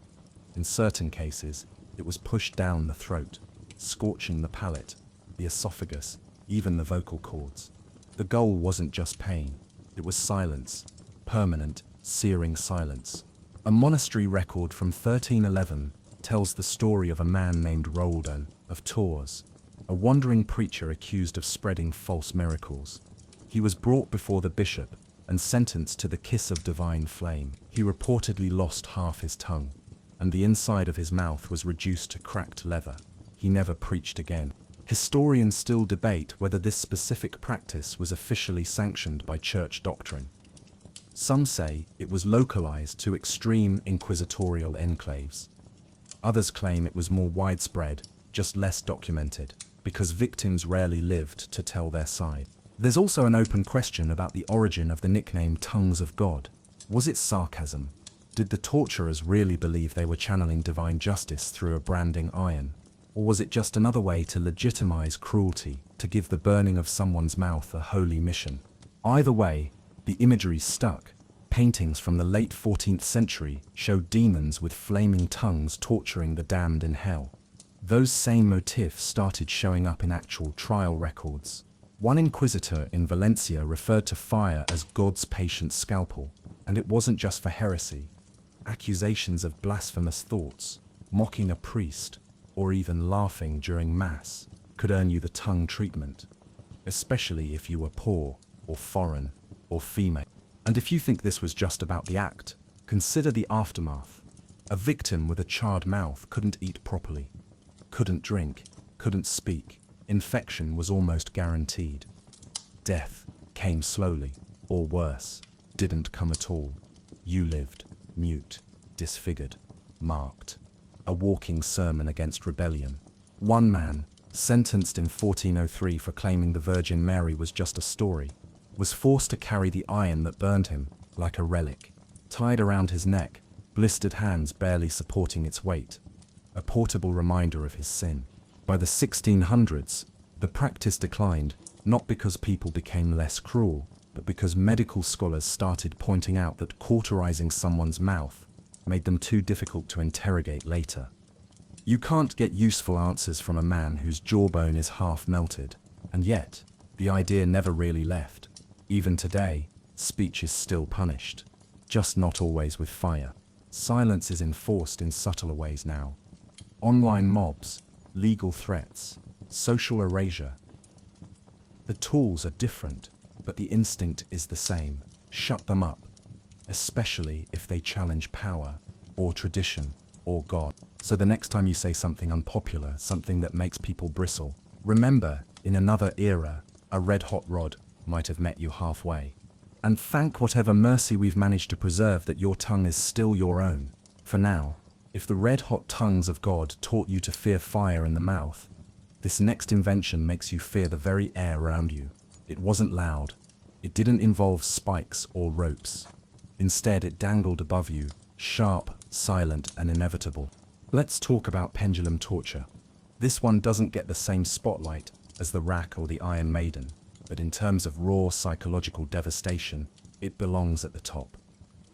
In certain cases, it was pushed down the throat, scorching the palate, the esophagus, even the vocal cords. The goal wasn't just pain, it was silence, permanent, searing silence. A monastery record from 1311 tells the story of a man named Roldan of Tours, a wandering preacher accused of spreading false miracles. He was brought before the bishop and sentenced to the kiss of divine flame. He reportedly lost half his tongue, and the inside of his mouth was reduced to cracked leather. He never preached again. Historians still debate whether this specific practice was officially sanctioned by church doctrine. Some say it was localized to extreme inquisitorial enclaves. Others claim it was more widespread, just less documented, because victims rarely lived to tell their side. There's also an open question about the origin of the nickname Tongues of God. Was it sarcasm? Did the torturers really believe they were channeling divine justice through a branding iron? Or was it just another way to legitimize cruelty, to give the burning of someone's mouth a holy mission? Either way, the imagery stuck. Paintings from the late 14th century showed demons with flaming tongues torturing the damned in hell. Those same motifs started showing up in actual trial records. One inquisitor in Valencia referred to fire as God's patient scalpel, and it wasn't just for heresy. Accusations of blasphemous thoughts, mocking a priest, or even laughing during Mass could earn you the tongue treatment, especially if you were poor, or foreign, or female. And if you think this was just about the act, consider the aftermath. A victim with a charred mouth couldn't eat properly, couldn't drink, couldn't speak. Infection was almost guaranteed. Death came slowly, or worse, didn't come at all. You lived, mute, disfigured, marked. A walking sermon against rebellion. One man, sentenced in 1403 for claiming the Virgin Mary was just a story, was forced to carry the iron that burned him, like a relic, tied around his neck, blistered hands barely supporting its weight, a portable reminder of his sin. By the 1600s, the practice declined, not because people became less cruel, but because medical scholars started pointing out that cauterizing someone's mouth made them too difficult to interrogate later. You can't get useful answers from a man whose jawbone is half melted, and yet, the idea never really left. Even today, Speech is still punished, just not always with fire. Silence is enforced in subtler ways now. Online mobs, legal threats, social erasure. The tools are different, but the instinct is the same. Shut them up, especially if they challenge power, or tradition, or God. So the next time you say something unpopular, something that makes people bristle, remember, in another era, a red-hot rod might have met you halfway. And thank whatever mercy we've managed to preserve that your tongue is still your own. For now, if the red-hot tongues of God taught you to fear fire in the mouth, this next invention makes you fear the very air around you. It wasn't loud. It didn't involve spikes or ropes. Instead, it dangled above you, sharp, silent, and inevitable. Let's talk about pendulum torture. This one doesn't get the same spotlight as the Rack or the Iron Maiden, but in terms of raw psychological devastation, it belongs at the top.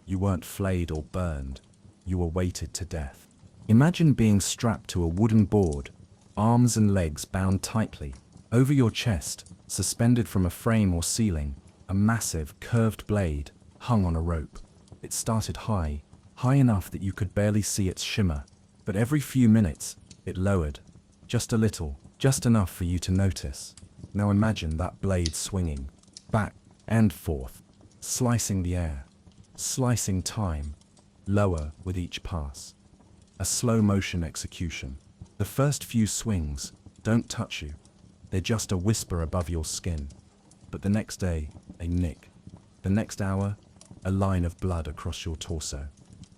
You weren't flayed or burned, you were weighted to death. Imagine being strapped to a wooden board, arms and legs bound tightly, over your chest, suspended from a frame or ceiling, a massive, curved blade hung on a rope. It started high enough that you could barely see its shimmer, but every few minutes, it lowered, just a little, just enough for you to notice. Now imagine that blade swinging, back and forth, slicing the air, slicing time, lower with each pass. A slow-motion execution. The first few swings don't touch you. They're just a whisper above your skin. But the next day, a nick. The next hour, a line of blood across your torso.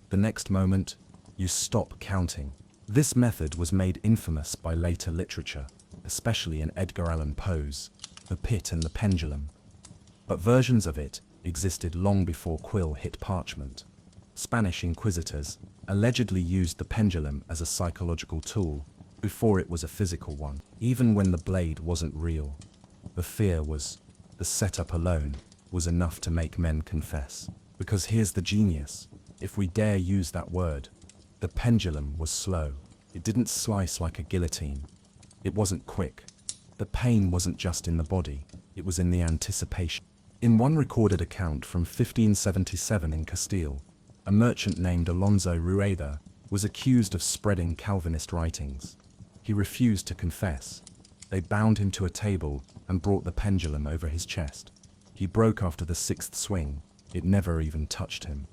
The next moment, you stop counting. This method was made infamous by later literature, especially in Edgar Allan Poe's The Pit and the Pendulum. But versions of it existed long before quill hit parchment. Spanish inquisitors allegedly used the pendulum as a psychological tool before it was a physical one. Even when the blade wasn't real, the fear was, the setup alone was enough to make men confess. Because here's the genius, if we dare use that word, the pendulum was slow. It didn't slice like a guillotine. It wasn't quick. The pain wasn't just in the body, it was in the anticipation. In one recorded account from 1577 in Castile, a merchant named Alonso Rueda was accused of spreading Calvinist writings. He refused to confess. They bound him to a table and brought the pendulum over his chest. He broke after the sixth swing. It never even touched him.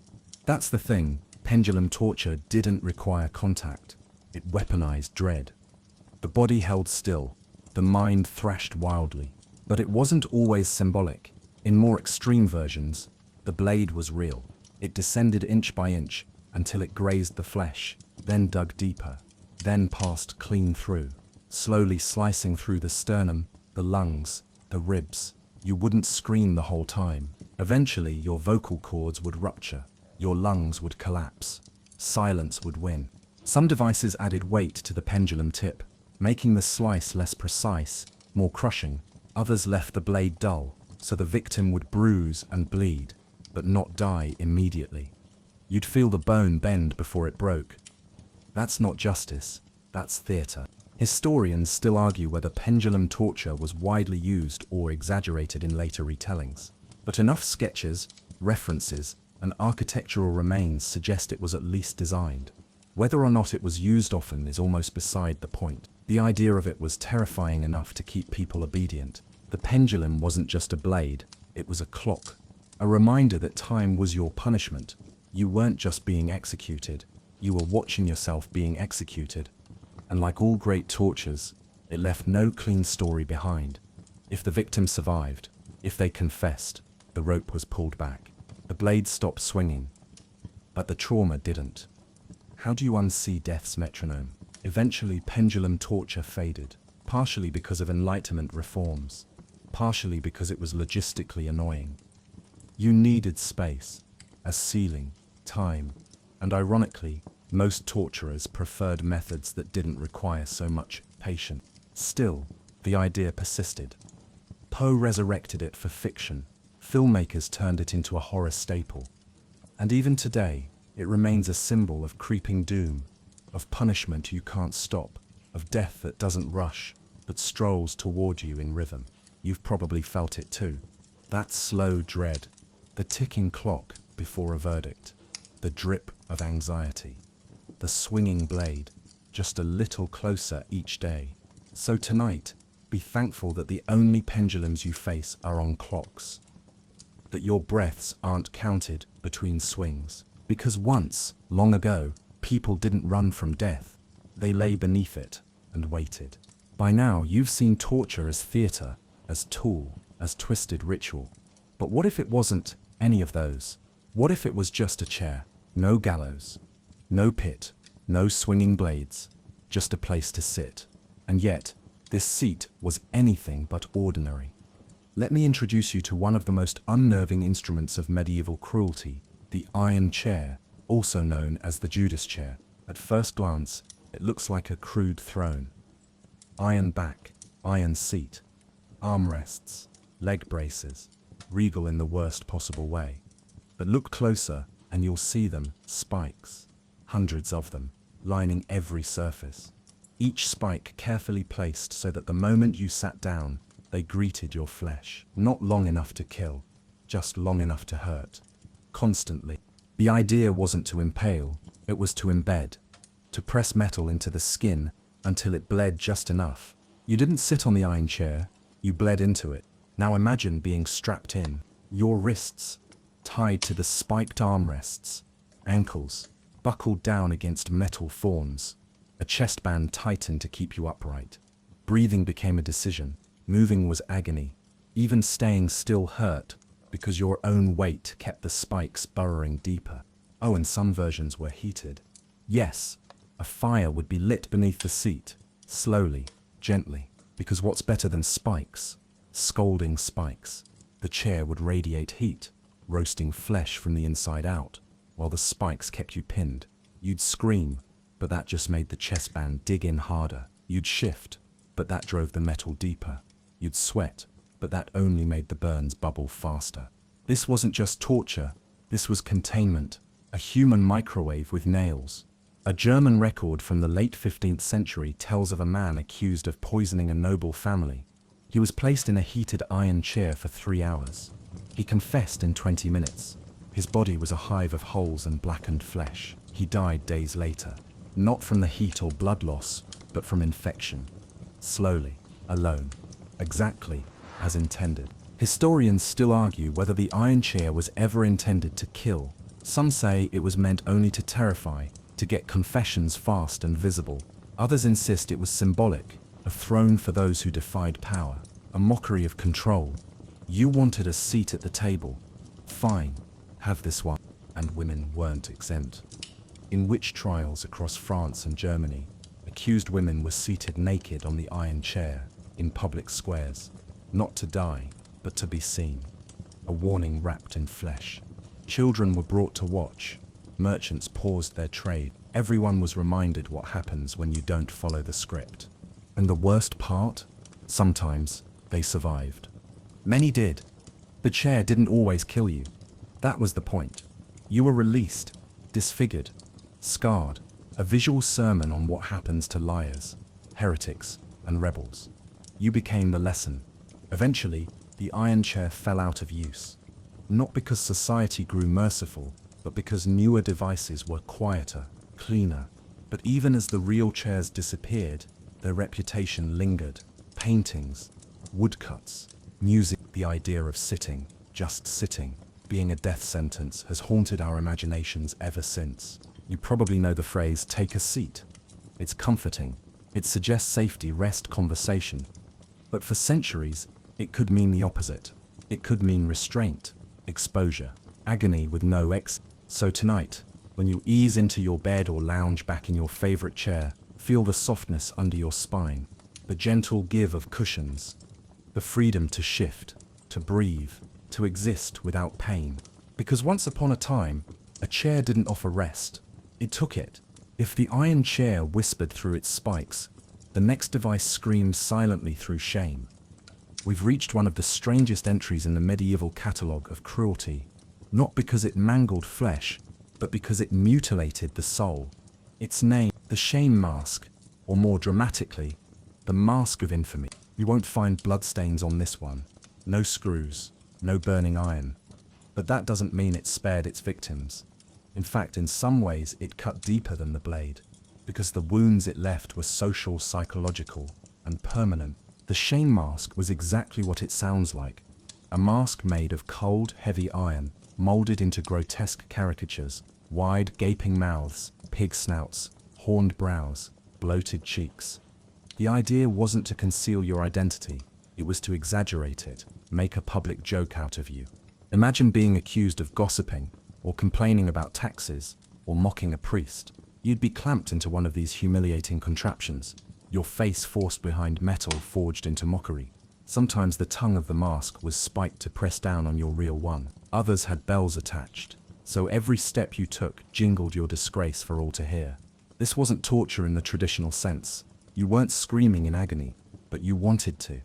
That's the thing, pendulum torture didn't require contact. It weaponized dread. The body held still, the mind thrashed wildly. But it wasn't always symbolic. In more extreme versions, the blade was real. It descended inch by inch until it grazed the flesh, then dug deeper, then passed clean through, slowly slicing through the sternum, the lungs, the ribs. You wouldn't scream the whole time. Eventually, your vocal cords would rupture, your lungs would collapse, silence would win. Some devices added weight to the pendulum tip, making the slice less precise, more crushing. Others left the blade dull, so the victim would bruise and bleed, but not die immediately. You'd feel the bone bend before it broke. That's not justice, that's theater. Historians still argue whether pendulum torture was widely used or exaggerated in later retellings. But enough sketches, references, and architectural remains suggest it was at least designed. Whether or not it was used often is almost beside the point. The idea of it was terrifying enough to keep people obedient. The pendulum wasn't just a blade, it was a clock. A reminder that time was your punishment. You weren't just being executed, you were watching yourself being executed. And like all great tortures, it left no clean story behind. If the victim survived, if they confessed, the rope was pulled back. The blade stopped swinging. But the trauma didn't. How do you unsee death's metronome? Eventually, pendulum torture faded, partially because of Enlightenment reforms, partially because it was logistically annoying. You needed space, a ceiling, time, and ironically, most torturers preferred methods that didn't require so much patience. Still, the idea persisted. Poe resurrected it for fiction. Filmmakers turned it into a horror staple. And even today, it remains a symbol of creeping doom, of punishment you can't stop, of death that doesn't rush, but strolls toward you in rhythm. You've probably felt it too. That slow dread, The ticking clock before a verdict. The drip of anxiety. The swinging blade, just a little closer each day. So tonight, be thankful that the only pendulums you face are on clocks. That your breaths aren't counted between swings. Because once, long ago, people didn't run from death. They lay beneath it and waited. By now, you've seen torture as theater, as tool, as twisted ritual. But what if it wasn't any of those? What if it was just a chair? No gallows, no pit, no swinging blades, just a place to sit. And yet, this seat was anything but ordinary. Let me introduce you to one of the most unnerving instruments of medieval cruelty, the iron chair, also known as the Judas chair. At first glance, it looks like a crude throne. Iron back, iron seat, armrests, leg braces, regal in the worst possible way. But look closer and you'll see them, spikes, hundreds of them, lining every surface. Each spike carefully placed so that the moment you sat down, they greeted your flesh. Not long enough to kill, just long enough to hurt. Constantly. The idea wasn't to impale, it was to embed, to press metal into the skin until it bled just enough. You didn't sit on the iron chair, you bled into it. Now imagine being strapped in, your wrists tied to the spiked armrests, ankles buckled down against metal forms, a chest band tightened to keep you upright. Breathing became a decision, moving was agony, even staying still hurt because your own weight kept the spikes burrowing deeper. Oh, and some versions were heated. Yes, a fire would be lit beneath the seat, slowly, gently, because what's better than spikes? Scalding spikes. The chair would radiate heat, roasting flesh from the inside out, while the spikes kept you pinned. You'd scream, but that just made the chest band dig in harder. You'd shift, but that drove the metal deeper. You'd sweat, but that only made the burns bubble faster. This wasn't just torture, this was containment, a human microwave with nails. A German record from the late 15th century tells of a man accused of poisoning a noble family. He was placed in a heated iron chair for 3 hours. He confessed in 20 minutes. His body was a hive of holes and blackened flesh. He died days later, not from the heat or blood loss, but from infection. Slowly, alone, exactly as intended. Historians still argue whether the iron chair was ever intended to kill. Some say it was meant only to terrify, to get confessions fast and visible. Others insist it was symbolic, a throne for those who defied power, a mockery of control. You wanted a seat at the table. Fine, have this one. And women weren't exempt. In witch trials across France and Germany, accused women were seated naked on the iron chair, in public squares, not to die, but to be seen. A warning wrapped in flesh. Children were brought to watch. Merchants paused their trade. Everyone was reminded what happens when you don't follow the script. And the worst part? Sometimes they survived. Many did. The chair didn't always kill you. That was the point. You were released, disfigured, scarred, a visual sermon on what happens to liars, heretics, and rebels. You became the lesson. Eventually, the iron chair fell out of use. Not because society grew merciful, but because newer devices were quieter, cleaner. But even as the real chairs disappeared, their reputation lingered. Paintings, woodcuts, music. The idea of sitting, just sitting, being a death sentence has haunted our imaginations ever since. You probably know the phrase, "take a seat." It's comforting. It suggests safety, rest, conversation. But for centuries, it could mean the opposite. It could mean restraint, exposure, agony with no exit. So tonight, when you ease into your bed or lounge back in your favorite chair, feel the softness under your spine, the gentle give of cushions, the freedom to shift, to breathe, to exist without pain. Because once upon a time, a chair didn't offer rest. It took it. If the iron chair whispered through its spikes, the next device screamed silently through shame. We've reached one of the strangest entries in the medieval catalogue of cruelty, not because it mangled flesh, but because it mutilated the soul. Its name, the shame mask, or more dramatically, the mask of infamy. You won't find bloodstains on this one. No screws, no burning iron. But that doesn't mean it spared its victims. In fact, in some ways, it cut deeper than the blade, because the wounds it left were social, psychological, and permanent. The shame mask was exactly what it sounds like. A mask made of cold, heavy iron, molded into grotesque caricatures, wide, gaping mouths, pig snouts, horned brows, bloated cheeks. The idea wasn't to conceal your identity, it was to exaggerate it, make a public joke out of you. Imagine being accused of gossiping, or complaining about taxes, or mocking a priest. You'd be clamped into one of these humiliating contraptions, your face forced behind metal forged into mockery. Sometimes the tongue of the mask was spiked to press down on your real one. Others had bells attached, so every step you took jingled your disgrace for all to hear. This wasn't torture in the traditional sense. You weren't screaming in agony, but you wanted to.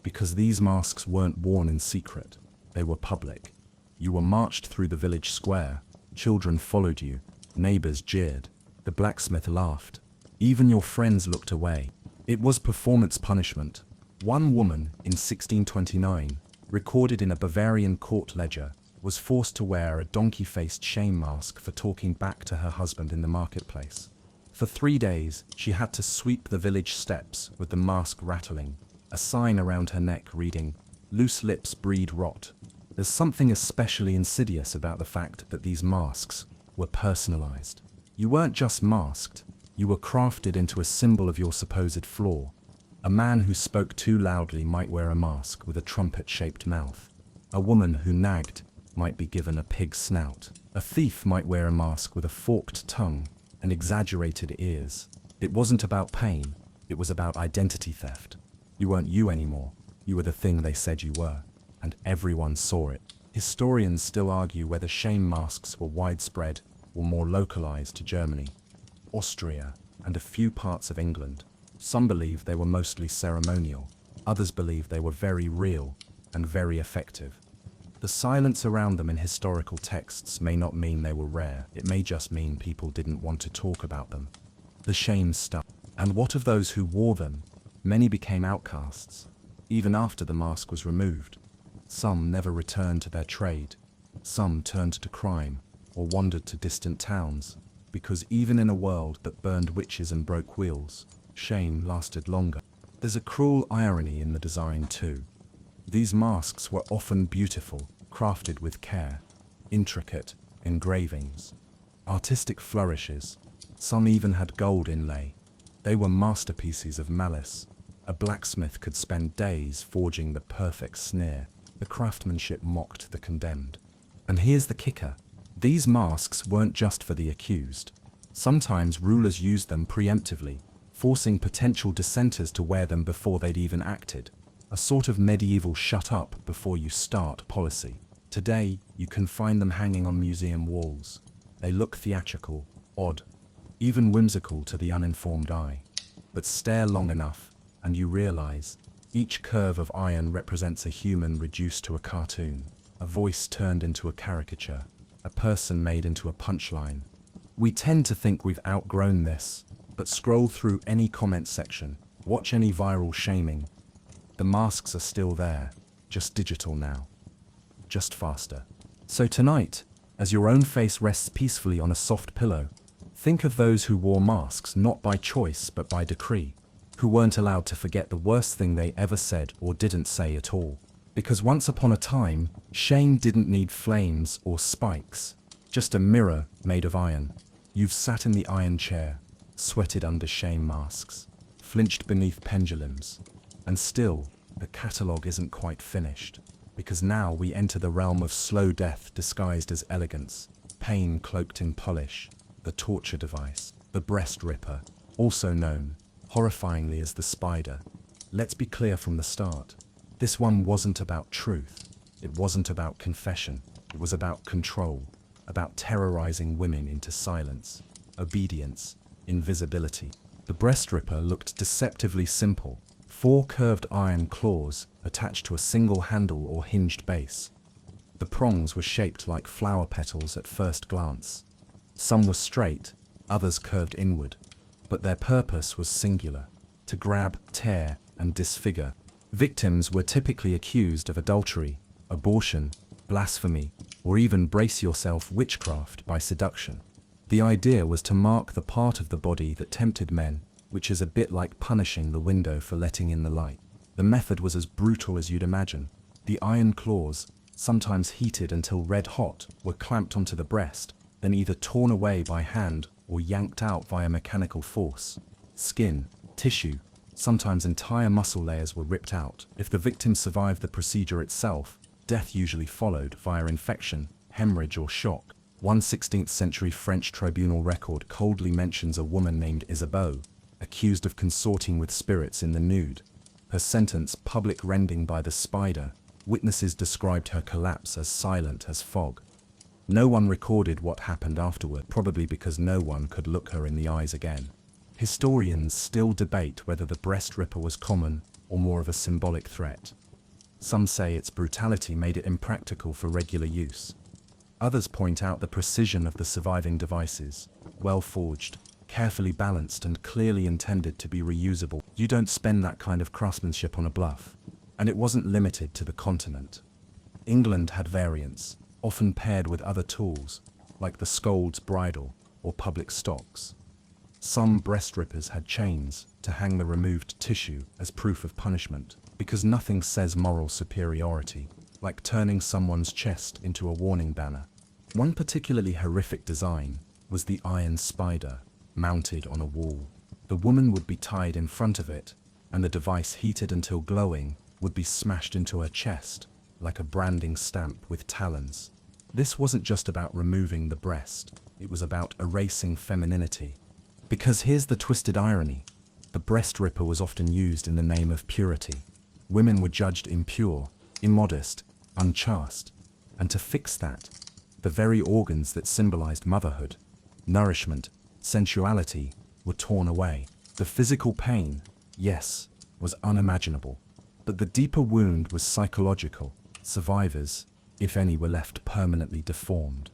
Because these masks weren't worn in secret, they were public. You were marched through the village square, children followed you, neighbors jeered, the blacksmith laughed. Even your friends looked away. It was performance punishment. One woman, in 1629, recorded in a Bavarian court ledger, was forced to wear a donkey-faced shame mask for talking back to her husband in the marketplace. For 3 days, she had to sweep the village steps with the mask rattling, a sign around her neck reading, "Loose lips breed rot." There's something especially insidious about the fact that these masks were personalized. You weren't just masked, you were crafted into a symbol of your supposed flaw. A man who spoke too loudly might wear a mask with a trumpet-shaped mouth. A woman who nagged might be given a pig snout. A thief might wear a mask with a forked tongue and exaggerated ears. It wasn't about pain, it was about identity theft. You weren't you anymore, you were the thing they said you were, and everyone saw it. Historians still argue whether shame masks were widespread or more localized to Germany, Austria, and a few parts of England. Some believe they were mostly ceremonial, others believe they were very real and very effective. The silence around them in historical texts may not mean they were rare, it may just mean people didn't want to talk about them. The shame stuck. And what of those who wore them? Many became outcasts, even after the mask was removed. Some never returned to their trade, some turned to crime, or wandered to distant towns, because even in a world that burned witches and broke wheels, shame lasted longer. There's a cruel irony in the design too. These masks were often beautiful, crafted with care, intricate engravings, artistic flourishes. Some even had gold inlay. They were masterpieces of malice. A blacksmith could spend days forging the perfect sneer. The craftsmanship mocked the condemned. And here's the kicker. These masks weren't just for the accused. Sometimes rulers used them preemptively, forcing potential dissenters to wear them before they'd even acted. A sort of medieval shut up before you start policy. Today, you can find them hanging on museum walls. They look theatrical, odd, even whimsical to the uninformed eye. But stare long enough, and you realize, each curve of iron represents a human reduced to a cartoon, a voice turned into a caricature, a person made into a punchline. We tend to think we've outgrown this, but scroll through any comment section, watch any viral shaming. The masks are still there, just digital now, just faster. So tonight, as your own face rests peacefully on a soft pillow, think of those who wore masks not by choice but by decree, who weren't allowed to forget the worst thing they ever said or didn't say at all. Because once upon a time, shame didn't need flames or spikes, just a mirror made of iron. You've sat in the iron chair, sweated under shame masks, flinched beneath pendulums, and still, the catalogue isn't quite finished. Because now we enter the realm of slow death disguised as elegance, pain cloaked in polish, the torture device, the breast ripper, also known, horrifyingly, as the spider. Let's be clear from the start. This one wasn't about truth. It wasn't about confession. It was about control, about terrorizing women into silence, obedience, invisibility. The breast ripper looked deceptively simple. 4 curved iron claws attached to a single handle or hinged base. The prongs were shaped like flower petals at first glance. Some were straight, others curved inward, but their purpose was singular: to grab, tear, and disfigure. Victims were typically accused of adultery, abortion, blasphemy, or even brace yourself witchcraft by seduction. The idea was to mark the part of the body that tempted men, which is a bit like punishing the window for letting in the light. The method was as brutal as you'd imagine. The iron claws, sometimes heated until red hot, were clamped onto the breast, then either torn away by hand or yanked out via mechanical force. Skin, tissue, sometimes entire muscle layers were ripped out. If the victim survived the procedure itself, death usually followed via infection, hemorrhage or shock. One 16th century French tribunal record coldly mentions a woman named Isabeau, accused of consorting with spirits in the nude. Her sentence, public rending by the spider. Witnesses described her collapse as silent as fog. No one recorded what happened afterward, probably because no one could look her in the eyes again. Historians still debate whether the breast ripper was common or more of a symbolic threat. Some say its brutality made it impractical for regular use. Others point out the precision of the surviving devices, well forged, carefully balanced and clearly intended to be reusable. You don't spend that kind of craftsmanship on a bluff. And it wasn't limited to the continent. England had variants, often paired with other tools, like the scold's bridle or public stocks. Some breast rippers had chains to hang the removed tissue as proof of punishment, because nothing says moral superiority like turning someone's chest into a warning banner. One particularly horrific design was the iron spider, mounted on a wall. The woman would be tied in front of it, and the device, heated until glowing, would be smashed into her chest, like a branding stamp with talons. This wasn't just about removing the breast, it was about erasing femininity. Because here's the twisted irony, the breast ripper was often used in the name of purity. Women were judged impure, immodest, unchaste, and to fix that, the very organs that symbolized motherhood, nourishment, sensuality, were torn away. The physical pain, yes, was unimaginable. But the deeper wound was psychological. Survivors, if any, were left permanently deformed.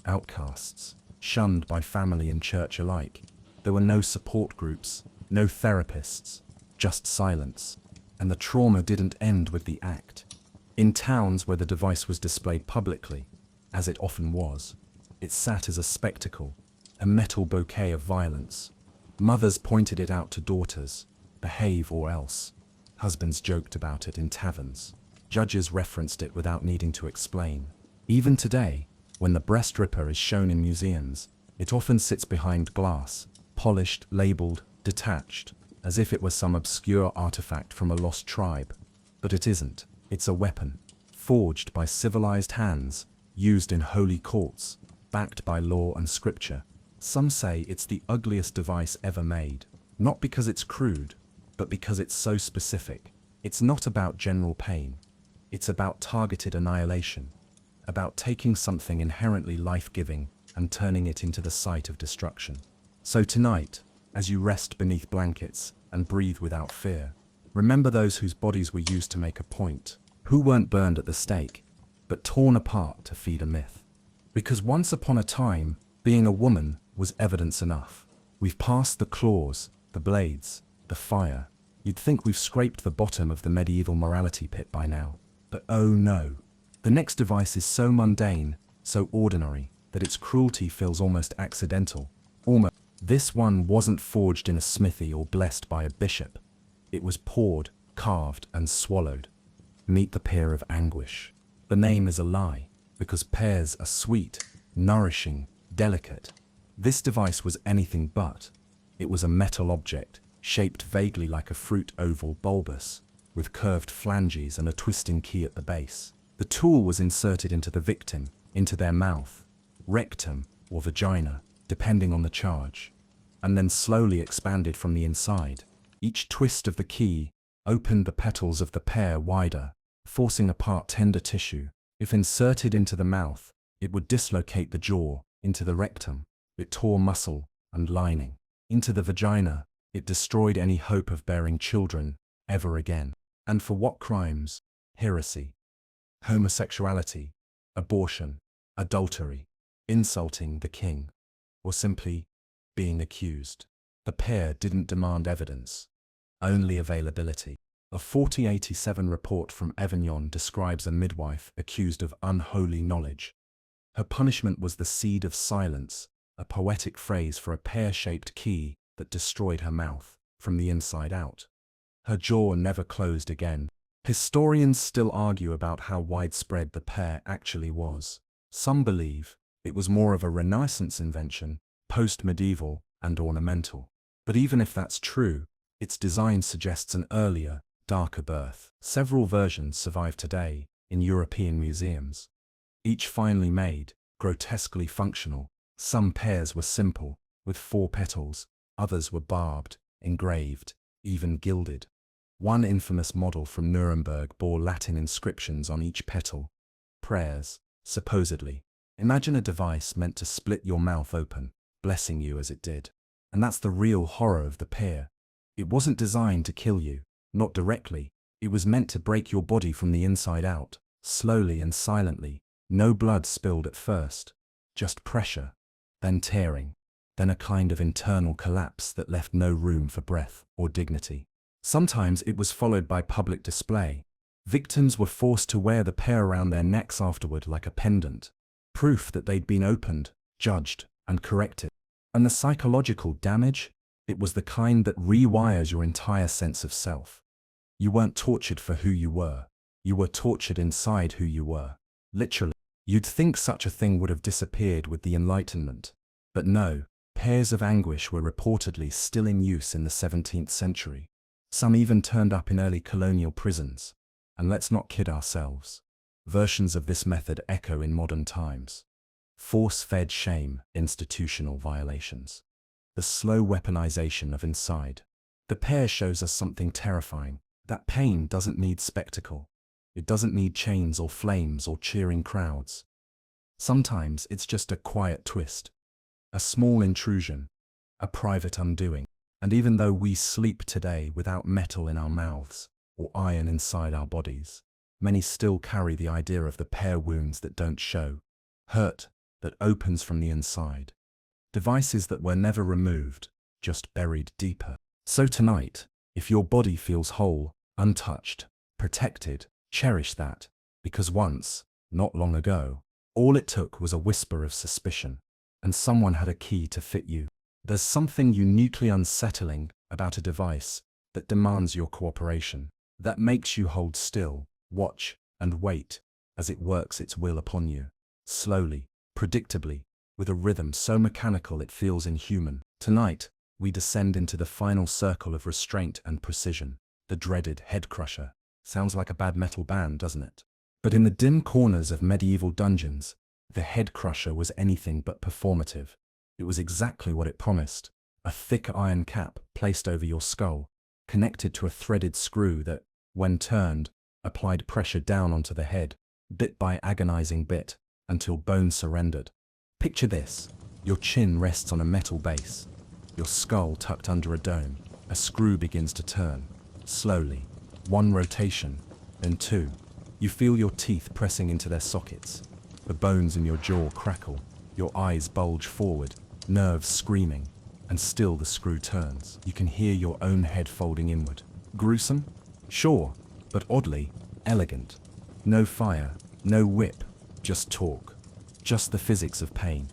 Outcasts, shunned by family and church alike. There were no support groups, no therapists, just silence. And the trauma didn't end with the act. In towns where the device was displayed publicly, as it often was, it sat as a spectacle, a metal bouquet of violence. Mothers pointed it out to daughters, behave or else. Husbands joked about it in taverns. Judges referenced it without needing to explain. Even today, when the breast ripper is shown in museums, it often sits behind glass, polished, labeled, detached, as if it was some obscure artifact from a lost tribe. But it isn't. It's a weapon, forged by civilized hands, used in holy courts, backed by law and scripture. Some say it's the ugliest device ever made, not because it's crude, but because it's so specific. It's not about general pain. It's about targeted annihilation, about taking something inherently life-giving and turning it into the site of destruction. So tonight, as you rest beneath blankets and breathe without fear, remember those whose bodies were used to make a point, who weren't burned at the stake, but torn apart to feed a myth. Because once upon a time, being a woman was evidence enough. We've passed the claws, the blades, the fire. You'd think we've scraped the bottom of the medieval morality pit by now. But oh no. The next device is so mundane, so ordinary, that its cruelty feels almost accidental. This one wasn't forged in a smithy or blessed by a bishop. It was poured, carved, and swallowed. Meet the pear of anguish. The name is a lie, because pears are sweet, nourishing, delicate. This device was anything but. It was a metal object, shaped vaguely like a fruit, oval, bulbous, with curved flanges and a twisting key at the base. The tool was inserted into the victim, into their mouth, rectum, or vagina, depending on the charge, and then slowly expanded from the inside. Each twist of the key opened the petals of the pear wider, forcing apart tender tissue. If inserted into the mouth, it would dislocate the jaw. Into the rectum, it tore muscle and lining. Into the vagina, it destroyed any hope of bearing children ever again. And for what crimes? Heresy, homosexuality, abortion, adultery, insulting the king, or simply being accused. The pear didn't demand evidence, only availability. A 1487 report from Avignon describes a midwife accused of unholy knowledge. Her punishment was the seed of silence, a poetic phrase for a pear-shaped key that destroyed her mouth from the inside out. Her jaw never closed again. Historians still argue about how widespread the pear actually was. Some believe it was more of a Renaissance invention, post-medieval and ornamental. But even if that's true, its design suggests an earlier, darker birth. Several versions survive today in European museums. Each finely made, grotesquely functional. Some pears were simple, with 4 petals, others were barbed, engraved, even gilded. One infamous model from Nuremberg bore Latin inscriptions on each petal. Prayers, supposedly. Imagine a device meant to split your mouth open, blessing you as it did. And that's the real horror of the pear. It wasn't designed to kill you, not directly. It was meant to break your body from the inside out, slowly and silently. No blood spilled at first, just pressure, then tearing, then a kind of internal collapse that left no room for breath or dignity. Sometimes it was followed by public display. Victims were forced to wear the pear around their necks afterward like a pendant, proof that they'd been opened, judged, and corrected. And the psychological damage? It was the kind that rewires your entire sense of self. You weren't tortured for who you were tortured inside who you were. Literally. You'd think such a thing would have disappeared with the Enlightenment. But no, pears of anguish were reportedly still in use in the 17th century. Some even turned up in early colonial prisons. And let's not kid ourselves. Versions of this method echo in modern times. Force-fed shame, institutional violations. The slow weaponization of inside. The pear shows us something terrifying. That pain doesn't need spectacle. It doesn't need chains or flames or cheering crowds. Sometimes it's just a quiet twist, a small intrusion, a private undoing. And even though we sleep today without metal in our mouths or iron inside our bodies, many still carry the idea of the pear wounds that don't show, hurt that opens from the inside, devices that were never removed, just buried deeper. So tonight, if your body feels whole, untouched, protected, cherish that, because once, not long ago, all it took was a whisper of suspicion, and someone had a key to fit you. There's something uniquely unsettling about a device that demands your cooperation, that makes you hold still, watch, and wait as it works its will upon you, slowly, predictably, with a rhythm so mechanical it feels inhuman. Tonight, we descend into the final circle of restraint and precision, the dreaded head crusher. Sounds like a bad metal band, doesn't it? But in the dim corners of medieval dungeons, the head crusher was anything but performative. It was exactly what it promised. A thick iron cap placed over your skull, connected to a threaded screw that, when turned, applied pressure down onto the head, bit by agonizing bit, until bone surrendered. Picture this. Your chin rests on a metal base, your skull tucked under a dome. A screw begins to turn, slowly. 1 rotation, then 2. You feel your teeth pressing into their sockets. The bones in your jaw crackle, your eyes bulge forward, nerves screaming, and still the screw turns. You can hear your own head folding inward. Gruesome? Sure, but oddly elegant. No fire, no whip, just torque. Just the physics of pain.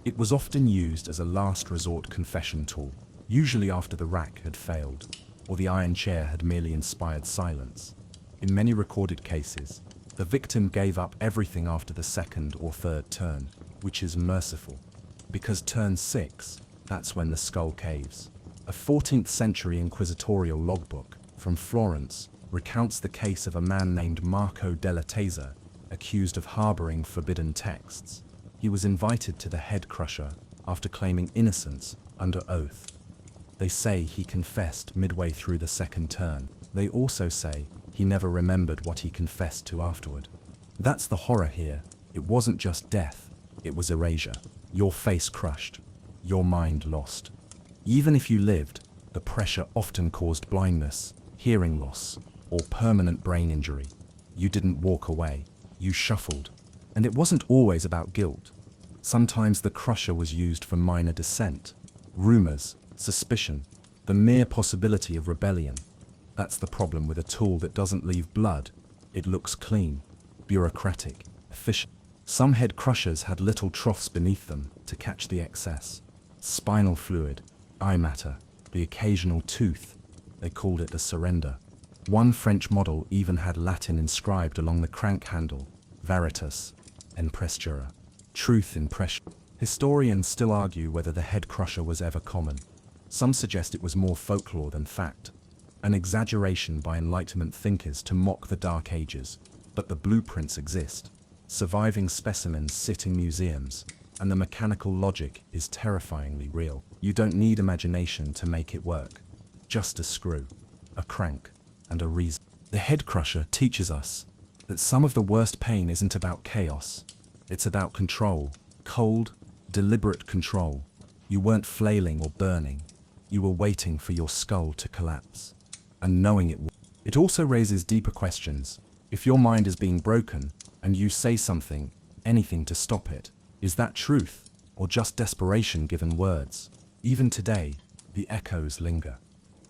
It was often used as a last resort confession tool, usually after the rack had failed, or the iron chair had merely inspired silence. In many recorded cases, the victim gave up everything after the 2nd or 3rd turn, which is merciful. Because turn 6, that's when the skull caves. A 14th century inquisitorial logbook from Florence recounts the case of a man named Marco della Tesa, accused of harboring forbidden texts. He was invited to the head crusher after claiming innocence under oath. They say he confessed midway through the 2nd turn. They also say he never remembered what he confessed to afterward. That's the horror here. It wasn't just death, it was erasure. Your face crushed, your mind lost. Even if you lived, the pressure often caused blindness, hearing loss, or permanent brain injury. You didn't walk away, you shuffled. And it wasn't always about guilt. Sometimes the crusher was used for minor dissent, rumors, suspicion, the mere possibility of rebellion. That's the problem with a tool that doesn't leave blood. It looks clean, bureaucratic, efficient. Some head crushers had little troughs beneath them to catch the excess. Spinal fluid, eye matter, the occasional tooth. They called it a surrender. One French model even had Latin inscribed along the crank handle, veritas, imprestura, truth in pressure. Historians still argue whether the head crusher was ever common. Some suggest it was more folklore than fact, an exaggeration by Enlightenment thinkers to mock the Dark Ages, but the blueprints exist. Surviving specimens sit in museums, and the mechanical logic is terrifyingly real. You don't need imagination to make it work. Just a screw, a crank, and a reason. The head crusher teaches us that some of the worst pain isn't about chaos. It's about control, cold, deliberate control. You weren't flailing or burning. You were waiting for your skull to collapse, and knowing it would. It also raises deeper questions. If your mind is being broken, and you say something, anything to stop it, is that truth, or just desperation given words? Even today, the echoes linger.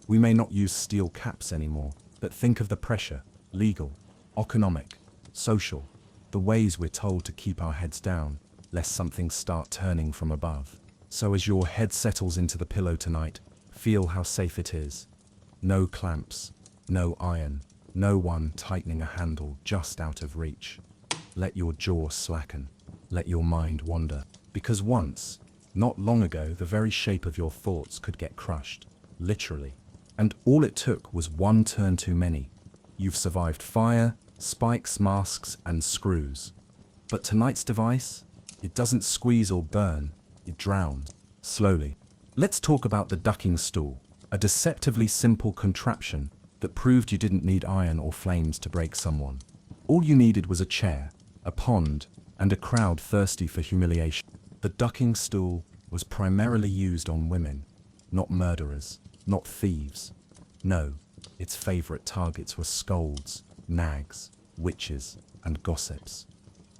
We may not use steel caps anymore, but think of the pressure, legal, economic, social, the ways we're told to keep our heads down, lest something start turning from above. So as your head settles into the pillow tonight, feel how safe it is. No clamps, no iron, no one tightening a handle just out of reach. Let your jaw slacken, let your mind wander. Because once, not long ago, the very shape of your thoughts could get crushed, literally. And all it took was one turn too many. You've survived fire, spikes, masks, and screws. But tonight's device, it doesn't squeeze or burn, it drowns, slowly. Let's talk about the ducking stool, a deceptively simple contraption that proved you didn't need iron or flames to break someone. All you needed was a chair, a pond, and a crowd thirsty for humiliation. The ducking stool was primarily used on women, not murderers, not thieves. No, its favorite targets were scolds, nags, witches, and gossips.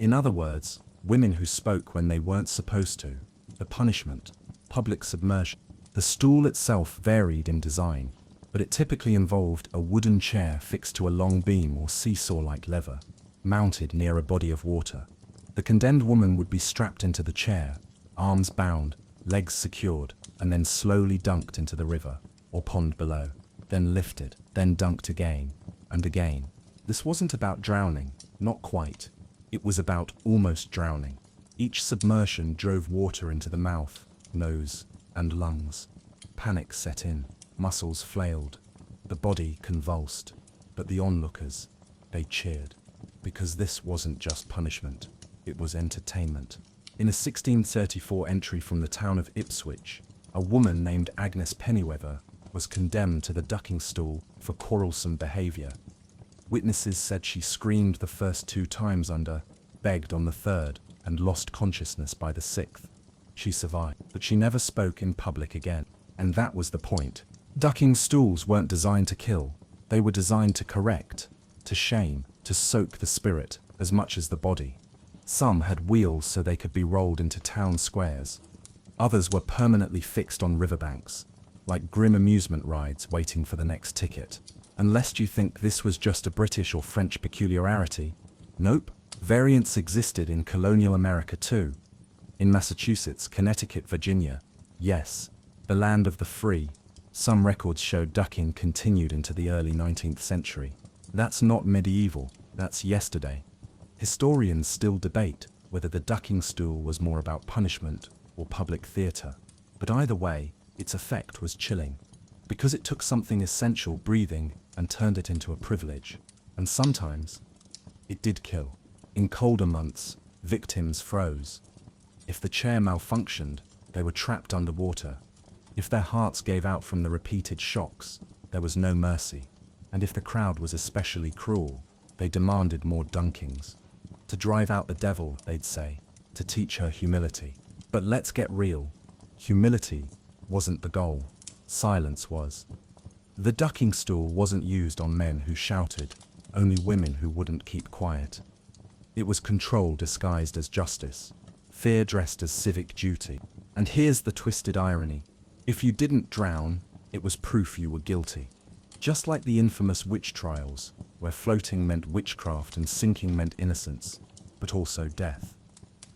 In other words, women who spoke when they weren't supposed to. The punishment, public submersion. The stool itself varied in design, but it typically involved a wooden chair fixed to a long beam or seesaw-like lever, mounted near a body of water. The condemned woman would be strapped into the chair, arms bound, legs secured, and then slowly dunked into the river or pond below, then lifted, then dunked again and again. This wasn't about drowning, not quite. It was about almost drowning. Each submersion drove water into the mouth, nose, and lungs. Panic set in, muscles flailed, the body convulsed, but the onlookers, they cheered. Because this wasn't just punishment, it was entertainment. In a 1634 entry from the town of Ipswich, a woman named Agnes Pennyweather was condemned to the ducking stool for quarrelsome behavior. Witnesses said she screamed the first 2 times under, begged on the 3rd, and lost consciousness by the 6th. She survived, but she never spoke in public again. And that was the point. Ducking stools weren't designed to kill. They were designed to correct, to shame, to soak the spirit as much as the body. Some had wheels so they could be rolled into town squares. Others were permanently fixed on riverbanks, like grim amusement rides waiting for the next ticket. And lest you think this was just a British or French peculiarity, nope, variants existed in colonial America too. In Massachusetts, Connecticut, Virginia, yes, the land of the free, some records show ducking continued into the early 19th century. That's not medieval, that's yesterday. Historians still debate whether the ducking stool was more about punishment or public theatre, but either way, its effect was chilling, because it took something essential, breathing, and turned it into a privilege. And sometimes, it did kill. In colder months, victims froze. If the chair malfunctioned, they were trapped underwater. If their hearts gave out from the repeated shocks, there was no mercy. And if the crowd was especially cruel, they demanded more dunkings. To drive out the devil, they'd say, to teach her humility. But let's get real. Humility wasn't the goal. Silence was. The ducking stool wasn't used on men who shouted, only women who wouldn't keep quiet. It was control disguised as justice, fear dressed as civic duty. And here's the twisted irony. If you didn't drown, it was proof you were guilty. Just like the infamous witch trials, where floating meant witchcraft and sinking meant innocence, but also death.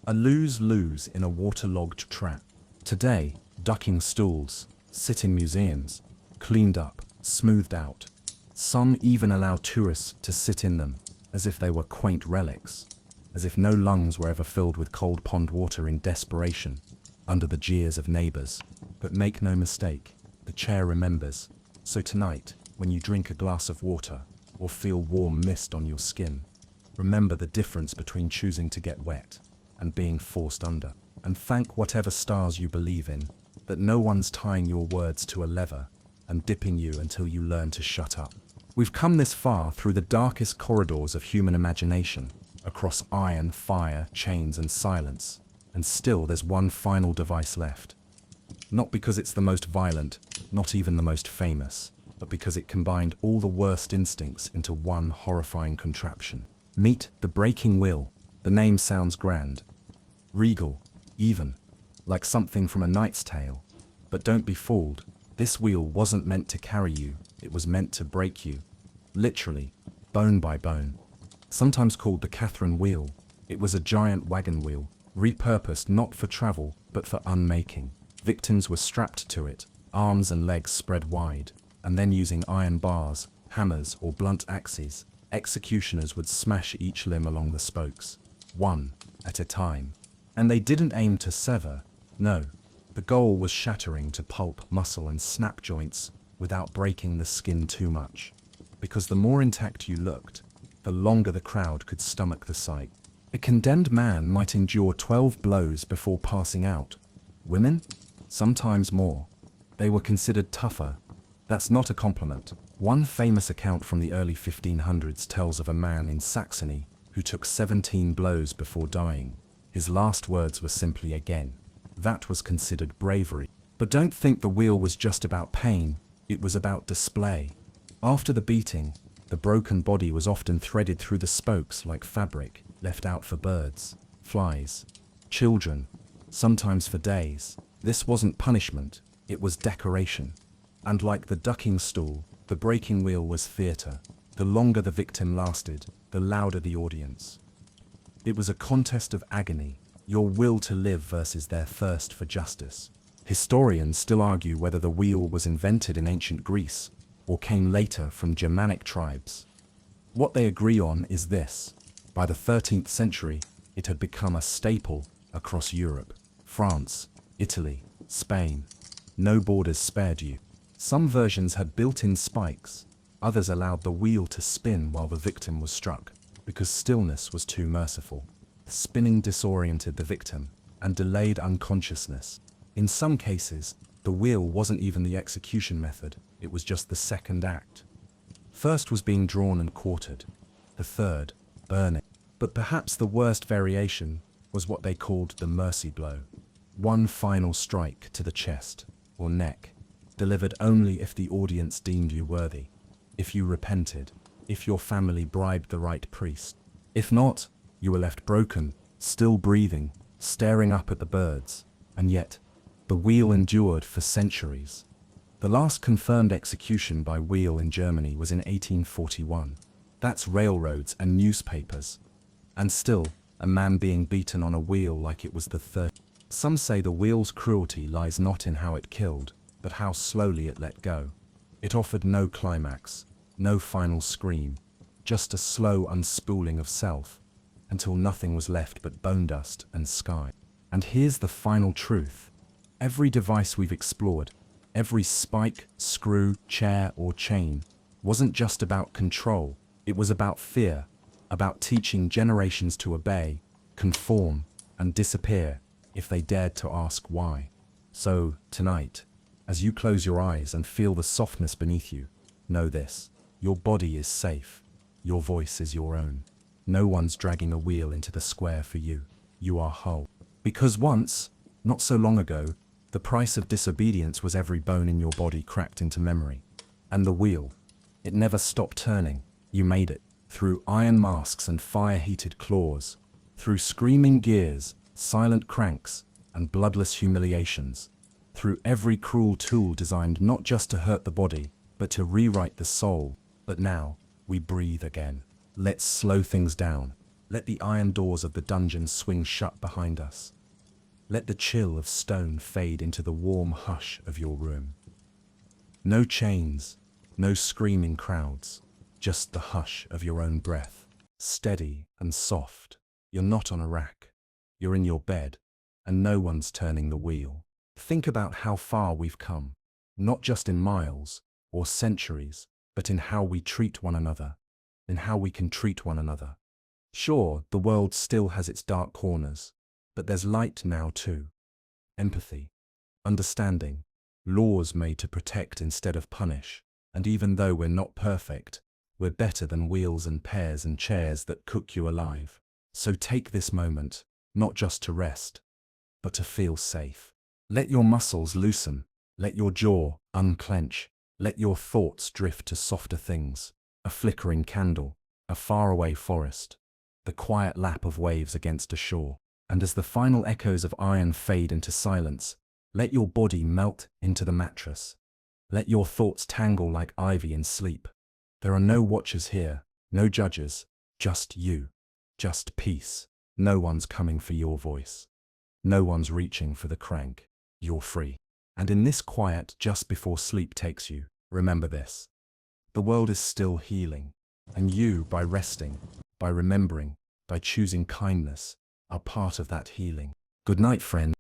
A lose-lose in a waterlogged trap. Today, ducking stools sit in museums, cleaned up, smoothed out. Some even allow tourists to sit in them, as if they were quaint relics, as if no lungs were ever filled with cold pond water in desperation, under the jeers of neighbors. But make no mistake, the chair remembers. So tonight, when you drink a glass of water, or feel warm mist on your skin, remember the difference between choosing to get wet and being forced under. And thank whatever stars you believe in, that no one's tying your words to a lever and dipping you until you learn to shut up. We've come this far through the darkest corridors of human imagination, across iron, fire, chains, and silence, and still there's one final device left. Not because it's the most violent, not even the most famous, but because it combined all the worst instincts into one horrifying contraption. Meet the breaking wheel. The name sounds grand, regal, even, like something from A Knight's Tale. But don't be fooled, this wheel wasn't meant to carry you, it was meant to break you. Literally, bone by bone. Sometimes called the Catherine wheel, it was a giant wagon wheel, repurposed not for travel, but for unmaking. Victims were strapped to it, arms and legs spread wide, and then using iron bars, hammers, or blunt axes, executioners would smash each limb along the spokes, one at a time. And they didn't aim to sever, no. The goal was shattering to pulp, muscle, and snap joints without breaking the skin too much. Because the more intact you looked, the longer the crowd could stomach the sight. A condemned man might endure 12 blows before passing out. Women? Sometimes more. They were considered tougher. That's not a compliment. One famous account from the early 1500s tells of a man in Saxony who took 17 blows before dying. His last words were simply again. That was considered bravery. But don't think the wheel was just about pain, it was about display. After the beating, the broken body was often threaded through the spokes like fabric, left out for birds, flies, children, sometimes for days. This wasn't punishment, it was decoration. And like the ducking stool, the breaking wheel was theatre. The longer the victim lasted, the louder the audience. It was a contest of agony, your will to live versus their thirst for justice. Historians still argue whether the wheel was invented in ancient Greece or came later from Germanic tribes. What they agree on is this: by the 13th century, it had become a staple across Europe, France, Italy, Spain. No borders spared you. Some versions had built-in spikes, others allowed the wheel to spin while the victim was struck, because stillness was too merciful. Spinning disoriented the victim and delayed unconsciousness. In some cases, the wheel wasn't even the execution method, it was just the second act. First was being drawn and quartered, the third, burning. But perhaps the worst variation was what they called the mercy blow. One final strike to the chest or neck, delivered only if the audience deemed you worthy, if you repented, if your family bribed the right priest. If not, you were left broken, still breathing, staring up at the birds. And yet, the wheel endured for centuries. The last confirmed execution by wheel in Germany was in 1841. That's railroads and newspapers. And still, a man being beaten on a wheel like it was the third. Some say the wheel's cruelty lies not in how it killed, but how slowly it let go. It offered no climax, no final scream, just a slow unspooling of self, until nothing was left but bone dust and sky. And here's the final truth. Every device we've explored, every spike, screw, chair, or chain, wasn't just about control, it was about fear, about teaching generations to obey, conform, and disappear if they dared to ask why. So, tonight, as you close your eyes and feel the softness beneath you, know this: your body is safe, your voice is your own. No one's dragging a wheel into the square for you. You are whole. Because once, not so long ago, the price of disobedience was every bone in your body cracked into memory. And the wheel, it never stopped turning. You made it. Through iron masks and fire-heated claws, through screaming gears, silent cranks, and bloodless humiliations, through every cruel tool designed not just to hurt the body, but to rewrite the soul. But now, we breathe again. Let's slow things down. Let the iron doors of the dungeon swing shut behind us. Let the chill of stone fade into the warm hush of your room. No chains, no screaming crowds, just the hush of your own breath. Steady and soft. You're not on a rack. You're in your bed, and no one's turning the wheel. Think about how far we've come, not just in miles or centuries, but in how we treat one another, in how we can treat one another. Sure, the world still has its dark corners, but there's light now too. Empathy, understanding, laws made to protect instead of punish, and even though we're not perfect, we're better than wheels and pears and chairs that cook you alive. So take this moment, not just to rest, but to feel safe. Let your muscles loosen, let your jaw unclench, let your thoughts drift to softer things, a flickering candle, a faraway forest, the quiet lap of waves against a shore. And as the final echoes of iron fade into silence, let your body melt into the mattress. Let your thoughts tangle like ivy in sleep. There are no watchers here, no judges, just you, just peace. No one's coming for your voice. No one's reaching for the crank. You're free. And in this quiet just before sleep takes you, remember this. The world is still healing, and you, by resting, by remembering, by choosing kindness, are part of that healing. Good night, friend.